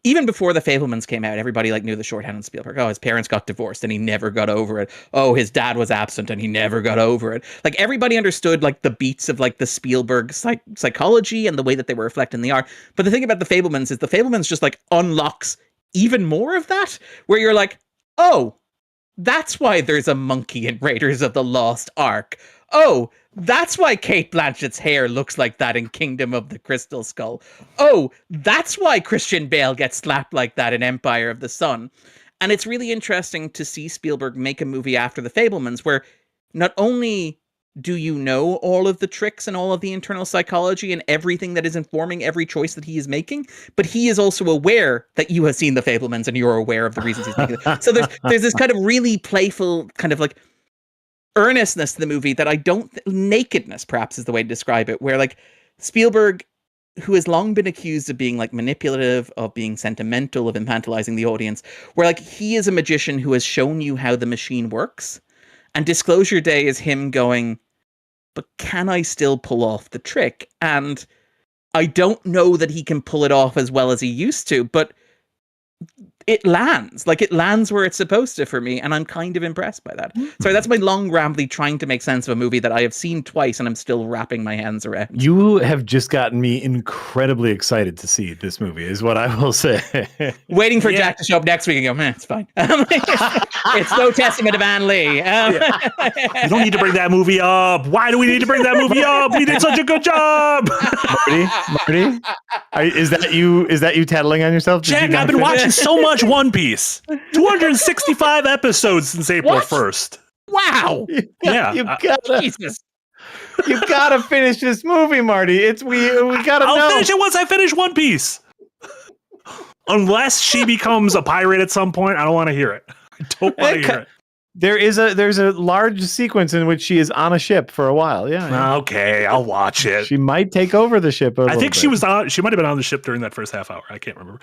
Speaker 3: even before The Fabelmans came out, everybody like knew the shorthand on Spielberg. Oh, his parents got divorced and he never got over it. Oh, his dad was absent and he never got over it. Like, everybody understood like the beats of like the Spielberg psychology and the way that they were reflecting the art. But the thing about The Fabelmans is The Fabelmans just like unlocks even more of that, where you're like, oh, that's why there's a monkey in Raiders of the Lost Ark. Oh, that's why Cate Blanchett's hair looks like that in Kingdom of the Crystal Skull. Oh, that's why Christian Bale gets slapped like that in Empire of the Sun. And it's really interesting to see Spielberg make a movie after The Fabelmans where not only do you know all of the tricks and all of the internal psychology and everything that is informing every choice that he is making, but he is also aware that you have seen The Fabelmans and you're aware of the reasons he's making it. So there's this kind of really playful kind of like earnestness to the movie that I don't nakedness perhaps is the way to describe it, where like Spielberg, who has long been accused of being like manipulative, of being sentimental, of infantilizing the audience, where like he is a magician who has shown you how the machine works, and Disclosure Day is him going, but can I still pull off the trick? And I don't know that he can pull it off as well as he used to, but it lands where it's supposed to for me, and I'm kind of impressed by that. Sorry, that's my long rambly trying to make sense of a movie that I have seen twice and I'm still wrapping my hands around.
Speaker 2: You have just gotten me incredibly excited to see this movie, is what I will say.
Speaker 3: Waiting for Jack to show up next week and go, man, it's fine. It's no testament of Ann Lee.
Speaker 1: You don't need to bring that movie up. Why do we need to bring that movie up? We did such a good job.
Speaker 2: Marty, is that you tattling on yourself?
Speaker 1: Jack, I've been watching so much One Piece. 265 episodes since April 1st.
Speaker 3: Wow.
Speaker 2: You gotta finish this movie, Marty. We gotta know.
Speaker 1: I'll finish it once I finish One Piece. Unless she becomes a pirate at some point, I don't want to hear it. I don't want to hear it.
Speaker 2: There's a large sequence in which she is on a ship for a while. Yeah.
Speaker 1: Okay, I'll watch it.
Speaker 2: She might take over the ship.
Speaker 1: I think she was on. She might have been on the ship during that first half hour. I can't remember.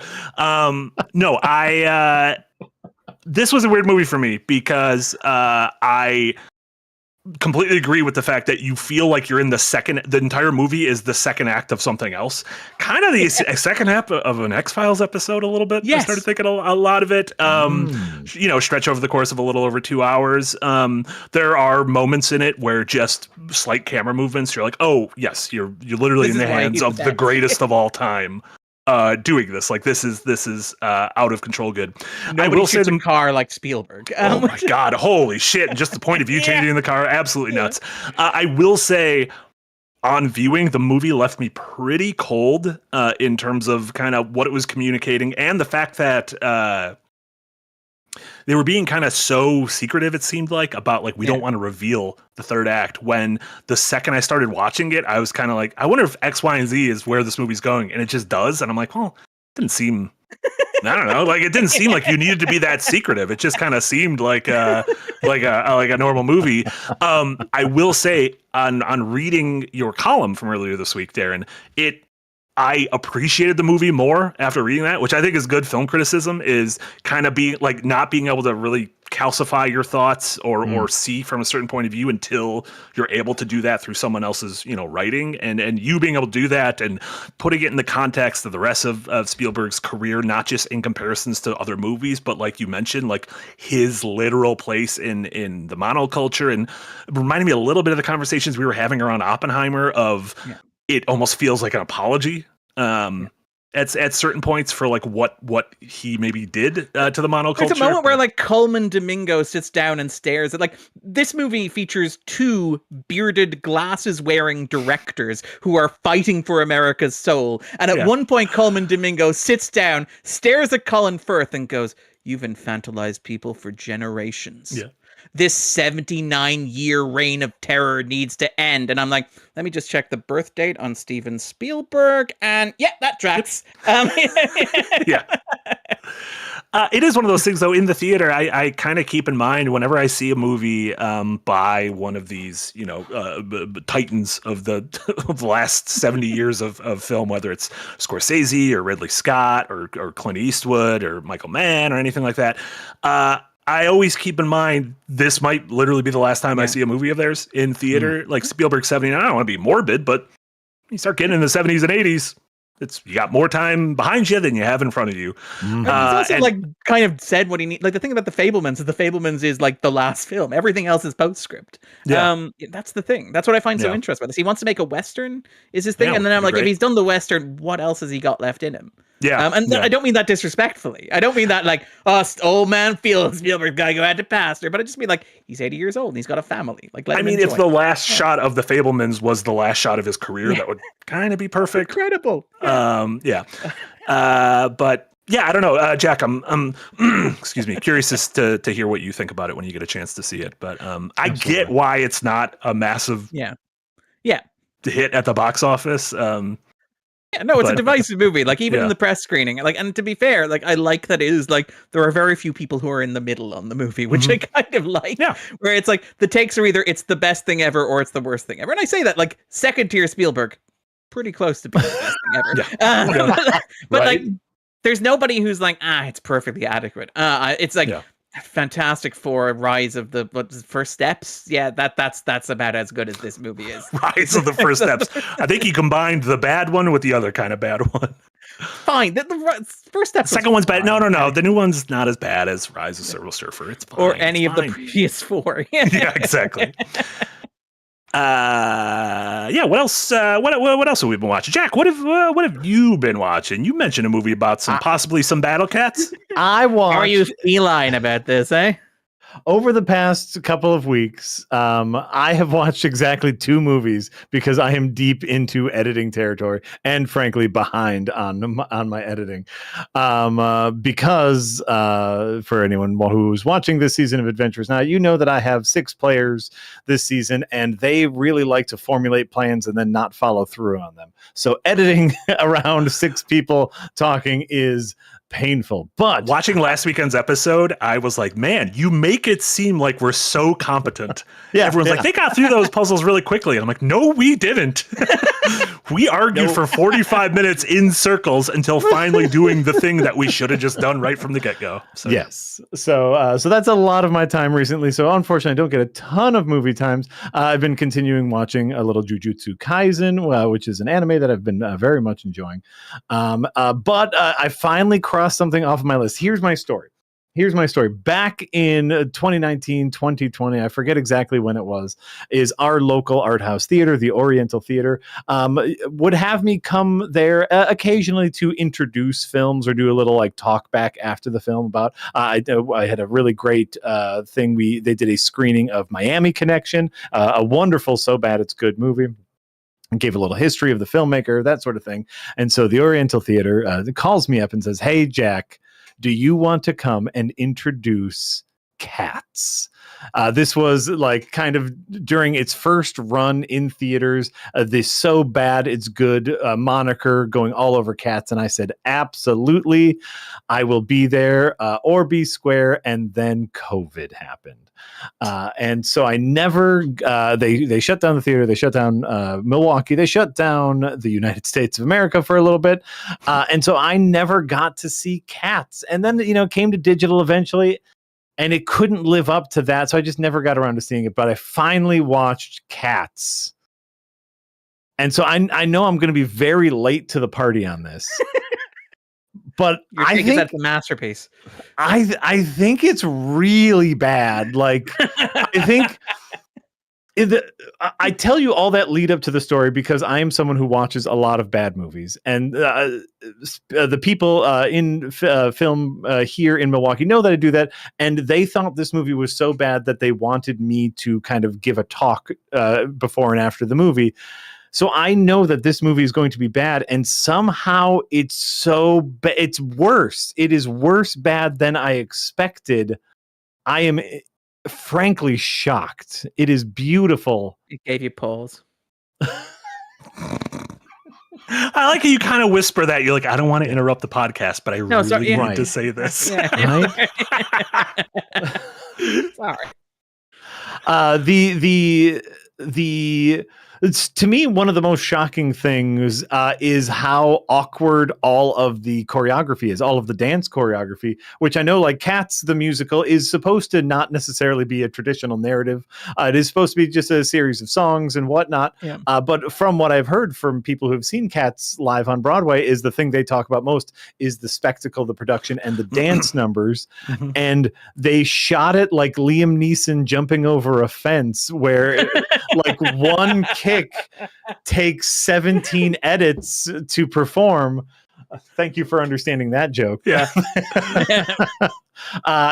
Speaker 1: This was a weird movie for me because I completely agree with the fact that you feel like you're in the entire movie is the second act of something else. Kind of the second half of an X-Files episode a little bit.
Speaker 3: Yes.
Speaker 1: I started thinking a lot of it, stretch over the course of a little over 2 hours. There are moments in it where just slight camera movements, you're like, oh yes, you're literally in the hands of the greatest of all time. Doing this, like this is out of control good.
Speaker 3: Nobody
Speaker 1: I will say
Speaker 3: the car like Spielberg.
Speaker 1: Oh my god, holy shit. Just the point of view changing in the car, absolutely nuts. I will say on viewing, the movie left me pretty cold in terms of kind of what it was communicating, and the fact that they were being kind of so secretive, it seemed like, about like we don't want to reveal the third act. When the second I started watching it, I was kind of like, I wonder if X, Y, and Z is where this movie's going, and it just does. And I'm like, well, it didn't seem. I don't know. Like it didn't seem like you needed to be that secretive. It just kind of seemed like like a normal movie. I will say on reading your column from earlier this week, Darren, I appreciated the movie more after reading that, which I think is good film criticism, is kind of being like not being able to really calcify your thoughts or see from a certain point of view until you're able to do that through someone else's, writing, and you being able to do that and putting it in the context of the rest of Spielberg's career, not just in comparisons to other movies, but like you mentioned, like his literal place in the monoculture, and it reminded me a little bit of the conversations we were having around Oppenheimer of it almost feels like an apology at certain points for like what he maybe did to the monoculture.
Speaker 3: There's a moment where like Coleman Domingo sits down and stares at like this movie features two bearded glasses wearing directors who are fighting for America's soul. And at one point, Coleman Domingo sits down, stares at Colin Firth and goes, "You've infantilized people for generations. Yeah. This 79-year reign of terror needs to end." And I'm like, let me just check the birth date on Steven Spielberg. And that tracks.
Speaker 1: It is one of those things, though, in the theater, I kind of keep in mind whenever I see a movie by one of these, titans of the last 70 years of film, whether it's Scorsese or Ridley Scott or Clint Eastwood or Michael Mann or anything like that. I always keep in mind this might literally be the last time I see a movie of theirs in theater. Like Spielberg 79. I don't want to be morbid, but you start getting in the 70s and 80s, you got more time behind you than you have in front of you.
Speaker 3: He's also like kind of said what he needs. Like the thing about the Fabelmans is the Fabelmans is like the last film. Everything else is postscript. That's the thing. That's what I find so interesting about this. He wants to make a Western is his thing. And then I'm like, if he's done the Western, what else has he got left in him? I don't mean that disrespectfully. I don't mean that like, old man feels Spielberg gotta go out to pasture, but I just mean like he's 80 years old and he's got a family. Like, let him enjoy.
Speaker 1: If the last shot of the Fabelmans was the last shot of his career, that would kind of be perfect.
Speaker 3: Incredible.
Speaker 1: But I don't know, Jack. I'm excuse me, curious as to hear what you think about it when you get a chance to see it. But I get why it's not a massive hit at the box office.
Speaker 3: It's a divisive movie. Like even in the press screening, like, and to be fair, like I like that it is like there are very few people who are in the middle on the movie, which I kind of like. Yeah. Where it's like the takes are either it's the best thing ever or it's the worst thing ever. And I say that like second tier Spielberg, pretty close to being the best thing ever. But like there's nobody who's like, it's perfectly adequate. It's like Fantastic Four, Rise of the First Steps. Yeah, that's about as good as this movie is.
Speaker 1: Rise of the First Steps. I think he combined the bad one with the other kind of bad one.
Speaker 3: Fine. The First Steps.
Speaker 1: The second one's bad. No. The new one's not as bad as Rise of Silver Surfer. It's fine.
Speaker 3: Or any of the previous four.
Speaker 1: Yeah, exactly. What else? What else have we been watching? Jack, what have you been watching? You mentioned a movie about possibly some battle cats.
Speaker 2: I watched.
Speaker 3: How are you feline about this, eh?
Speaker 2: Over the past couple of weeks, I have watched exactly 2 movies because I am deep into editing territory and frankly behind on my editing. Because for anyone who's watching this season of Adventures Now, you know that I have 6 players this season and they really like to formulate plans and then not follow through on them. So editing around 6 people talking is painful. But
Speaker 1: watching last weekend's episode, I was like, man, you make it seem like we're so competent. Everyone's like, they got through those puzzles really quickly. And I'm like, no, we didn't. We argued for 45 minutes in circles until finally doing the thing that we should have just done right from the get-go. So,
Speaker 2: yes. So that's a lot of my time recently. So unfortunately, I don't get a ton of movie times. I've been continuing watching a little Jujutsu Kaisen, which is an anime that I've been very much enjoying. But I finally crossed something off of my list. Here's my story. Back in 2019, 2020, I forget exactly when it was, is our local art house theater, the Oriental Theater, would have me come there occasionally to introduce films or do a little like talk back after the film about. I had a really great thing. They did a screening of Miami Connection, a wonderful, so bad it's good movie. And gave a little history of the filmmaker, that sort of thing. And so the Oriental Theater calls me up and says, "Hey, Jack, do you want to come and introduce Cats? This was like kind of during its first run in theaters, this so bad it's good moniker going all over Cats. And I said, absolutely, I will be there or be square. And then COVID happened. And so I never, they shut down the theater. They shut down Milwaukee. They shut down the United States of America for a little bit. And so I never got to see Cats. And then, it came to digital eventually. And it couldn't live up to that, so I just never got around to seeing it. But I finally watched Cats. And so I know I'm going to be very late to the party on this. But I think
Speaker 3: that's a masterpiece.
Speaker 2: I think it's really bad. Like, I think... I tell you all that lead up to the story because I am someone who watches a lot of bad movies, and the people in film here in Milwaukee know that I do that, and they thought this movie was so bad that they wanted me to kind of give a talk before and after the movie. So I know that this movie is going to be bad, and somehow it's it's worse. It is worse bad than I expected. I am frankly shocked. It is beautiful.
Speaker 3: It gave you pause.
Speaker 1: I like how you kind of whisper that. You're like, I don't want to interrupt the podcast, but I really need to say this.
Speaker 3: Yeah.
Speaker 2: Right? Sorry. It's, to me, one of the most shocking things is how awkward all of the choreography is, all of the dance choreography, which I know, like Cats, the musical, is supposed to not necessarily be a traditional narrative. It is supposed to be just a series of songs and whatnot. Yeah. But from what I've heard from people who've seen Cats live on Broadway, is the thing they talk about most is the spectacle, the production, and the dance numbers. Mm-hmm. And they shot it like Liam Neeson jumping over a fence, where like one kick takes 17 edits to perform. Thank you for understanding that joke.
Speaker 1: Yeah.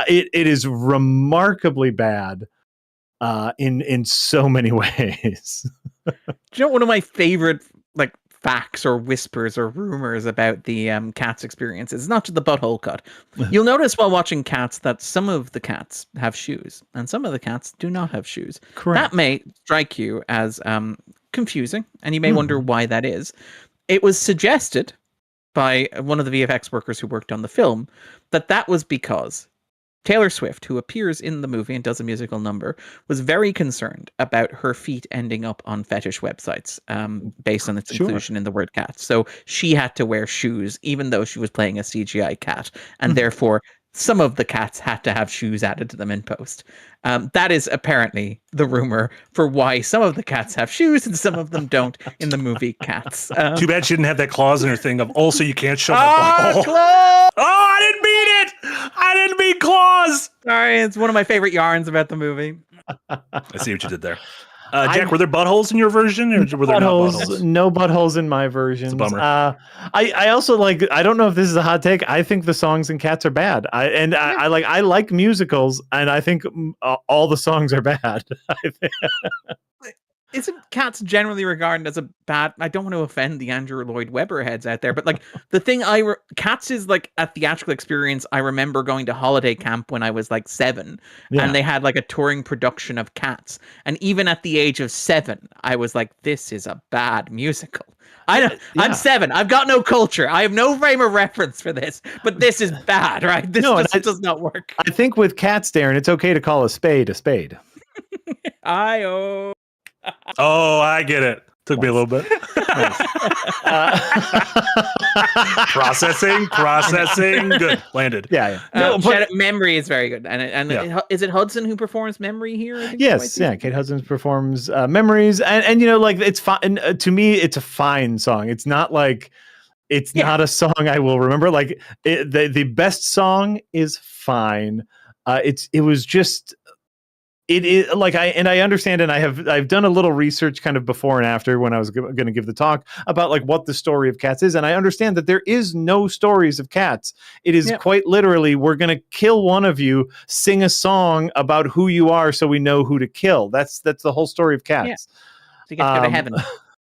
Speaker 2: It is remarkably bad in so many ways.
Speaker 3: Do you know one of my favorite facts or whispers or rumors about the Cats experience? It's not just the butthole cut. You'll notice while watching Cats that some of the cats have shoes and some of the cats do not have shoes.
Speaker 2: Correct.
Speaker 3: That may strike you as confusing, and you may wonder why that is. It was suggested by one of the VFX workers who worked on the film that was because Taylor Swift, who appears in the movie and does a musical number, was very concerned about her feet ending up on fetish websites based on its inclusion in the word cat. So she had to wear shoes, even though she was playing a CGI cat. And therefore, some of the cats had to have shoes added to them in post. That is apparently the rumor for why some of the cats have shoes and some of them don't in the movie Cats.
Speaker 1: Too bad she didn't have that clause in her thing of also you can't show my butthole. Oh, I didn't mean it. I didn't mean clause.
Speaker 3: Sorry, it's one of my favorite yarns about the movie.
Speaker 1: I see what you did there. Jack, were there buttholes in your version, or were there not buttholes?
Speaker 2: No buttholes in my version.
Speaker 1: It's a bummer.
Speaker 2: I also I don't know if this is a hot take. I think the songs in Cats are bad. I like musicals, and I think all the songs are bad.
Speaker 3: Isn't Cats generally regarded as a bad? I don't want to offend the Andrew Lloyd Webber heads out there, but the thing Cats is a theatrical experience. I remember going to holiday camp when I was 7, and they had a touring production of Cats, and even at the age of 7, I was like, "This is a bad musical." I'm 7. I've got no culture. I have no frame of reference for this, but this is bad, right? This does not work.
Speaker 2: I think with Cats, Darren, it's okay to call a spade a spade.
Speaker 1: Oh, I get it. Took me a little bit. Processing. Good. Landed.
Speaker 2: Yeah.
Speaker 3: Memory is very good. And is it Hudson who performs Memory here?
Speaker 2: Yes. Yeah. Kate Hudson performs Memories. And it's fine. To me, it's a fine song. It's not it's not a song I will remember. The best song is fine. It was just... It is I understand, and I've done a little research kind of before and after when I was going to give the talk about what the story of Cats is, and I understand that there is no stories of Cats. It is quite literally, we're going to kill one of you, sing a song about who you are, so we know who to kill. That's the whole story of Cats.
Speaker 3: Yeah. So you get to go to heaven.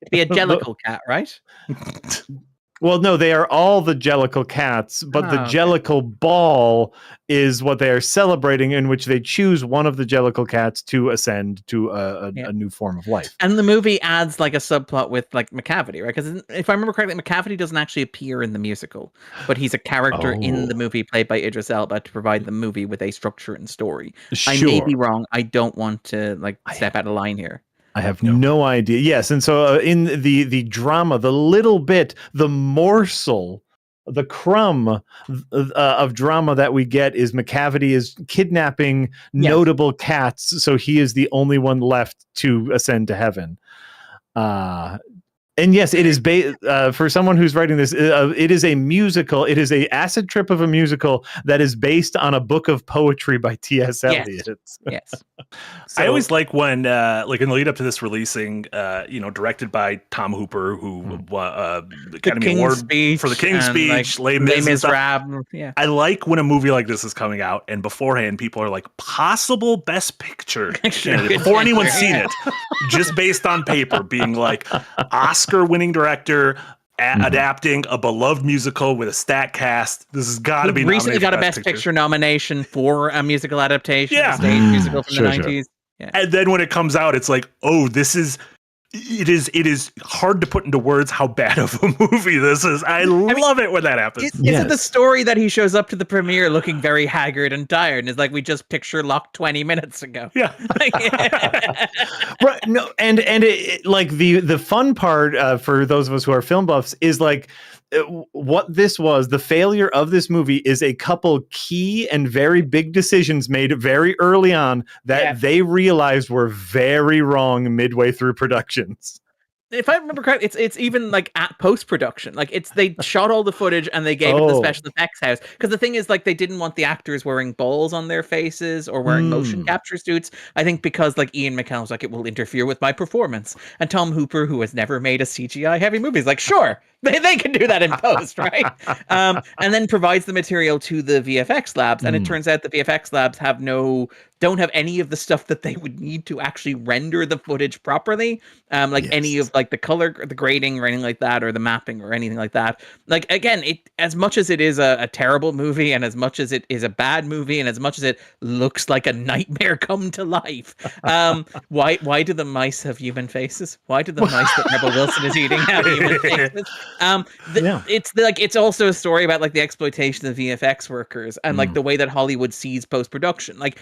Speaker 3: It'd be a jellicle cat, right?
Speaker 2: Well, no, they are all the Jellicle cats, but the
Speaker 3: Okay.
Speaker 2: Jellicle ball is what they are celebrating, in which they choose one of the Jellicle cats to ascend to a new form of life.
Speaker 3: And the movie adds like a subplot with like McCavity, right? Because if I remember correctly, McCavity doesn't actually appear in the musical, but he's a character in the movie played by Idris Elba to provide the movie with a structure and story.
Speaker 2: Sure.
Speaker 3: I may be wrong. I don't want to like step out of line here.
Speaker 2: I have no idea. Yes, and so in the drama, the little bit, the morsel, the crumb of drama that we get is McCavity is kidnapping notable cats, so he is the only one left to ascend to heaven. And yes, it is for someone who's writing this. It is a musical. It is a acid trip of a musical that is based on a book of poetry by T.S. Eliot.
Speaker 3: Yes.
Speaker 1: So, I always like when, like in the lead up to this releasing, directed by Tom Hooper, who won the Academy Award for the King's Speech, Les Miserables.
Speaker 3: Yeah.
Speaker 1: I like when a movie like this is coming out, and beforehand, people are like, possible Best Picture before anyone's seen it, just based on paper, being like Oscar-winning director. Adapting a beloved musical with a stat cast. This has got to be
Speaker 3: recently got a Best Picture nomination for a musical adaptation, a stage musical from the 90s. Yeah.
Speaker 1: And then when it comes out, it's like, oh, it is hard to put into words how bad of a movie this is. I love it when that happens.
Speaker 3: Is it the story that he shows up to the premiere looking very haggard and tired and is like, we just picture locked 20 minutes ago?
Speaker 1: Yeah.
Speaker 2: Right. No, and it, like the fun part for those of us who are film buffs is like what this was. The failure of this movie is a couple key and very big decisions made very early on that they realized were very wrong midway through productions.
Speaker 3: If I remember correctly, it's even like at post-production. Like they shot all the footage and they gave it to the special effects house. Because the thing is, like, they didn't want the actors wearing balls on their faces or wearing motion capture suits. I think because like Ian McKellen was like, it will interfere with my performance. And Tom Hooper, who has never made a CGI heavy movie, is like, sure, they can do that in post, right? And then provides the material to the VFX labs. And it turns out the VFX labs don't have any of the stuff that they would need to actually render the footage properly. Any of like the color, the grading or anything like that, or the mapping or anything like that. Like, again, as much as it is a terrible movie and as much as it is a bad movie and as much as it looks like a nightmare come to life, why do the mice have human faces? Why do the mice that Rebel Wilson is eating have human faces? It's also a story about like the exploitation of VFX workers and like the way that Hollywood sees post-production. Like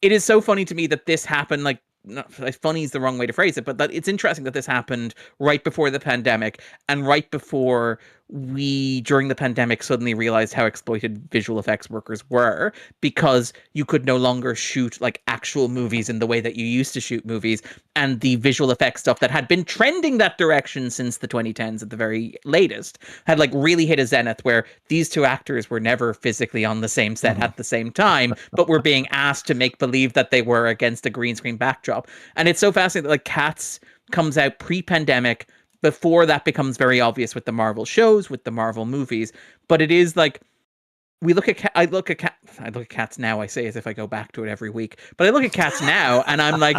Speaker 3: it is so funny to me that this happened, like, not funny is the wrong way to phrase it, but that it's interesting that this happened right before the pandemic and right before we, during the pandemic, suddenly realized how exploited visual effects workers were, because you could no longer shoot like actual movies in the way that you used to shoot movies, and the visual effects stuff that had been trending that direction since the 2010s at the very latest had like really hit a zenith, where these two actors were never physically on the same set at the same time, but were being asked to make believe that they were against a green screen backdrop. And it's so fascinating that like Cats comes out pre-pandemic, before that becomes very obvious with the Marvel shows, with the Marvel movies. But it is like, I look at Cats now, I say as if I go back to it every week, but I look at Cats now and I'm like,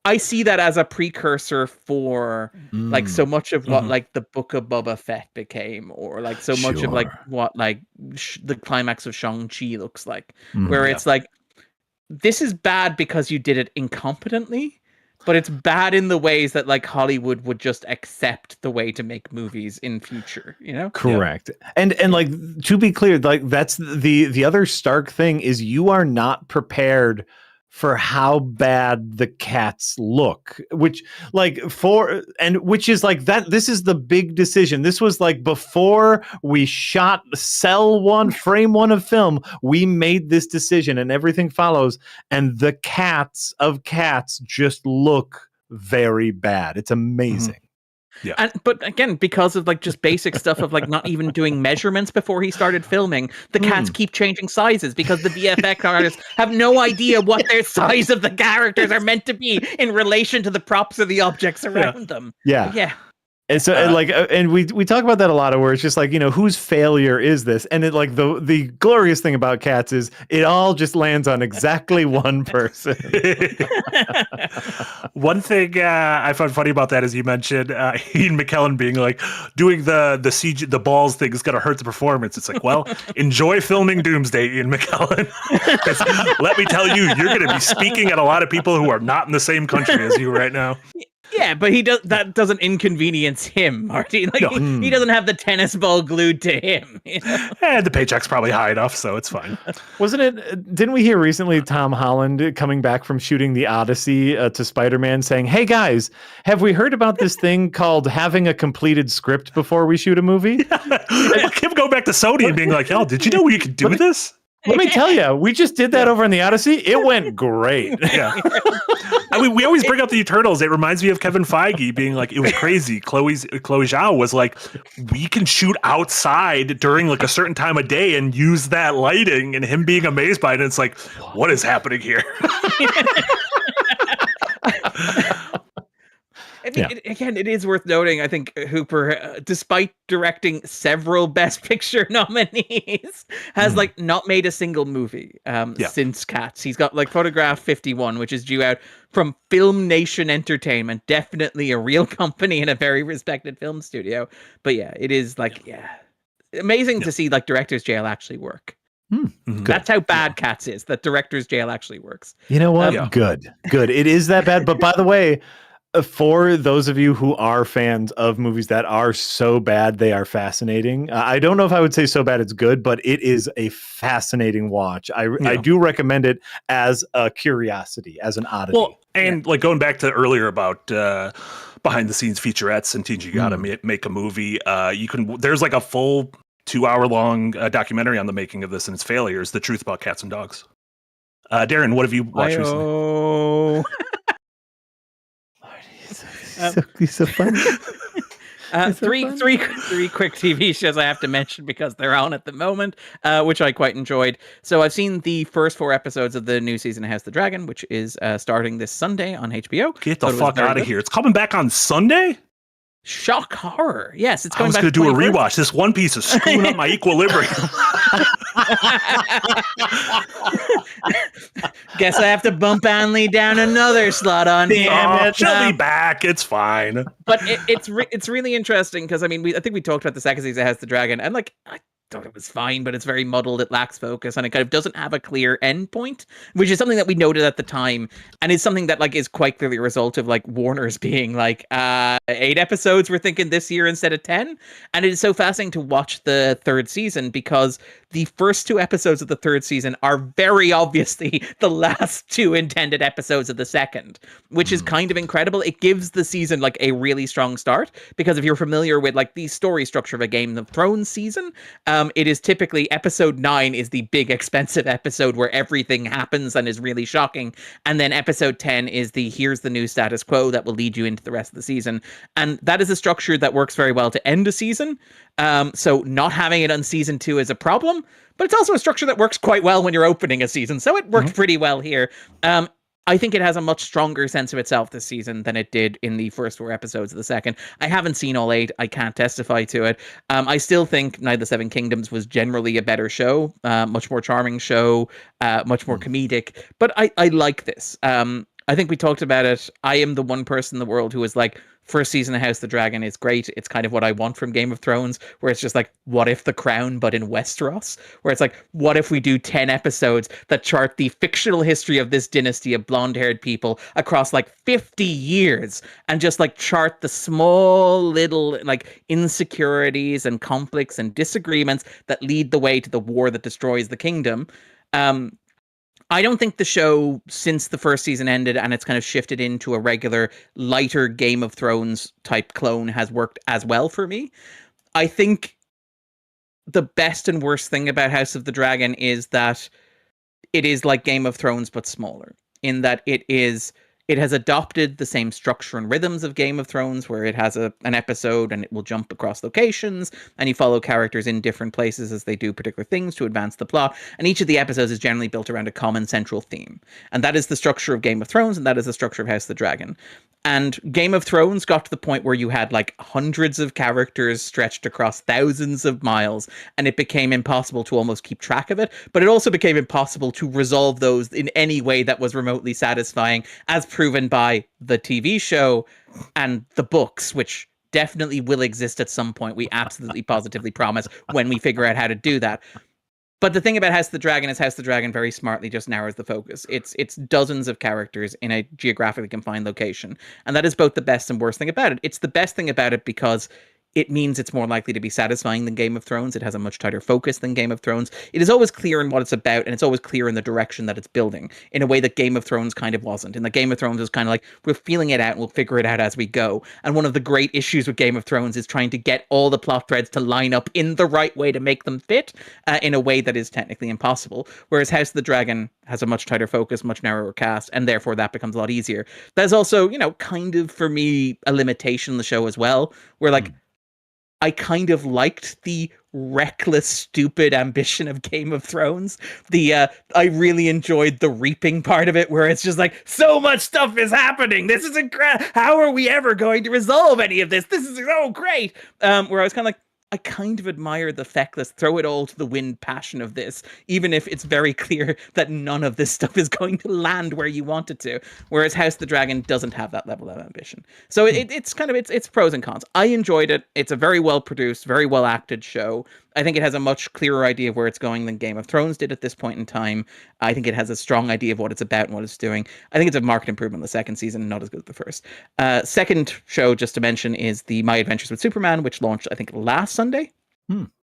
Speaker 3: I see that as a precursor for like so much of what like the Book of Boba Fett became, or like so much of like what like the climax of Shang-Chi looks like, where it's like, this is bad because you did it incompetently, but it's bad in the ways that like Hollywood would just accept the way to make movies in future, you know?
Speaker 2: Correct. And like, to be clear, like that's the other stark thing is you are not prepared for how bad the cats look, which is like that. This is the big decision. This was like before we shot frame one of film, we made this decision and everything follows. And the cats of Cats just look very bad. It's amazing.
Speaker 1: Yeah.
Speaker 3: But again, because of like just basic stuff of like not even doing measurements before he started filming, the cats keep changing sizes because the VFX artists have no idea what their size of the characters are meant to be in relation to the props of the objects around them.
Speaker 2: Yeah. And so, and we talk about that a lot, where it's just like, whose failure is this? And the glorious thing about Cats is it all just lands on exactly one person.
Speaker 1: One thing I found funny about that is you mentioned Ian McKellen being like, doing the CG, the balls thing is going to hurt the performance. It's like, well, enjoy filming Doomsday, Ian McKellen. 'Cause let me tell you, you're going to be speaking at a lot of people who are not in the same country as you right now.
Speaker 3: Yeah, but that doesn't inconvenience him, Marty. Like,
Speaker 1: No.
Speaker 3: he doesn't have the tennis ball glued to him.
Speaker 1: And the paycheck's probably high enough, so it's fine.
Speaker 2: Wasn't it? Didn't we hear recently Tom Holland coming back from shooting the Odyssey to Spider-Man saying, "Hey guys, have we heard about this thing called having a completed script before we shoot a movie?"
Speaker 1: Him going back to Sony and being like, "Oh, did you know we could do this?"
Speaker 2: Let me tell you, we just did that over in the Odyssey. It went great.
Speaker 1: Yeah. I mean, we always bring up the Eternals. It reminds me of Kevin Feige being like, it was crazy. Chloe Zhao was like, we can shoot outside during like a certain time of day and use that lighting, and him being amazed by it. And it's like, what is happening here?
Speaker 3: I mean, again, it is worth noting, I think Hooper, despite directing several Best Picture nominees, has like not made a single movie since Cats. He's got like Photograph 51, which is due out from Film Nation Entertainment, definitely a real company and a very respected film studio. But yeah, it is like, amazing to see like director's jail actually work. That's how bad Cats is, that director's jail actually works.
Speaker 2: You know what? Good. It is that bad. But by the way, for those of you who are fans of movies that are so bad they are fascinating, I don't know if I would say so bad it's good, but it is a fascinating watch. I do recommend it as a curiosity, as an oddity.
Speaker 1: Well, and like going back to earlier about behind the scenes featurettes and Teens You Gotta Make a Movie, there's like a full 2-hour long documentary on the making of this and its failures, The Truth About Cats and Dogs. Darren, what have you watched recently?
Speaker 2: He's so funny.
Speaker 3: Three quick TV shows I have to mention because they're on at the moment, which I quite enjoyed. So I've seen the first 4 episodes of the new season of House of the Dragon, which is starting this Sunday on HBO.
Speaker 1: Get the fuck out of here. It's coming back on Sunday?
Speaker 3: Shock horror. Yes, it's coming back.
Speaker 1: I was going to do a rewatch. This One Piece is screwing up my equilibrium.
Speaker 3: Guess I have to bump Anley down another slot on here.
Speaker 1: She'll be back. It's fine.
Speaker 3: But it's really interesting because I mean, I think we talked about the second season of House of the Dragon, and like I thought it was fine, but it's very muddled. It lacks focus, and it kind of doesn't have a clear end point, which is something that we noted at the time, and is something that like is quite clearly a result of like Warner's being like 8 episodes we're thinking this year instead of 10. And it is so fascinating to watch the 3rd season because the first 2 episodes of the 3rd season are very obviously the last 2 intended episodes of the 2nd, which is kind of incredible. It gives the season like a really strong start because if you're familiar with like the story structure of a Game of Thrones season, it is typically episode 9 is the big expensive episode where everything happens and is really shocking. And then episode 10 is the here's the new status quo that will lead you into the rest of the season. And that is a structure that works very well to end a season. So not having it on season 2 is a problem, but it's also a structure that works quite well when you're opening a season. So it worked pretty well here. I think it has a much stronger sense of itself this season than it did in the first 4 episodes of the 2nd. I haven't seen all 8. I can't testify to it. I still think Night of the Seven Kingdoms was generally a better show, much more charming show, much more comedic. But I like this. I think we talked about it. I am the one person in the world who is like, first season of House of the Dragon is great. It's kind of what I want from Game of Thrones, where it's just like, what if The Crown, but in Westeros? Where it's like, what if we do 10 episodes that chart the fictional history of this dynasty of blonde-haired people across like 50 years and just like chart the small little like insecurities and conflicts and disagreements that lead the way to the war that destroys the kingdom. I don't think the show, since the first season ended and it's kind of shifted into a regular, lighter Game of Thrones type clone, has worked as well for me. I think the best and worst thing about House of the Dragon is that it is like Game of Thrones, but smaller, in that it has adopted the same structure and rhythms of Game of Thrones, where it has an episode and it will jump across locations and you follow characters in different places as they do particular things to advance the plot. And each of the episodes is generally built around a common central theme. And that is the structure of Game of Thrones, and that is the structure of House of the Dragon. And Game of Thrones got to the point where you had like hundreds of characters stretched across thousands of miles, and it became impossible to almost keep track of it. But it also became impossible to resolve those in any way that was remotely satisfying, as proven by the TV show and the books, which definitely will exist at some point. We absolutely positively promise when we figure out how to do that. But the thing about House of the Dragon is House of the Dragon very smartly just narrows the focus. It's dozens of characters in a geographically confined location. And that is both the best and worst thing about it. It's the best thing about it because it means it's more likely to be satisfying than Game of Thrones. It has a much tighter focus than Game of Thrones. It is always clear in what it's about, and it's always clear in the direction that it's building, in a way that Game of Thrones kind of wasn't. And the Game of Thrones is kind of like, we're feeling it out and we'll figure it out as we go. And one of the great issues with Game of Thrones is trying to get all the plot threads to line up in the right way to make them fit in a way that is technically impossible. Whereas House of the Dragon has a much tighter focus, much narrower cast, and therefore that becomes a lot easier. That's also, kind of, for me, a limitation in the show as well, where like, I kind of liked the reckless, stupid ambition of Game of Thrones. I really enjoyed the reaping part of it, where it's just like, so much stuff is happening. This is incredible. How are we ever going to resolve any of this? This is so great. Where I was kind of like, I kind of admire the feckless, throw it all to the wind passion of this, even if it's very clear that none of this stuff is going to land where you want it to. Whereas House of the Dragon doesn't have that level of ambition. So it's kind of, it's pros and cons. I enjoyed it. It's a very well produced, very well acted show. I think it has a much clearer idea of where it's going than Game of Thrones did at this point in time. I think it has a strong idea of what it's about and what it's doing. I think it's a marked improvement in the second season, not as good as the first. Second show, just to mention, is the My Adventures with Superman, which launched, I think, last Sunday.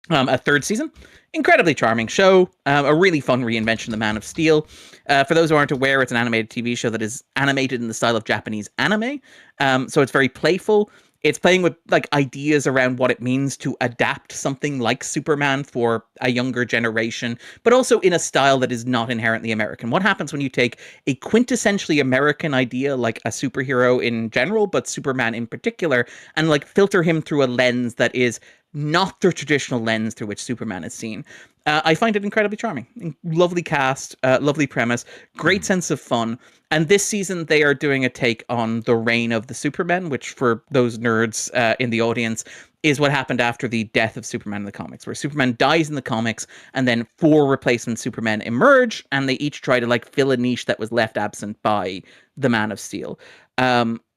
Speaker 3: A third season. Incredibly charming show. A really fun reinvention of the Man of Steel. For those who aren't aware, it's an animated TV show that is animated in the style of Japanese anime. So it's very playful. It's playing with like ideas around what it means to adapt something like Superman for a younger generation, but also in a style that is not inherently American. What happens when you take a quintessentially American idea, like a superhero in general, but Superman in particular, and like filter him through a lens that is not the traditional lens through which Superman is seen? I find it incredibly charming. Lovely cast, lovely premise, great sense of fun. And this season, they are doing a take on the reign of the Supermen, which for those nerds in the audience is what happened after the death of Superman in the comics, where Superman dies in the comics and then 4 replacement Supermen emerge, and they each try to like fill a niche that was left absent by the Man of Steel.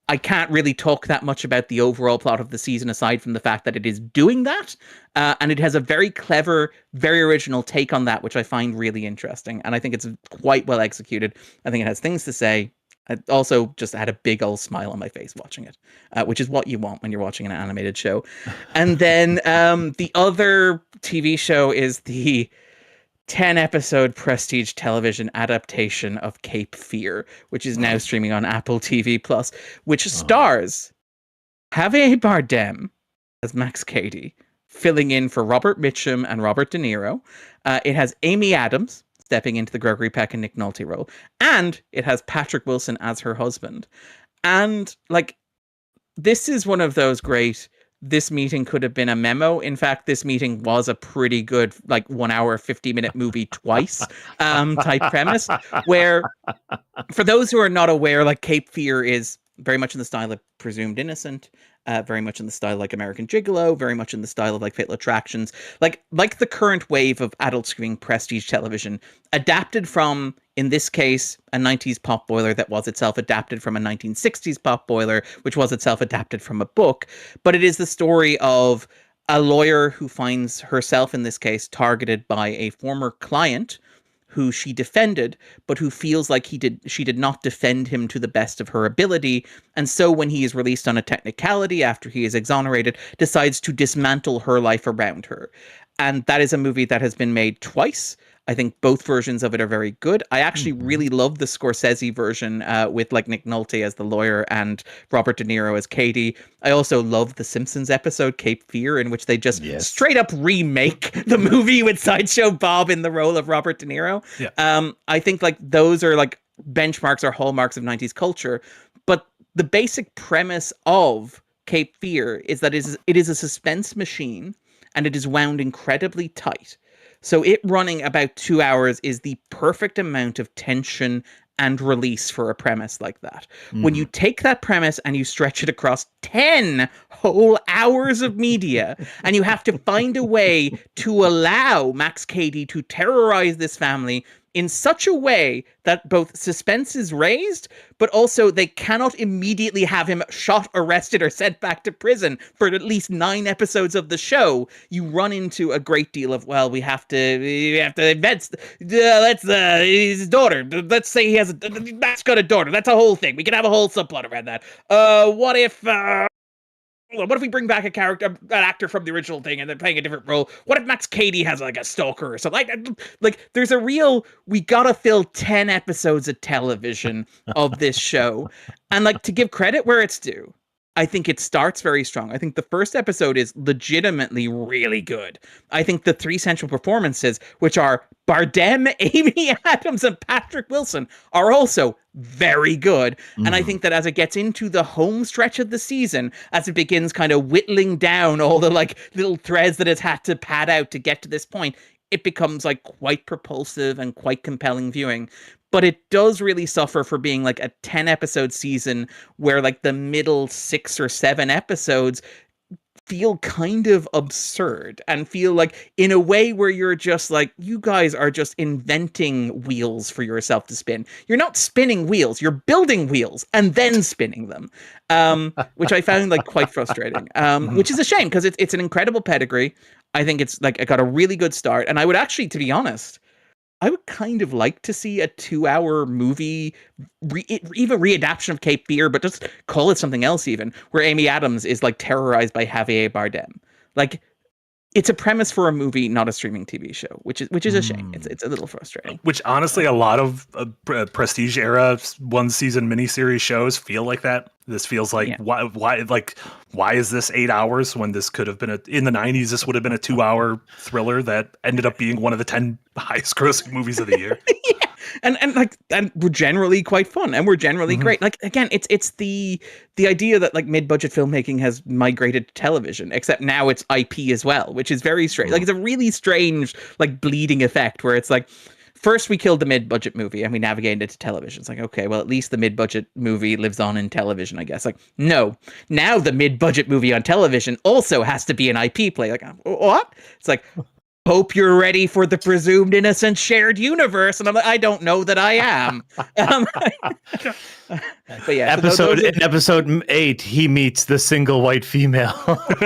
Speaker 3: I can't really talk that much about the overall plot of the season aside from the fact that it is doing that. And it has a very clever, very original take on that, which I find really interesting. And I think it's quite well executed. I think it has things to say. I also just had a big old smile on my face watching it, which is what you want when you're watching an animated show. And then the other TV show is the 10-episode prestige television adaptation of Cape Fear, which is now streaming on Apple TV Plus, which stars Javier Bardem as Max Cady, filling in for Robert Mitchum and Robert De Niro. It has Amy Adams stepping into the Gregory Peck and Nick Nolte role, and it has Patrick Wilson as her husband. And like, this is one of those great, this meeting could have been a memo. In fact, this meeting was a pretty good, like 1 hour, 50-minute movie twice type premise, where for those who are not aware, like Cape Fear is very much in the style of Presumed Innocent, very much in the style like American Gigolo, very much in the style of like Fatal Attractions, like the current wave of adult screen prestige television, adapted from, in this case, a 90s pop boiler that was itself adapted from a 1960s pop boiler, which was itself adapted from a book. But it is the story of a lawyer who finds herself, in this case, targeted by a former client who she defended, but who feels like she did not defend him to the best of her ability. And so when he is released on a technicality after he is exonerated, decides to dismantle her life around her. And that is a movie that has been made twice. I think both versions of it are very good. I actually really love the Scorsese version with like Nick Nolte as the lawyer and Robert De Niro as Cady. I also love the Simpsons episode Cape Fear, in which they just straight up remake the movie with Sideshow Bob in the role of Robert De Niro. Yeah. I think like those are like benchmarks or hallmarks of 90s culture. But the basic premise of Cape Fear is that it is a suspense machine, and it is wound incredibly tight. So it running about 2 hours is the perfect amount of tension and release for a premise like that. When you take that premise and you stretch it across 10 whole hours of media, and you have to find a way to allow Max Cady to terrorize this family in such a way that both suspense is raised, but also they cannot immediately have him shot, arrested, or sent back to prison for at least 9 episodes of the show, you run into a great deal of, well, we have to invent, his daughter. Let's say he has Max got a daughter. That's a whole thing. We can have a whole subplot around that. What if we bring back an actor from the original thing and they're playing a different role? What if Max Cady has like a stalker or something? Like there's a real, we gotta fill 10 episodes of television of this show. And like, to give credit where it's due, I think it starts very strong. I think the first episode is legitimately really good. I think the 3 central performances, which are Bardem, Amy Adams, and Patrick Wilson, are also very good. And I think that as it gets into the home stretch of the season, as it begins kind of whittling down all the like little threads that it's had to pad out to get to this point, it becomes like quite propulsive and quite compelling viewing. But it does really suffer for being like a 10 episode season where like the middle 6 or 7 episodes feel kind of absurd and feel like in a way where you're just like, you guys are just inventing wheels for yourself to spin. You're not spinning wheels, you're building wheels and then spinning them, which I found like quite frustrating, which is a shame because it's an incredible pedigree. I think it's like, it got a really good start. And I would actually, to be honest, I would kind of like to see a 2-hour movie, even readaptation of Cape Fear, but just call it something else even, where Amy Adams is like terrorized by Javier Bardem. Like, it's a premise for a movie, not a streaming TV show, which is a shame. It's a little frustrating.
Speaker 1: Which honestly, a lot of Prestige era 1-season miniseries shows feel like that. This feels like why is this 8 hours when this could have been in the 90s? This would have been a 2-hour thriller that ended up being one of the 10 highest grossing movies of the year.
Speaker 3: Yeah. And we're generally quite fun and we're generally great. Like, again, it's the idea that like mid-budget filmmaking has migrated to television, except now it's IP as well, which is very strange. Like, it's a really strange like bleeding effect where it's like, first we killed the mid-budget movie and we navigated it to television. It's like, okay, well, at least the mid-budget movie lives on in television, I guess. Like, no, now the mid-budget movie on television also has to be an IP play. Like, what? It's like, hope you're ready for the presumed innocent shared universe. And I'm like, I don't know that I am. But yeah,
Speaker 2: episode 8, he meets the single white female.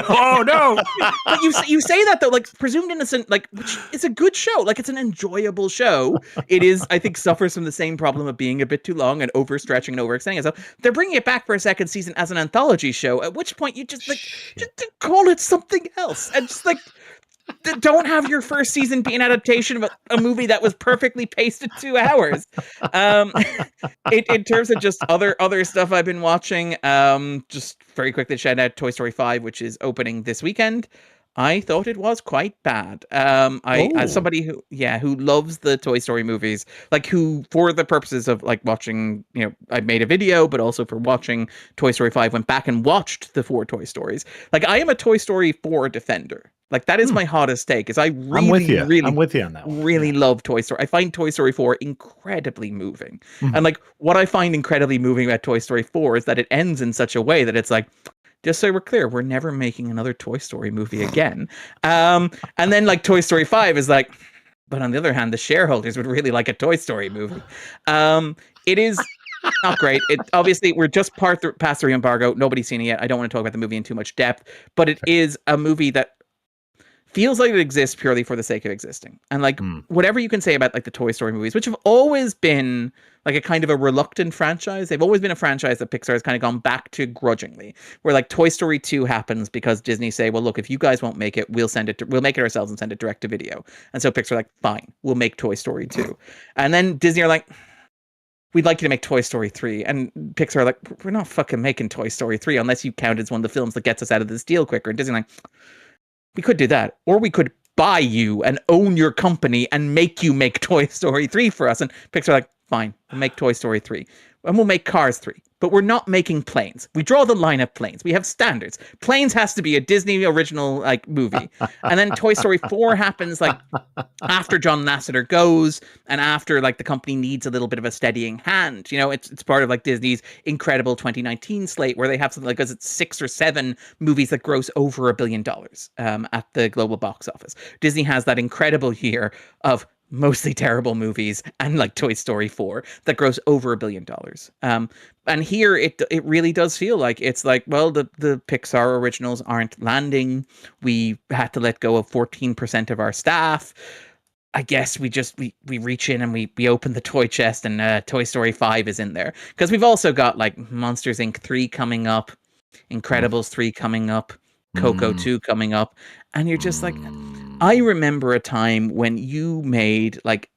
Speaker 1: Oh no!
Speaker 3: But you say that though, like presumed innocent, like, which is a good show. Like, it's an enjoyable show. It is, I think, suffers from the same problem of being a bit too long and overstretching and overextending itself. They're bringing it back for a second season as an anthology show. At which point you just call it something else and just like. Don't have your first season be an adaptation of a movie that was perfectly paced at 2 hours. In terms of just other stuff I've been watching, just very quickly shout out Toy Story 5, which is opening this weekend. I thought it was quite bad. As somebody who loves the Toy Story movies, like who, for the purposes of like watching, I made a video, but also for watching Toy Story 5, went back and watched the 4 Toy Stories. Like, I am a Toy Story 4 defender. Like, that is my hottest take. Is I'm with you on that one. Really love Toy Story. I find Toy Story 4 incredibly moving. And like, what I find incredibly moving about Toy Story 4 is that it ends in such a way that it's like, just so we're clear, we're never making another Toy Story movie again. And then like Toy Story 5 is like, but on the other hand, the shareholders would really like a Toy Story movie. It is not great. It obviously, we're just past the embargo. Nobody's seen it yet. I don't want to talk about the movie in too much depth, but it is a movie that feels like it exists purely for the sake of existing. And like, whatever you can say about like the Toy Story movies, which have always been like a kind of a reluctant franchise. They've always been a franchise that Pixar has kind of gone back to grudgingly, where like Toy Story 2 happens because Disney say, well, look, if you guys won't make it, we'll make it ourselves and send it direct to video. And so Pixar are like, fine, we'll make Toy Story 2. And then Disney are like, we'd like you to make Toy Story 3. And Pixar are like, we're not fucking making Toy Story 3 unless you count as one of the films that gets us out of this deal quicker. And Disney are like, we could do that, or we could buy you and own your company and make you make Toy Story 3 for us. And Pixar like, fine, we'll make Toy Story 3. And we'll make Cars 3. but we're not making Planes. We draw the line at Planes. We have standards. Planes has to be a Disney original like movie. And then Toy Story 4 happens like after John Lasseter goes and after like the company needs a little bit of a steadying hand. You know, it's part of like Disney's incredible 2019 slate where they have something like, is it 6 or 7 movies that gross over $1 billion at the global box office. Disney has that incredible year of mostly terrible movies and like Toy Story 4 that grows over $1 billion. And here it really does feel like it's like, well, the Pixar originals aren't landing. We had to let go of 14% of our staff. I guess we reach in and we open the toy chest and Toy Story 5 is in there. Because we've also got like Monsters Inc. 3 coming up, Incredibles 3 coming up, Coco 2 coming up. And you're just like, I remember a time when you made like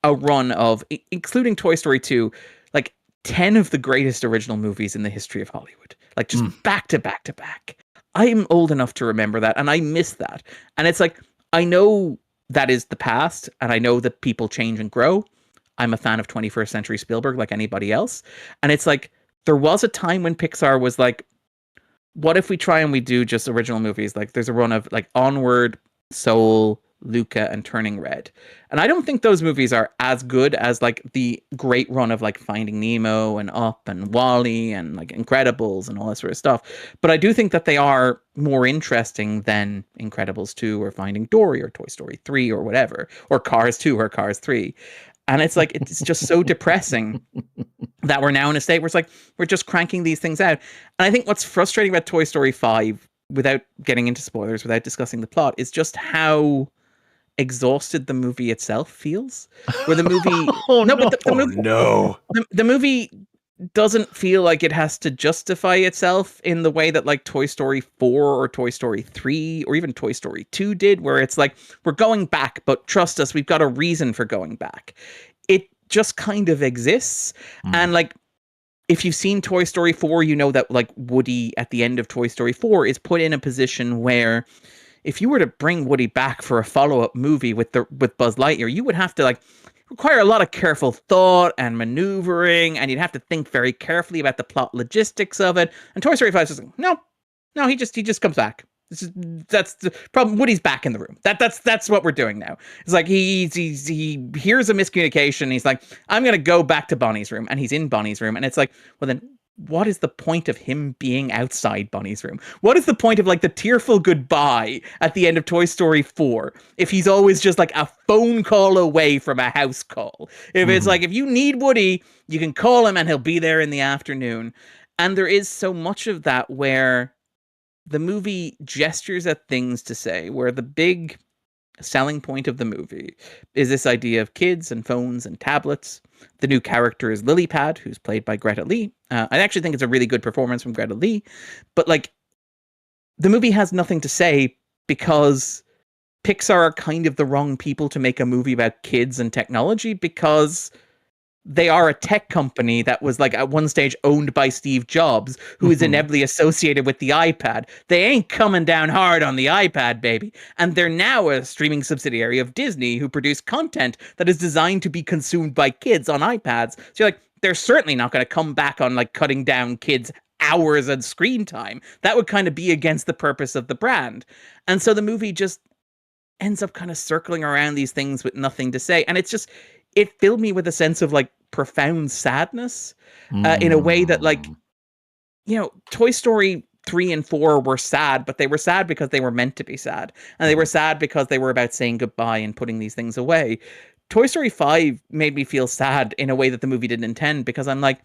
Speaker 3: a run of, including Toy Story 2, like 10 of the greatest original movies in the history of Hollywood. Like just back to back to back. I'm old enough to remember that and I miss that. And it's like, I know that is the past and I know that people change and grow. I'm a fan of 21st century Spielberg like anybody else. And it's like, there was a time when Pixar was like, what if we try and we do just original movies? Like there's a run of like Onward, Soul, Luca, and Turning Red. And I don't think those movies are as good as like the great run of like Finding Nemo and Up and WALL-E and like Incredibles and all that sort of stuff. But I do think that they are more interesting than Incredibles 2 or Finding Dory or Toy Story 3 or whatever, or Cars 2 or Cars 3. And it's like, it's just so depressing that we're now in a state where it's like, we're just cranking these things out. And I think what's frustrating about Toy Story 5, without getting into spoilers, without discussing the plot, is just how exhausted the movie itself feels. Where the movie, the movie doesn't feel like it has to justify itself in the way that like Toy Story 4 or Toy Story 3 or even Toy Story 2 did, where it's like, we're going back, but trust us, we've got a reason for going back. It just kind of exists. And like, if you've seen Toy Story 4, you know that like Woody at the end of Toy Story 4 is put in a position where if you were to bring Woody back for a follow-up movie with Buzz Lightyear, you would have to like require a lot of careful thought and maneuvering, and you'd have to think very carefully about the plot logistics of it. And Toy Story 5 is just like, no, he just comes back. That's the problem. Woody's back in the room. That's what we're doing now. It's like he hears a miscommunication. He's like, I'm gonna go back to Bonnie's room, and he's in Bonnie's room, and it's like, well then, what is the point of him being outside Bonnie's room? What is the point of like the tearful goodbye at the end of Toy Story 4 if he's always just like a phone call away from a house call? If it's like, if you need Woody, you can call him and he'll be there in the afternoon. And there is so much of that where the movie gestures at things to say, where the big selling point of the movie is this idea of kids and phones and tablets. The new character is Lilypad, who's played by Greta Lee. I actually think it's a really good performance from Greta Lee, but like the movie has nothing to say because Pixar are kind of the wrong people to make a movie about kids and technology, because they are a tech company that was like at one stage owned by Steve Jobs, who is inevitably associated with the iPad. They ain't coming down hard on the iPad, baby. And they're now a streaming subsidiary of Disney who produce content that is designed to be consumed by kids on iPads. So you're like, they're certainly not going to come back on like cutting down kids' hours of screen time. That would kind of be against the purpose of the brand. And so the movie just ends up kind of circling around these things with nothing to say. And it's just, it filled me with a sense of like profound sadness in a way that like, you know, Toy Story 3 and 4 were sad, but they were sad because they were meant to be sad. And they were sad because they were about saying goodbye and putting these things away. Toy Story 5 made me feel sad in a way that the movie didn't intend, because I'm like,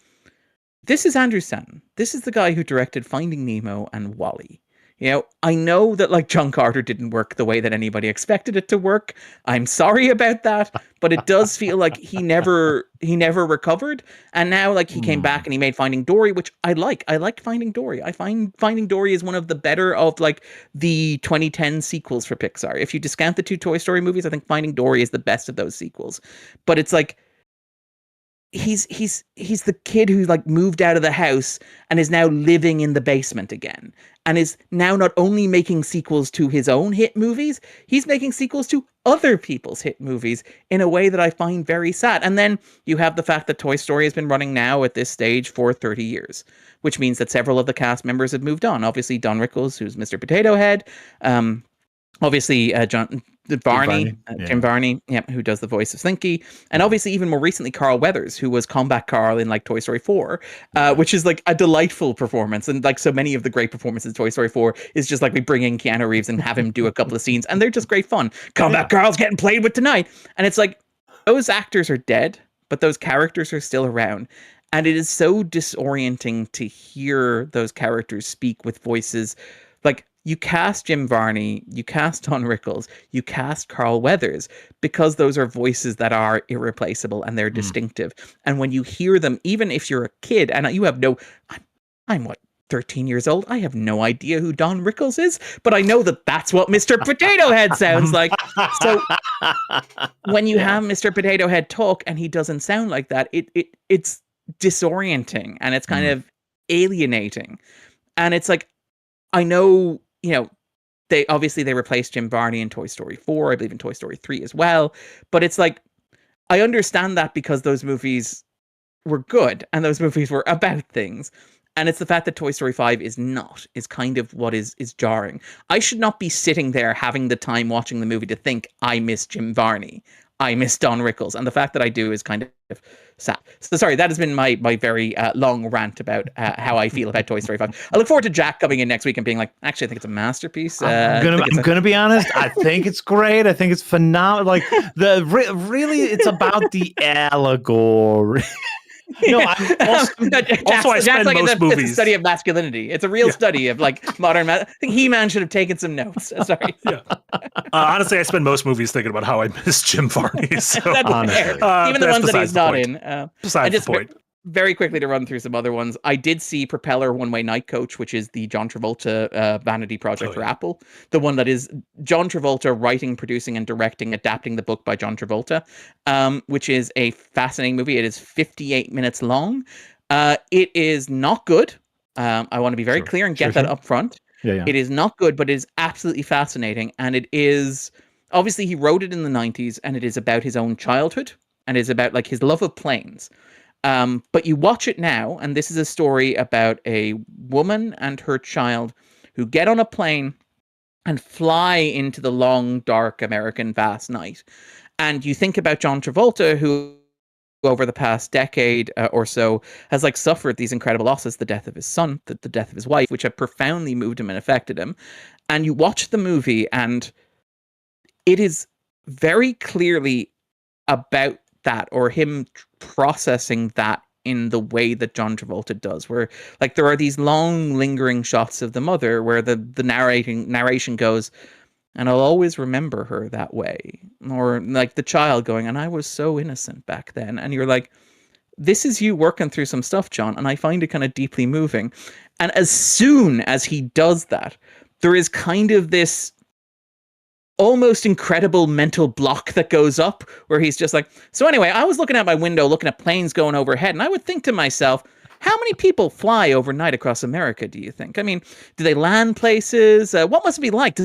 Speaker 3: this is Andrew Stanton. This is the guy who directed Finding Nemo and WALL-E. You know, I know that like John Carter didn't work the way that anybody expected it to work. I'm sorry about that, but it does feel like he never recovered. And now like he came back and he made Finding Dory, which I like. I like Finding Dory. I find Finding Dory is one of the better of like the 2010 sequels for Pixar. If you discount the 2 Toy Story movies, I think Finding Dory is the best of those sequels. But it's like, he's the kid who like moved out of the house and is now living in the basement again, and is now not only making sequels to his own hit movies, he's making sequels to other people's hit movies in a way that I find very sad. And then you have the fact that Toy Story has been running now at this stage for 30 years, which means that several of the cast members have moved on. Obviously, Don Rickles, who's Mr. Potato Head. Obviously, Jim Varney, who does the voice of Slinky, and obviously even more recently Carl Weathers, who was Combat Carl in like Toy Story 4, which is like a delightful performance, and like so many of the great performances in Toy Story 4 is just like we bring in Keanu Reeves and have him do a couple of scenes, and they're just great fun. Combat Carl's getting played with tonight, and it's like those actors are dead, but those characters are still around. And it is so disorienting to hear those characters speak with voices like. You cast Jim Varney, you cast Don Rickles, you cast Carl Weathers because those are voices that are irreplaceable and they're distinctive. And when you hear them, even if you're a kid and you have I'm 13 years old. I have no idea who Don Rickles is, but I know that that's what Mr. Potato Head sounds like. So when you have Mr. Potato Head talk and he doesn't sound like that, it's disorienting and it's kind of alienating. And it's like, I know, they replaced Jim Varney in Toy Story 4, I believe in Toy Story 3 as well. But it's like, I understand that because those movies were good and those movies were about things. And it's the fact that Toy Story 5 is not, is kind of what is jarring. I should not be sitting there having the time watching the movie to think, I miss Jim Varney, I miss Don Rickles. And the fact that I do is kind of sad. So sorry, that has been my very long rant about how I feel about Toy Story 5. I look forward to Jack coming in next week and being like, actually, I think it's a masterpiece.
Speaker 2: I'm gonna be honest. I think it's great. I think it's phenomenal. Like really, it's about the allegory.
Speaker 1: I spend most movies.
Speaker 3: It's a study of masculinity. It's a real study of like modern. I think He-Man should have taken some notes. Sorry.
Speaker 1: Yeah. Honestly, I spend most movies thinking about how I miss Jim Varney. So
Speaker 3: that's fair. Even the ones that he's not in.
Speaker 1: Besides the point.
Speaker 3: Very quickly to run through some other ones. I did see Propeller One Way Night Coach, which is the John Travolta vanity project for Apple. The one that is John Travolta writing, producing, and directing, adapting the book by John Travolta, which is a fascinating movie. It is 58 minutes long. It is not good. I want to be very clear and get that up front.
Speaker 2: Yeah.
Speaker 3: It is not good, but it is absolutely fascinating. And it is, obviously he wrote it in the 90s, and it is about his own childhood, and it's about like his love of planes. But you watch it now, and this is a story about a woman and her child who get on a plane and fly into the long, dark American vast night. And you think about John Travolta, who over the past decade or so has like suffered these incredible losses, the death of his son, the death of his wife, which have profoundly moved him and affected him. And you watch the movie, and it is very clearly about that, or him processing that in the way that John Travolta does, where like there are these long lingering shots of the mother where the narration goes, and I'll always remember her that way, or like the child going, and I was so innocent back then, and you're like, this is you working through some stuff, John, and I find it kind of deeply moving. And as soon as he does that, there is kind of this almost incredible mental block that goes up where he's just like, so anyway, I was looking out my window, looking at planes going overhead, and I would think to myself, how many people fly overnight across America, do you think? I mean, do they land places? What must it be like?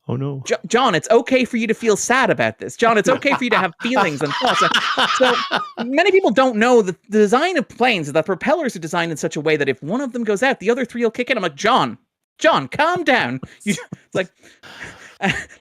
Speaker 2: Oh no.
Speaker 3: John, it's okay for you to feel sad about this. John, it's okay for you to have feelings and thoughts. So many people don't know that the design of planes is that propellers are designed in such a way that if one of them goes out, the other three will kick in. I'm like, John, calm down. It's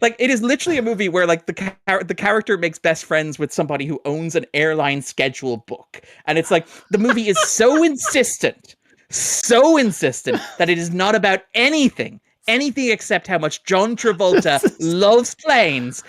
Speaker 3: like it is literally a movie where like the character makes best friends with somebody who owns an airline schedule book, and it's like the movie is so insistent that it is not about anything except how much John Travolta loves planes,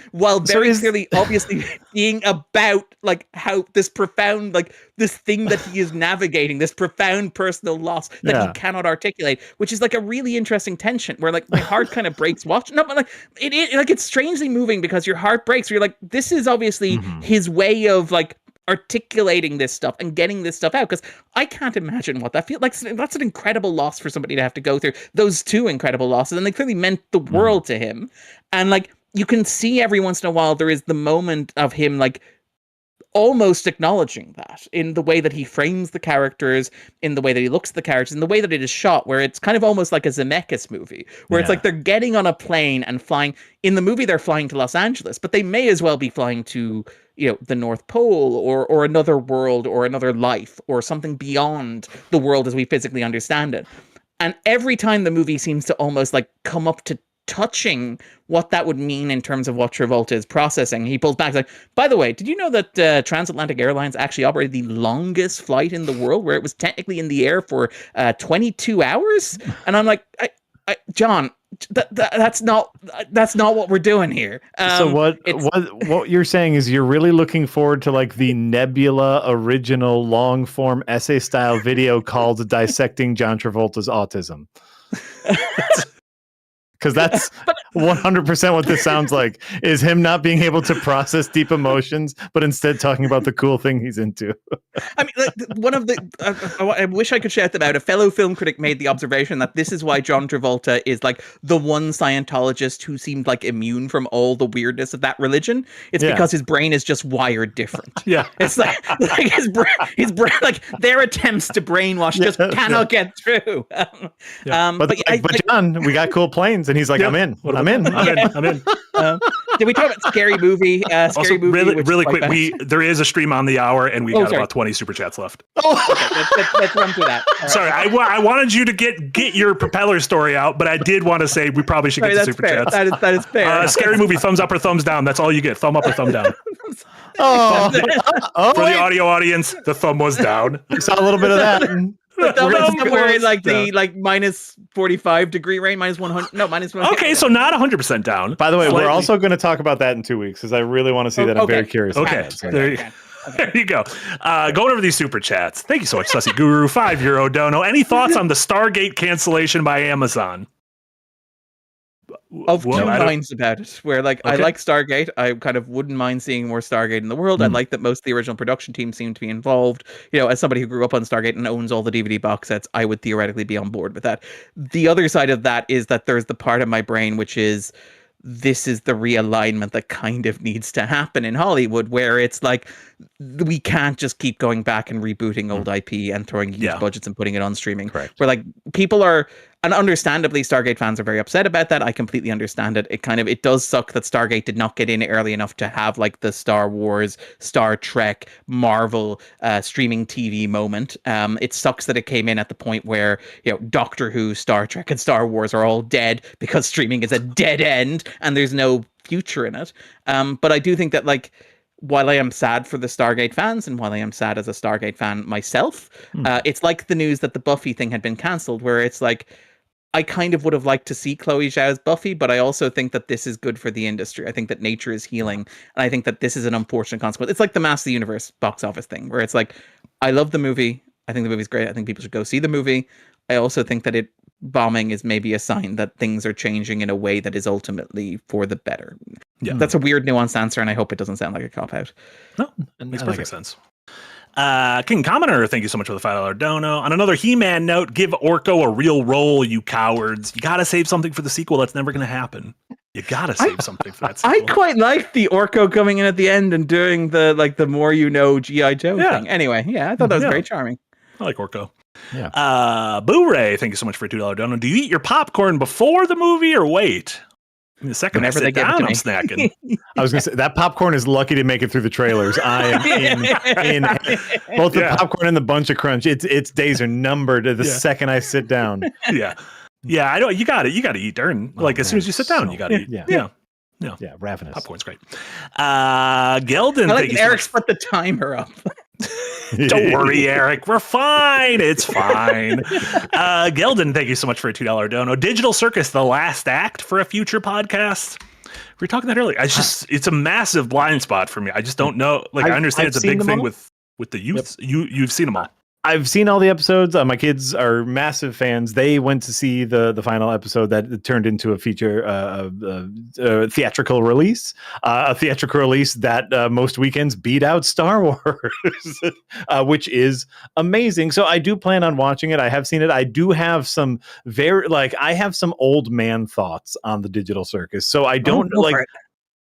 Speaker 3: while very clearly, obviously, being about like how this profound, like this thing that he is navigating, this profound personal loss that he cannot articulate, which is like a really interesting tension where like my heart kind of breaks watching. No, but like it's strangely moving because your heart breaks. Where you're like, this is obviously his way of like articulating this stuff and getting this stuff out, because I can't imagine what that feels like. That's an incredible loss for somebody to have to go through, those two incredible losses, and they clearly meant the world to him. And like you can see every once in a while there is the moment of him like almost acknowledging that in the way that he frames the characters, in the way that he looks at the characters, in the way that it is shot, where it's kind of almost like a Zemeckis movie, where it's like they're getting on a plane and flying. In the movie, they're flying to Los Angeles, but they may as well be flying to, the North Pole or another world or another life or something beyond the world as we physically understand it. And every time the movie seems to almost like come up to touching what that would mean in terms of what Travolta is processing, he pulls back. He's like, by the way, did you know that Transatlantic Airlines actually operated the longest flight in the world, where it was technically in the air for 22 hours? And I'm like, John, that's not what we're doing here.
Speaker 2: So what you're saying is you're really looking forward to like the Nebula original long form essay style video called Dissecting John Travolta's Autism. Because that's 100% what this sounds like, is him not being able to process deep emotions, but instead talking about the cool thing he's into.
Speaker 3: I mean, like, one of the, I wish I could shout them out. A fellow film critic made the observation that this is why John Travolta is like the one Scientologist who seemed like immune from all the weirdness of that religion. It's because his brain is just wired different.
Speaker 2: Yeah.
Speaker 3: It's like his brain, like their attempts to brainwash just cannot get through.
Speaker 2: But John, we got cool planes. And he's like, I'm in.
Speaker 1: I'm in.
Speaker 3: Did we talk about Scary Movie?
Speaker 1: Also, really quick, there is a stream on the hour, and we got about 20 super chats left.
Speaker 3: Let's run through that. Right.
Speaker 1: Sorry, I wanted you to get your propeller story out, but I did want to say we probably should get the super chats.
Speaker 3: That is fair.
Speaker 1: Scary Movie, thumbs up or thumbs down. That's all you get. Thumb up or thumb down. For the audio audience, the thumb was down.
Speaker 2: You saw a little bit of that.
Speaker 3: Somewhere in like the minus 45 degree range, minus 100. No, minus 100.
Speaker 1: Okay, so not 100% down.
Speaker 2: By the way, we're also going to talk about that in 2 weeks because I really want to see that. I'm very curious.
Speaker 1: Okay, there you go. Going over these super chats. Thank you so much, Sussy Guru. €5 dono. Any thoughts on the Stargate cancellation by Amazon?
Speaker 3: Of two minds about it, where like I like Stargate. I kind of wouldn't mind seeing more Stargate in the world. I like that most of the original production team seem to be involved. As somebody who grew up on Stargate and owns all the DVD box sets, I would theoretically be on board with that. The other side of that is that there's the part of my brain which is, this is the realignment that kind of needs to happen in Hollywood, where it's like, we can't just keep going back and rebooting old IP and throwing huge budgets and putting it on streaming.
Speaker 2: Correct.
Speaker 3: Where like people are, and understandably Stargate fans are very upset about that. I completely understand it. It does suck that Stargate did not get in early enough to have like the Star Wars, Star Trek, Marvel streaming TV moment. It sucks that it came in at the point where Doctor Who, Star Trek, and Star Wars are all dead because streaming is a dead end and there's no future in it. But I do think that like, while I am sad for the Stargate fans, and while I am sad as a Stargate fan myself, it's like the news that the Buffy thing had been cancelled, where it's like, I kind of would have liked to see Chloe Zhao's Buffy, but I also think that this is good for the industry. I think that nature is healing, and I think that this is an unfortunate consequence. It's like the Master of the Universe box office thing, where it's like, I love the movie. I think the movie's great. I think people should go see the movie. I also think that bombing is maybe a sign that things are changing in a way that is ultimately for the better. Yeah, that's a weird, nuanced answer, and I hope it doesn't sound like a cop-out.
Speaker 1: No, it makes perfect sense. King Commoner, thank you so much for the $5 dono. On another He-Man note, give Orko a real role, you cowards. You gotta save something for the sequel. That's never gonna happen. You gotta save something for that sequel.
Speaker 3: I quite like the Orko coming in at the end and doing the more you know G.I. Joe thing. Anyway, I thought that was very charming.
Speaker 1: I like Orko. Yeah. Boo-Ray, thank you so much for a $2 dono. Do you eat your popcorn before the movie or wait? The second
Speaker 3: Whenever
Speaker 1: I sit down, I'm snacking.
Speaker 2: I was going to say, that popcorn is lucky to make it through the trailers. I am in both the popcorn and the bunch of crunch. Its days are numbered the second I sit down.
Speaker 1: Yeah, I know. You got it. You got to eat, Darren. As soon as you sit down, you got to eat.
Speaker 2: Yeah, ravenous.
Speaker 1: Popcorn's great. Geldon,
Speaker 3: I like Eric's put the timer up.
Speaker 1: Don't worry, Eric. We're fine. It's fine. Geldon, thank you so much for a $2 dono. Digital Circus, the last act for a future podcast. We were talking that earlier. It's a massive blind spot for me. I just don't know. I understand it's a big thing with the youth. You've seen them all.
Speaker 2: I've seen all the episodes. My kids are massive fans. They went to see the final episode that turned into a feature theatrical release. A theatrical release that most weekends beat out Star Wars, which is amazing. So I do plan on watching it. I have seen it. I do have some I have some old man thoughts on the Digital Circus. So I don't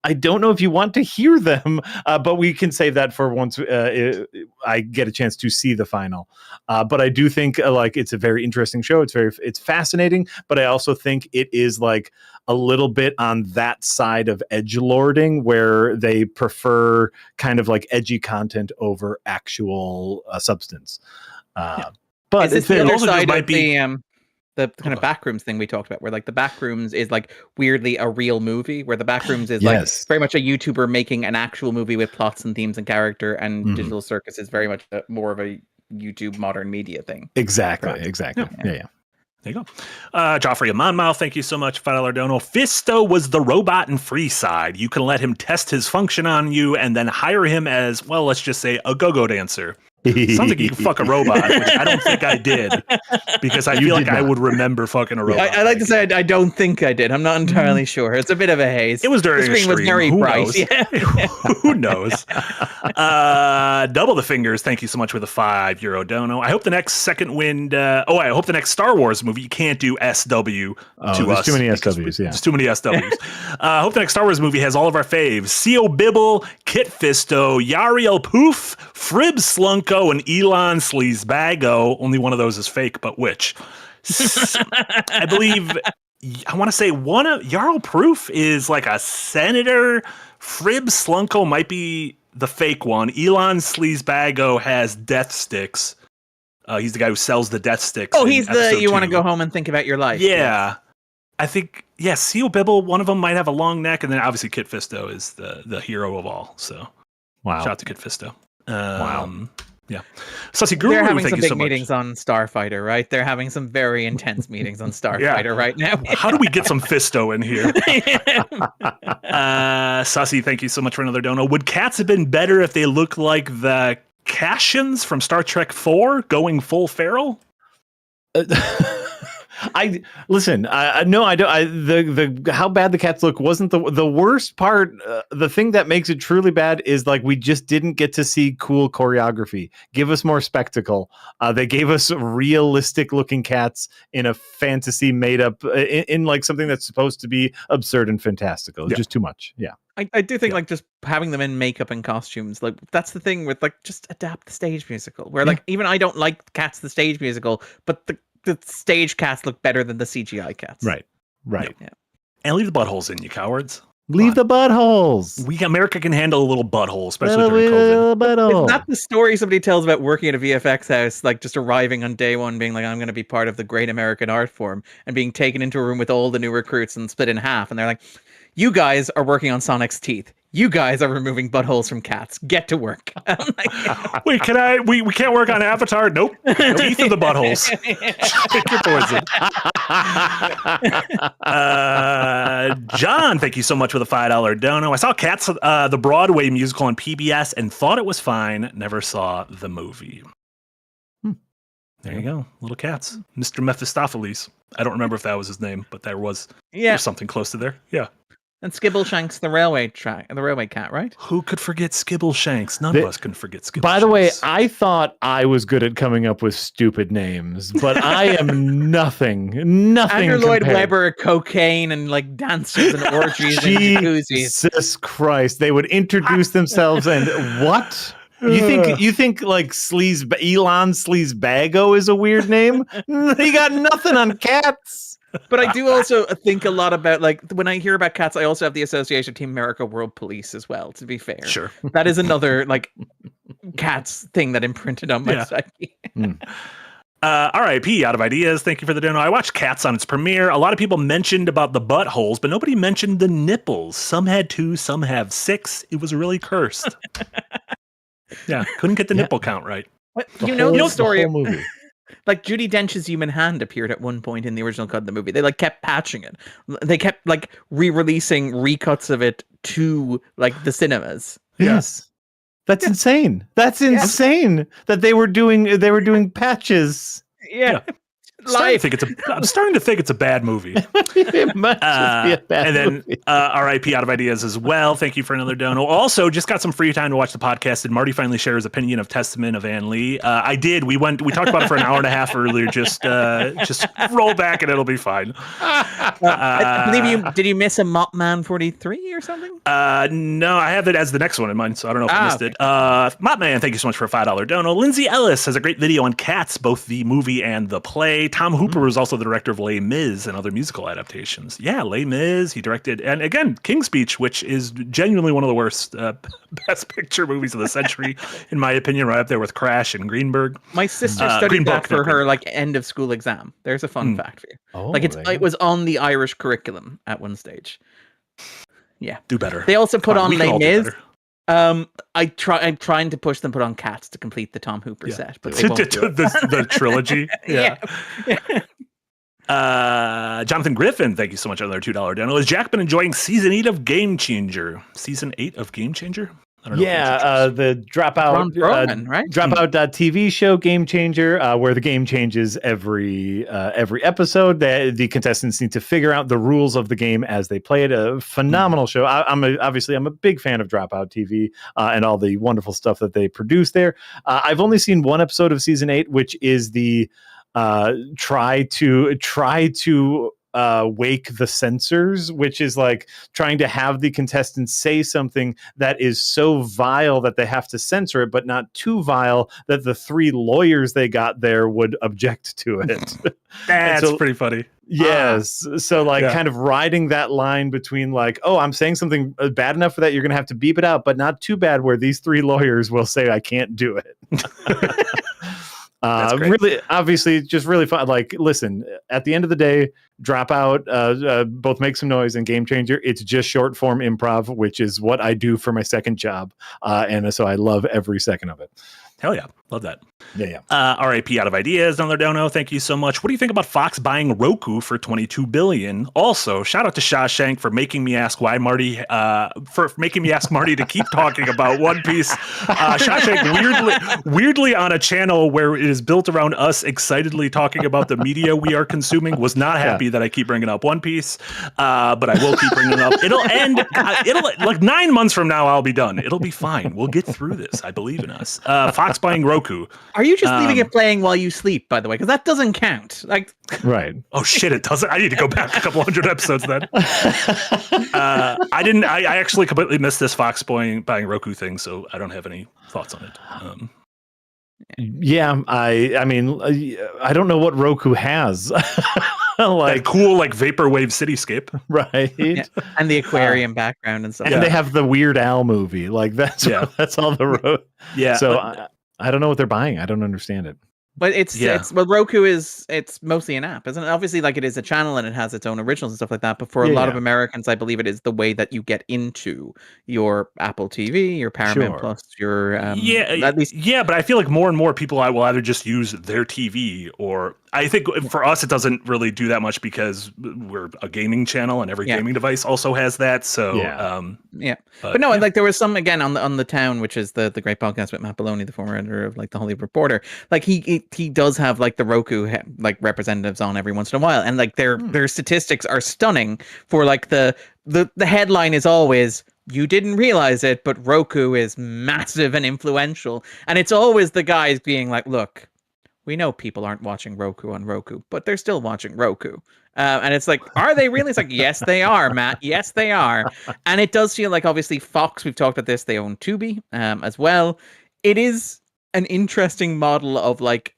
Speaker 2: I don't know if you want to hear them, but we can save that for once I get a chance to see the final. But I do think like it's a very interesting show. It's fascinating, but I also think it is like a little bit on that side of edgelording where they prefer kind of like edgy content over actual substance. But
Speaker 3: it's the other
Speaker 1: also just
Speaker 3: side
Speaker 1: might
Speaker 3: of
Speaker 1: be-
Speaker 3: the kind of backrooms thing we talked about, where like the backrooms is like weirdly a real movie, where the backrooms is like very much a YouTuber making an actual movie with plots and themes and character, and Digital Circus is very much more of a YouTube modern media thing.
Speaker 2: Exactly.
Speaker 3: Correct.
Speaker 2: Exactly. Yeah.
Speaker 1: There you go. Joffrey of Monmouth, thank you so much. $5 dono. Fisto was the robot in Freeside. You can let him test his function on you and then hire him as, well, let's just say a go-go dancer. Sounds like you can fuck a robot, which I don't think I did, because I feel like I would remember fucking a robot.
Speaker 3: I like to say I don't think I did. I'm not entirely sure. It's a bit of a haze.
Speaker 1: It was during
Speaker 3: the screen was very
Speaker 1: Who
Speaker 3: bright.
Speaker 1: knows?
Speaker 3: Yeah.
Speaker 1: Who knows? Double the fingers. Thank you so much for the €5 dono. I hope the next Second Wind. I hope the next Star Wars movie. You can't do SW to us.
Speaker 2: Too many SWs. Yeah,
Speaker 1: there's too many SWs. I hope the next Star Wars movie has all of our faves: Co Bibble, Kit Fisto, Yariel Poof, Frib Slunko, and Elon Sleazebago. Only one of those is fake, but which? I believe. I want to say one of Jarl Proof is like a senator. Frib Slunko might be the fake one. Elon Sleazebago has death sticks. He's the guy who sells the death sticks.
Speaker 3: Oh, he's the you want to go home and think about your life.
Speaker 1: Yeah. Yes. I think, CO Bibble, one of them might have a long neck, and then obviously Kit Fisto is the hero of all. So,
Speaker 2: wow.
Speaker 1: Shout out to Kit Fisto.
Speaker 2: Wow.
Speaker 1: Yeah. Sussy Guru,
Speaker 3: they're having some big
Speaker 1: so
Speaker 3: meetings on Starfighter, right? They're having some very intense meetings on Starfighter right now.
Speaker 1: How do we get some Fisto in here? Sussy, thank you so much for another dono. Would cats have been better if they looked like the Cassians from Star Trek 4 going full feral?
Speaker 2: I listen. No, I don't. The how bad the cats look wasn't the worst part. The thing that makes it truly bad is like we just didn't get to see cool choreography. Give us more spectacle. They gave us realistic looking cats in a fantasy made up in like something that's supposed to be absurd and fantastical. It's just too much. Yeah.
Speaker 3: I do think like just having them in makeup and costumes, like that's the thing with like just adapt the stage musical. Where like even I don't like Cats the stage musical, but the stage cats look better than the CGI cats.
Speaker 2: Right.
Speaker 3: Yeah.
Speaker 1: And leave the buttholes in, you cowards.
Speaker 2: Leave the buttholes.
Speaker 1: America can handle a little butthole, especially during COVID.
Speaker 3: Isn't that the story somebody tells about working at a VFX house, like just arriving on day one, being like, I'm going to be part of the great American art form, and being taken into a room with all the new recruits and split in half. And they're like, you guys are working on Sonic's teeth. You guys are removing buttholes from cats. Get to work.
Speaker 1: Wait, can I? We can't work on Avatar? Nope. Teeth in the buttholes. Pick your poison. John, thank you so much for the $5 dono. I saw Cats, the Broadway musical on PBS, and thought it was fine. Never saw the movie. There you go. Little Cats. Mr. Mephistopheles. I don't remember if that was his name, but there was something close to there. Yeah.
Speaker 3: And Skibbleshanks, the railway cat, right?
Speaker 1: Who could forget Skibbleshanks? None of us can forget Skibbleshanks.
Speaker 2: By the way, I thought I was good at coming up with stupid names, but I am nothing.
Speaker 3: Andrew Lloyd Webber, cocaine, and like dancers and orgies and jacuzzis.
Speaker 2: Jesus Christ! They would introduce themselves and what? You think like Elon Sleazebago is a weird name? He got nothing on cats.
Speaker 3: But I do also think a lot about, like, when I hear about cats, I also have the association of Team America World Police as well, to be fair.
Speaker 1: Sure.
Speaker 3: That is another, like, cats thing that imprinted on my psyche.
Speaker 1: RIP, out of ideas. Thank you for the dono. I watched Cats on its premiere. A lot of people mentioned about the buttholes, but nobody mentioned the nipples. Some had 2, some have 6. It was really cursed. Couldn't get the nipple count right.
Speaker 3: What? The story
Speaker 2: of the movie.
Speaker 3: Like Judi Dench's human hand appeared at one point in the original cut of the movie. They like kept patching it. They kept like re-releasing recuts of it to like the cinemas.
Speaker 2: Yes. That's insane. That's insane that they were doing patches.
Speaker 3: Yeah.
Speaker 1: I'm starting to think it's a bad movie.
Speaker 2: It might just be a bad
Speaker 1: and then
Speaker 2: movie.
Speaker 1: RIP Out of Ideas as well. Thank you for another dono. Also, just got some free time to watch the podcast. Did Marty finally share his opinion of Testament of Ann Lee? I did. We talked about it for an hour and a half earlier. Just roll back and it'll be fine.
Speaker 3: I believe did you miss a Mopman 43 or something?
Speaker 1: No, I have it as the next one in mind, so I don't know if I missed it. Mopman, thank you so much for a $5 dono. Lindsay Ellis has a great video on Cats, both the movie and the play. Tom Hooper was also the director of Les Mis and other musical adaptations. Yeah, Les Mis, he directed, and again, King's Speech, which is genuinely one of the worst Best Picture movies of the century, in my opinion, right up there with Crash and Greenberg.
Speaker 3: My sister studied that for her end of school exam. There's a fun fact for you.
Speaker 2: Oh,
Speaker 3: it was on the Irish curriculum at one stage. Yeah,
Speaker 1: do better.
Speaker 3: They also put on Les Mis. I'm trying to push them put on Cats to complete the Tom Hooper set, but they won't do it.
Speaker 1: the trilogy. Yeah.
Speaker 3: Yeah.
Speaker 1: Jonathan Griffin, thank you so much on another $2 dono. Has Jack been enjoying season 8 of Game Changer? Season 8 of Game Changer? I don't know.
Speaker 2: Yeah, the Dropout,
Speaker 3: right?
Speaker 2: Dropout.tv show Game Changer, where the game changes every episode. The contestants need to figure out the rules of the game as they play it. A phenomenal show. I'm a big fan of Dropout TV and all the wonderful stuff that they produce there. I've only seen one episode of season 8, which is the try to wake the censors, which is like trying to have the contestants say something that is so vile that they have to censor it, but not too vile that the 3 lawyers they got there would object to it.
Speaker 1: That's pretty funny.
Speaker 2: Yes. So kind of riding that line between like, oh, I'm saying something bad enough for that you're going to have to beep it out, but not too bad where these 3 lawyers will say I can't do it. Really, obviously, just really fun. Like, listen, at the end of the day, Dropout, both Make Some Noise and Game Changer, it's just short form improv, which is what I do for my second job. And so I love every second of it.
Speaker 1: Hell yeah. Love that.
Speaker 2: Yeah.
Speaker 1: RIP Out of Ideas, another dono. Thank you so much. What do you think about Fox buying Roku for $22 billion? Also, shout out to Shawshank for making me ask Marty to keep talking about One Piece. Shawshank weirdly on a channel where it is built around us excitedly talking about the media we are consuming, was not happy that I keep bringing up One Piece. But I will keep bringing it up. It'll end. It'll like 9 months from now. I'll be done. It'll be fine. We'll get through this. I believe in us. Fox buying Roku.
Speaker 3: Are you just leaving it playing while you sleep, by the way? Because that doesn't count. Like,
Speaker 2: right.
Speaker 1: Oh shit, it doesn't. I need to go back a couple hundred episodes then. I didn't. I actually completely missed this Fox buying Roku thing, so I don't have any thoughts on it.
Speaker 2: Yeah, I mean, I don't know what Roku has.
Speaker 1: Like that cool, like vaporwave cityscape,
Speaker 2: right?
Speaker 3: Yeah. And the aquarium background and stuff.
Speaker 2: And they have the Weird Al movie. Like that's all the
Speaker 1: Yeah.
Speaker 2: So I don't know what they're buying. I don't understand it.
Speaker 3: But it's Roku it's mostly an app, isn't it? Obviously, like it is a channel and it has its own originals and stuff like that. But for a lot of Americans, I believe it is the way that you get into your Apple TV, your Paramount Plus, your at least.
Speaker 1: Yeah, but I feel like more and more people will either just use their TV or. I think for us, it doesn't really do that much because we're a gaming channel and every gaming device also has that. So,
Speaker 3: But no, like there was some, again, on the Town, which is the great podcast with Matt Maloney, the former editor of like the Hollywood Reporter. Like he does have like the Roku like representatives on every once in a while. And like their statistics are stunning for like the headline is always, you didn't realize it, but Roku is massive and influential. And it's always the guys being like, look, we know people aren't watching Roku on Roku, but they're still watching Roku. And it's like, are they really? It's like, yes, they are, Matt. Yes, they are. And it does feel like, obviously, Fox, we've talked about this, they own Tubi as well. It is an interesting model of like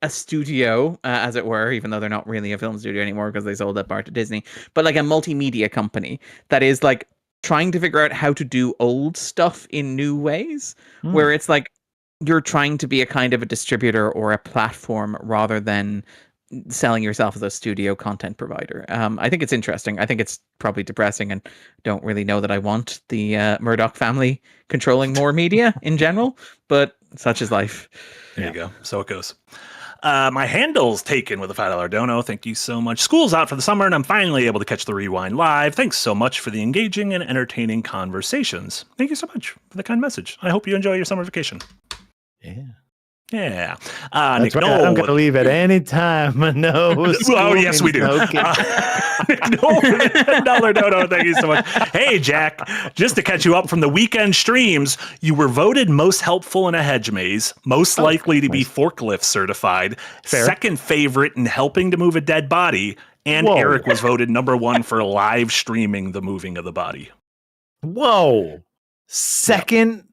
Speaker 3: a studio, as it were, even though they're not really a film studio anymore because they sold that part to Disney, but like a multimedia company that is like trying to figure out how to do old stuff in new ways, where it's like, you're trying to be a kind of a distributor or a platform rather than selling yourself as a studio content provider. I think it's interesting. I think it's probably depressing and don't really know that I want the Murdoch family controlling more media in general, but such is life.
Speaker 1: There you go. So it goes. My handle's taken with a $5 dono. Thank you so much. School's out for the summer and I'm finally able to catch the rewind live. Thanks so much for the engaging and entertaining conversations. Thank you so much for the kind message. I hope you enjoy your summer vacation. Yeah.
Speaker 2: That's
Speaker 1: Nick
Speaker 2: right. I'm
Speaker 1: Knoll.
Speaker 2: going to leave at any time. No.
Speaker 1: Oh, yes, we do.
Speaker 2: No,
Speaker 1: Nick Knoll, $10 thank you so much. Hey, Jack, just to catch you up from the weekend streams, you were voted most helpful in a hedge maze, most likely to be forklift certified,
Speaker 2: Fair.
Speaker 1: second favorite in helping to move a dead body, and
Speaker 2: Whoa.
Speaker 1: Eric was voted number 1 for live streaming the moving of the body.
Speaker 2: Whoa. Second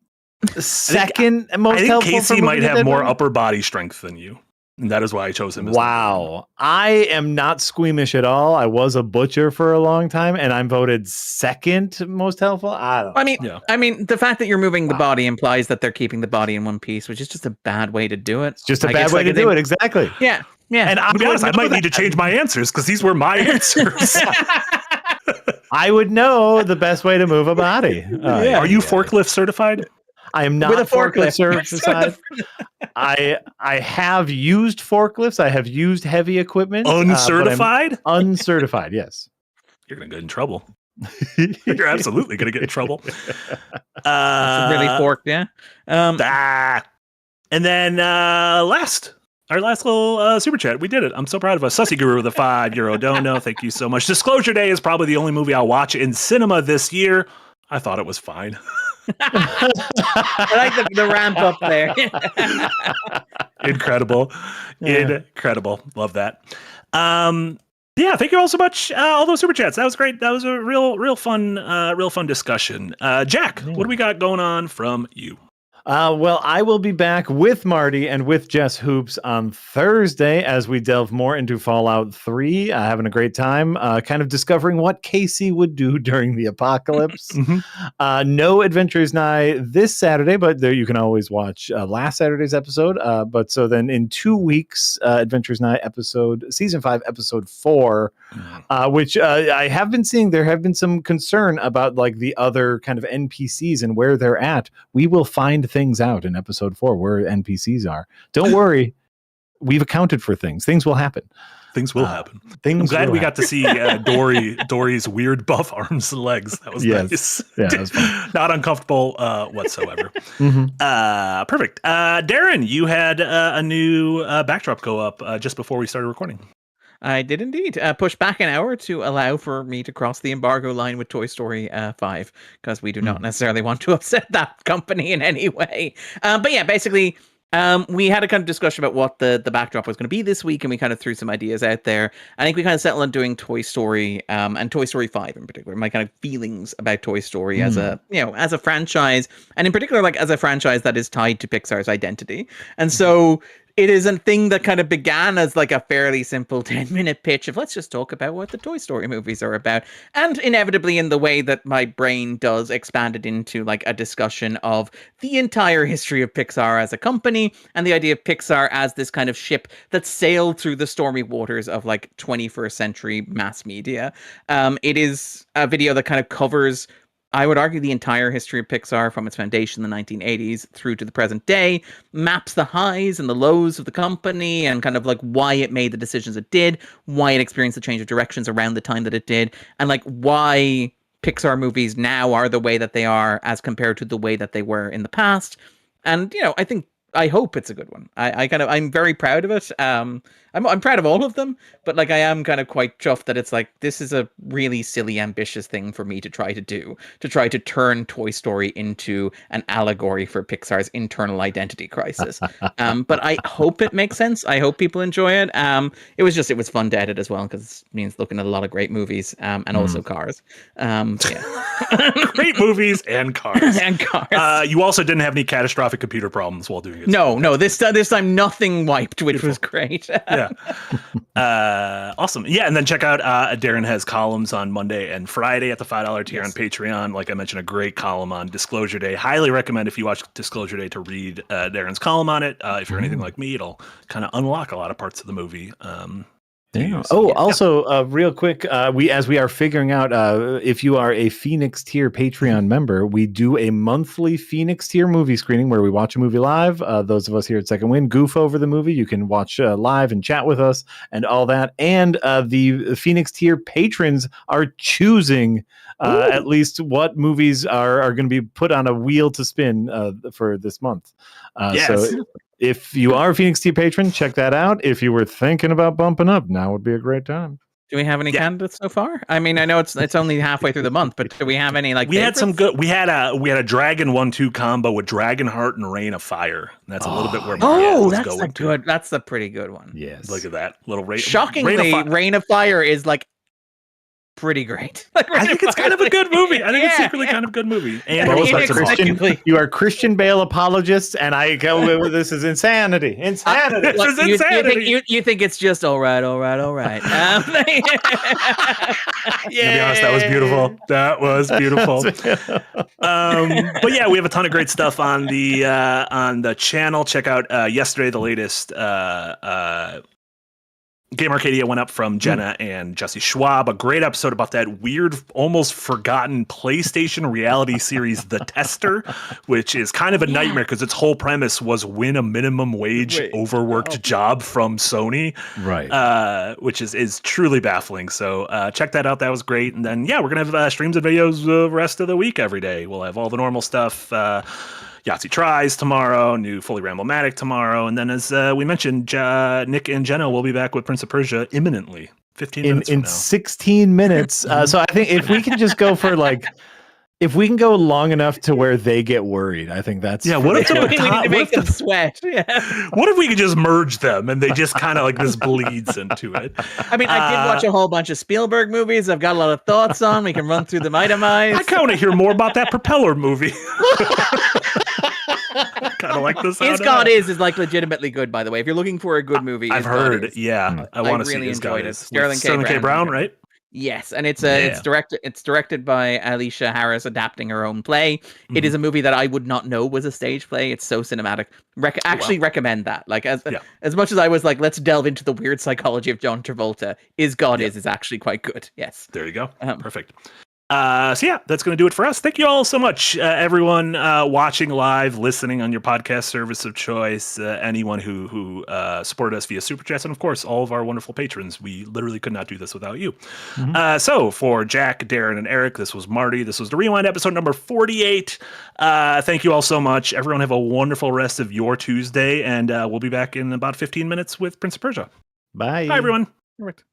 Speaker 2: most
Speaker 1: I think
Speaker 2: helpful.
Speaker 1: Casey might have more upper body strength than you. And that is why I chose him as
Speaker 2: Wow. I am not squeamish at all. I was a butcher for a long time, and I'm voted second most helpful. I don't know.
Speaker 3: I mean, the fact that you're moving the body implies that they're keeping the body in one piece, which is just a bad way to do it.
Speaker 2: It's just a bad way to do it. Exactly.
Speaker 3: Yeah. Yeah.
Speaker 2: And
Speaker 1: to be honest, I might need to change my answers because these were my answers.
Speaker 2: I would know the best way to move a body.
Speaker 1: Are you forklift certified?
Speaker 2: I am not
Speaker 3: With a
Speaker 2: forklift
Speaker 3: forklift.
Speaker 2: certified. I have used forklifts. I have used heavy equiment.
Speaker 1: Uncertified?
Speaker 2: Uncertified, yes.
Speaker 1: You're going to get in trouble. You're absolutely going to get in trouble.
Speaker 3: Really forked, yeah.
Speaker 1: And then our last little super chat. We did it. I'm so proud of us. Sussy Guru with a €5 dono. Thank you so much. Disclosure Day is probably the only movie I'll watch in cinema this year. I thought it was fine.
Speaker 3: I like the ramp up there.
Speaker 1: Incredible. Incredible. Love that. Yeah, thank you all so much. All those super chats. That was great. That was a real fun discussion. Jack, what do we got going on from you?
Speaker 2: Well, I will be back with Marty and with Jess Hoops on Thursday as we delve more into Fallout 3, having a great time, kind of discovering what Casey would do during the apocalypse. No Adventures Nigh this Saturday, but there you can always watch last Saturday's episode. But so then in 2 weeks, Adventures Nigh season 5, episode 4, which I have been seeing. There have been some concern about like the other kind of NPCs and where they're at. We will find things out in episode 4 where NPCs are. Don't worry, we've accounted for things. Things will happen.
Speaker 1: Things will happen. I'm glad we got to see Dory's weird buff arms and legs. That was nice.
Speaker 2: Yeah, that was fun.
Speaker 1: Not uncomfortable whatsoever. Perfect. Darren, you had a new backdrop go up just before we started recording.
Speaker 3: I did indeed push back an hour to allow for me to cross the embargo line with Toy Story 5 because we do not necessarily want to upset that company in any way. But yeah, basically, we had a kind of discussion about what the backdrop was going to be this week, and we kind of threw some ideas out there. I think we kind of settled on doing Toy Story and Toy Story 5 in particular. My kind of feelings about Toy Story as a franchise, and in particular, like as a franchise that is tied to Pixar's identity. And so it is a thing that kind of began as like a fairly simple 10-minute pitch of let's just talk about what the Toy Story movies are about. And inevitably, in the way that my brain does, expanded into like a discussion of the entire history of Pixar as a company and the idea of Pixar as this kind of ship that sailed through the stormy waters of like 21st century mass media. It is a video that kind of covers, I would argue, the entire history of Pixar from its foundation in the 1980s through to the present day, maps the highs and the lows of the company and kind of like why it made the decisions it did, why it experienced the change of directions around the time that it did, and like why Pixar movies now are the way that they are as compared to the way that they were in the past. And, you know, I hope it's a good one. I'm very proud of it. I'm proud of all of them, but like I am kind of quite chuffed that it's like this is a really silly, ambitious thing for me to try to do, to try to turn Toy Story into an allegory for Pixar's internal identity crisis. But I hope it makes sense. I hope people enjoy it. It was fun to edit as well because it means looking at a lot of great movies and also cars. Yeah.
Speaker 1: Great movies and cars.
Speaker 3: And cars.
Speaker 1: You also didn't have any catastrophic computer problems while doing it.
Speaker 3: No. This time nothing wiped, which was great.
Speaker 1: Awesome. Yeah, and then check out Darren has columns on Monday and Friday at the $5 tier on Patreon. Like I mentioned, a great column on Disclosure Day. Highly recommend if you watch Disclosure Day to read Darren's column on it. If you're anything like me, it'll kind of unlock a lot of parts of the movie.
Speaker 2: Also, real quick, as we are figuring out if you are a Phoenix tier Patreon member, we do a monthly Phoenix tier movie screening where we watch a movie live. Those of us here at Second Wind goof over the movie. You can watch live and chat with us and all that. And the Phoenix tier patrons are choosing at least what movies are going to be put on a wheel to spin for this month.
Speaker 1: Yes.
Speaker 2: So If you are a Phoenix T patron, check that out. If you were thinking about bumping up, now would be a great time.
Speaker 3: Do we have any candidates so far? I mean, I know it's only halfway through the month, but do we have any
Speaker 1: we had some good. We had a Dragon 1-2 combo with Dragonheart and Rain of Fire. And that's a little bit where
Speaker 3: that's a pretty good one.
Speaker 2: Yes.
Speaker 1: Look at that little Rain.
Speaker 3: Shockingly, Rain of Fire is like pretty great.
Speaker 1: I think it's kind of a good movie. I think it's secretly kind of a good movie. And
Speaker 2: you are Christian Bale apologists, and I go, this is insanity. Insanity.
Speaker 1: This is insanity.
Speaker 3: You think it's just all right.
Speaker 1: To be honest, that was beautiful. That was beautiful. But yeah, we have a ton of great stuff on the channel. Check out yesterday the latest Game Arcadia went up from Jenna and Jesse Schwab. A great episode about that weird, almost forgotten PlayStation reality series, The Tester, which is kind of a nightmare because its whole premise was win a minimum wage overworked job from Sony,
Speaker 2: right?
Speaker 1: Which is truly baffling. So check that out. That was great. And then we're gonna have streams and videos the rest of the week every day. We'll have all the normal stuff. Yahtzee Tries tomorrow, new Fully Ramble-matic tomorrow, and then as we mentioned, Nick and Jenna will be back with Prince of Persia imminently. 15 minutes
Speaker 2: in 16 minutes. So I think if we can just go for if we can go long enough to where they get worried, I think that's
Speaker 1: what if
Speaker 3: we need to make them sweat? Yeah.
Speaker 1: What if we could just merge them and they just kind of like this bleeds into it?
Speaker 3: I mean, I did watch a whole bunch of Spielberg movies. I've got a lot of thoughts on. We can run through them itemized.
Speaker 1: I kind of hear more about that Propeller movie. Kind of like this.
Speaker 3: His God is like legitimately good, by the way. If you're looking for a good movie,
Speaker 1: I've heard. Yeah, I want to
Speaker 3: really
Speaker 1: see His God
Speaker 3: it.
Speaker 1: Is.
Speaker 3: Sterling
Speaker 1: K. Brown, right?
Speaker 3: Yes, and it's directed by Alicia Harris, adapting her own play. Mm-hmm. It is a movie that I would not know was a stage play. It's so cinematic. Recommend that. Like as much as I was like, let's delve into the weird psychology of John Travolta. Is actually quite good. Yes,
Speaker 1: there you go. Perfect. So that's going to do it for us. Thank you all so much, everyone watching live, listening on your podcast service of choice, anyone who supported us via Super Chats, and of course, all of our wonderful patrons. We literally could not do this without you. Mm-hmm. So for Jack, Darren, and Eric, this was Marty. This was The Rewind, episode number 48. Thank you all so much. Everyone have a wonderful rest of your Tuesday, and we'll be back in about 15 minutes with Prince of Persia.
Speaker 2: Bye.
Speaker 1: Bye, everyone. All right.